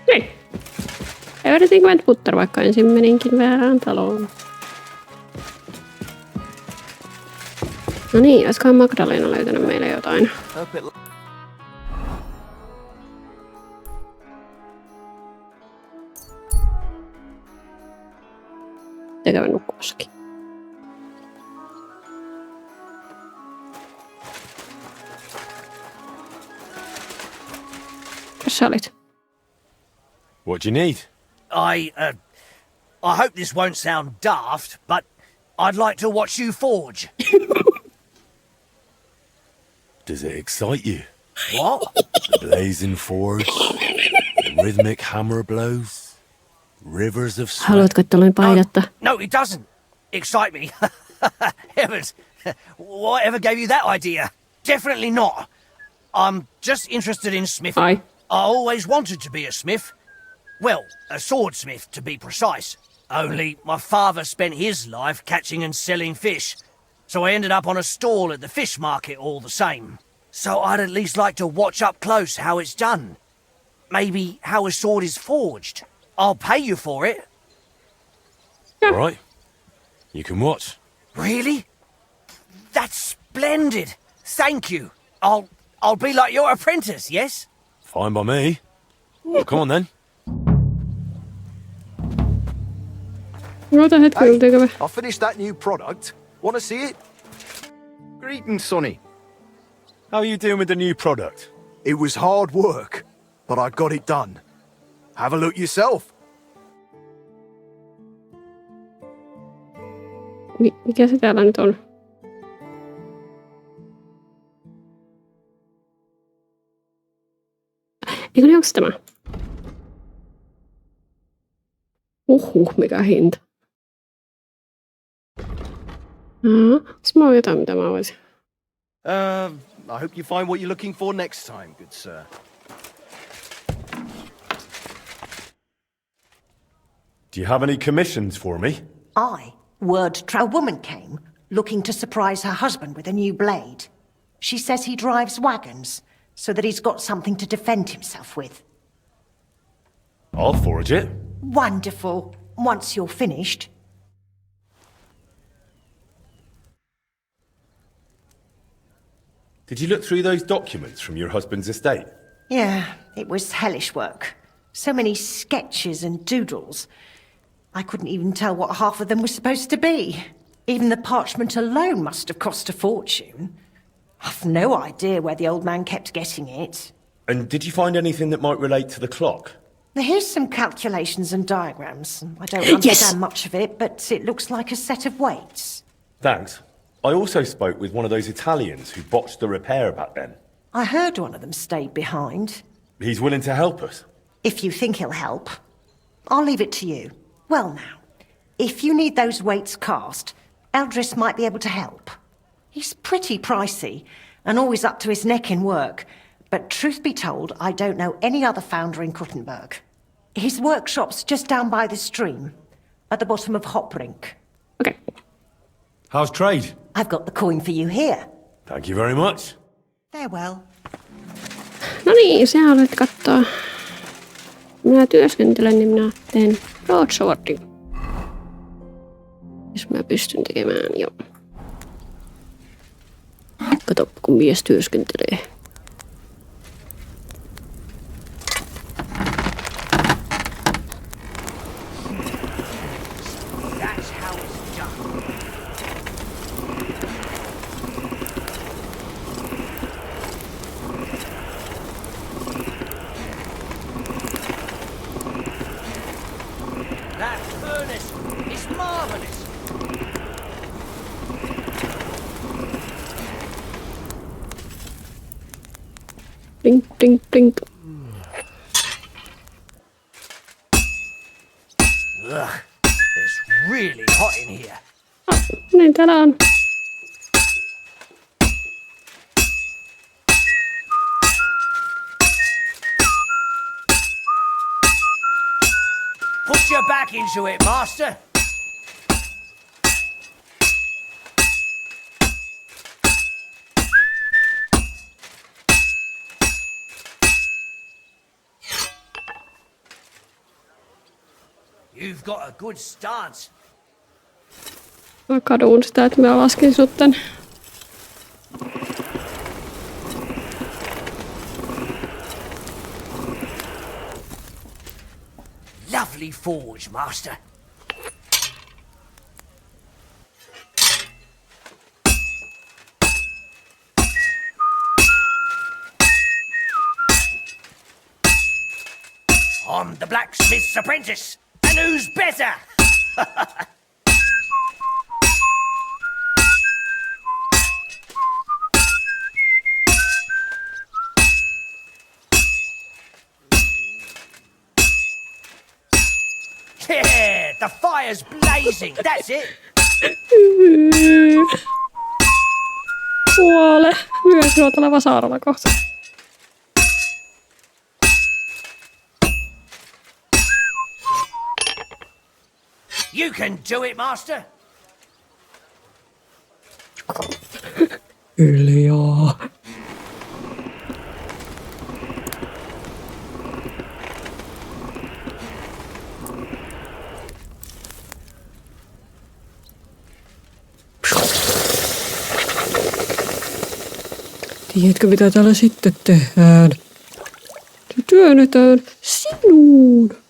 Hei. Everything went butter, vaikka ensin meninkin väärään taloon. No niin, olisikohan Magdalena löytänyt meille jotain? Tekevä nukkumassakin. Kas sä olit? What do you need? I hope this won't sound daft, but I'd like to watch you forge. Does it excite you? What? The blazing forge, the rhythmic hammer blows, rivers of sweat. Haluatko, että olen paidetta? No, it doesn't excite me. Heavens, whatever gave you that idea? Definitely not. I'm just interested in smithing. I always wanted to be a smith. Well, a swordsmith to be precise. Only my father spent his life catching and selling fish, so I ended up on a stall at the fish market all the same. So I'd at least like to watch up close how it's done. Maybe how a sword is forged. I'll pay you for it. All right. You can watch. Really? That's splendid. Thank you. I'll be like your apprentice, yes? Fine by me. Well, come on then. I finished that new product. Want to see it? Greetings, Sonny. How are you doing with the new product? It was hard work, but I got it done. Have a look yourself. Mikä se täällä nyt on? Eikö ne onks tämä? Mikä hinta. Onks mä jotain, mitä mä voisin? I hope you find what you're looking for next time, good sir. Do you have any commissions for me? Word a woman came, looking to surprise her husband with a new blade. She says he drives wagons, so that he's got something to defend himself with. I'll forge it. Wonderful. Once you're finished. Did you look through those documents from your husband's estate? Yeah, it was hellish work. So many sketches and doodles. I couldn't even tell what half of them were supposed to be. Even the parchment alone must have cost a fortune. I've no idea where the old man kept getting it. And did you find anything that might relate to the clock? Here's some calculations and diagrams. I don't understand much of it, but it looks like a set of weights. Thanks. I also spoke with one of those Italians who botched the repair back then. I heard one of them stayed behind. He's willing to help us. If you think he'll help. I'll leave it to you. Well now, if you need those weights cast, Eldris might be able to help. He's pretty pricey, and always up to his neck in work, but truth be told, I don't know any other founder in Kuttenberg. His workshop's just down by the stream, at the bottom of Hoprink. Okay. How's trade? I've got the coin for you here. Thank you very much. Farewell. No niin, sä haluat katsoa. Minä työskentelen, niin minä teen broadswordin. Jos mä pystyn tekemään jo. Kato, kun mies työskentelee. Blink, blink, blink. Ugh, it's really hot in here. Niin täällä on. Put your back into it, master. You've got a good stance. Mä kadun sitä, että mä laskin sut tän. Lovely forge, master. I'm the blacksmith's apprentice, and who's better? Yeah, the fire's blazing, that's it. Kuole. Myös juoteleva saarella kohta. You can do it, master. Hiljaa. Tiedätkö, mitä täällä sitten tehdään? Se työnnetään sinuun.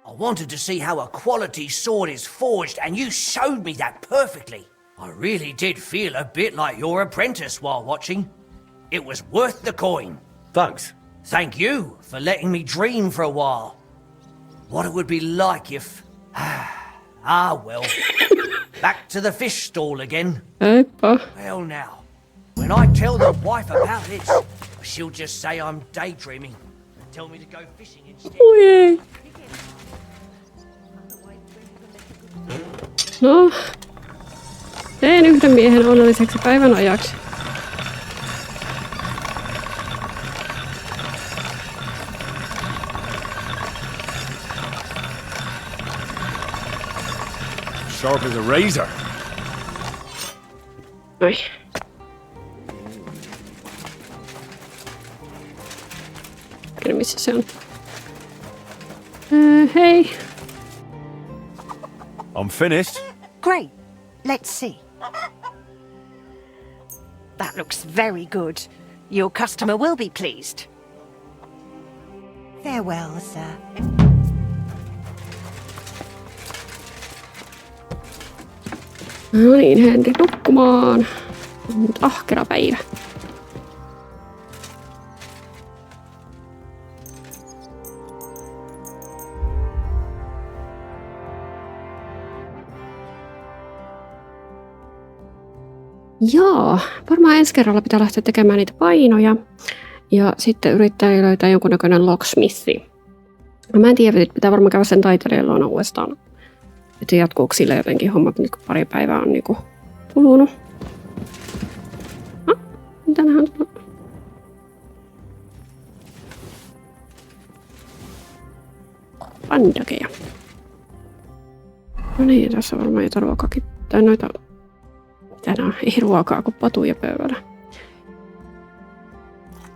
I wanted to see how a quality sword is forged, and you showed me that perfectly. I really did feel a bit like your apprentice while watching. It was worth the coin. Thanks. Thank you for letting me dream for a while. What it would be like if... well. Back to the fish stall again. Heippa. Well now, when I tell the wife about it, she'll just say I'm daydreaming and tell me to go fishing instead. Oi. No, teen yhden miehen onnelliseksi päivän ajaksi. sharp as a razor. Oi. Kyllä missä se on? Hei. I'm finished. Great. Let's see. That looks very good. Your customer will be pleased. Farewell, sir. No niin, Henri nukkumaan. On nyt ahkera päivä. Joo, varmaan ensi kerralla pitää lähteä tekemään niitä painoja. Ja sitten yrittää löytää jonkunnäköinen locksmithi. Mä en tiedä, että pitää varmaan käydä sen taiteilijan uudestaan. Että jatkuuko sille jotenkin hommat, niin kun pari päivää on niin kulunut. Mitä nähdään tuolla? Pandakeja. No niin, tässä on varmaan jotain ruokakin. Tai noita... Mitä nää on? Ei ruokaa, kun patuja pöydällä.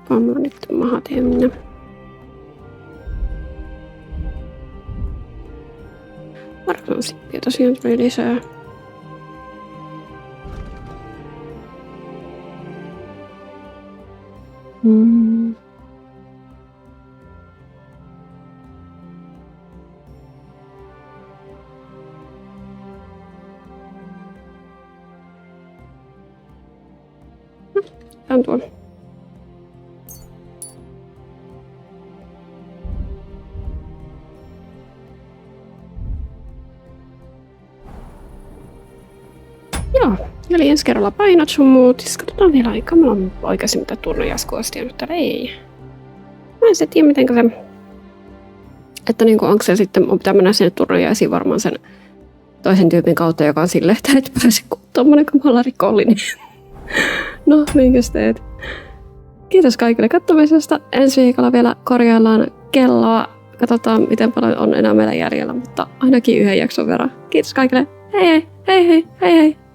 Pannaan nyt mahat hemminä. Varmaan sippiä tosiaan tuli lisää. Tää on tuolla. Joo, eli ensi kerralla painot sun muut. Siis katsotaan vielä aikaa. Mulla on oikeasti mitä turnajaskua nyt täällä ei. Mä en se tiedä mitenkä se... Että niinku onko se sitten, mun pitää mennä sinne turnajaisiin varmaan sen toisen tyypin kautta, joka on silleen, että et pääse kun tommonen kamala rikollinen. No, minkäs teet? Kiitos kaikille katsomisesta. Ensi viikolla vielä korjaillaan kelloa. Katsotaan, miten paljon on enää meillä jäljellä, mutta ainakin yhden jakson verran. Kiitos kaikille. Hei hei, hei hei, hei hei.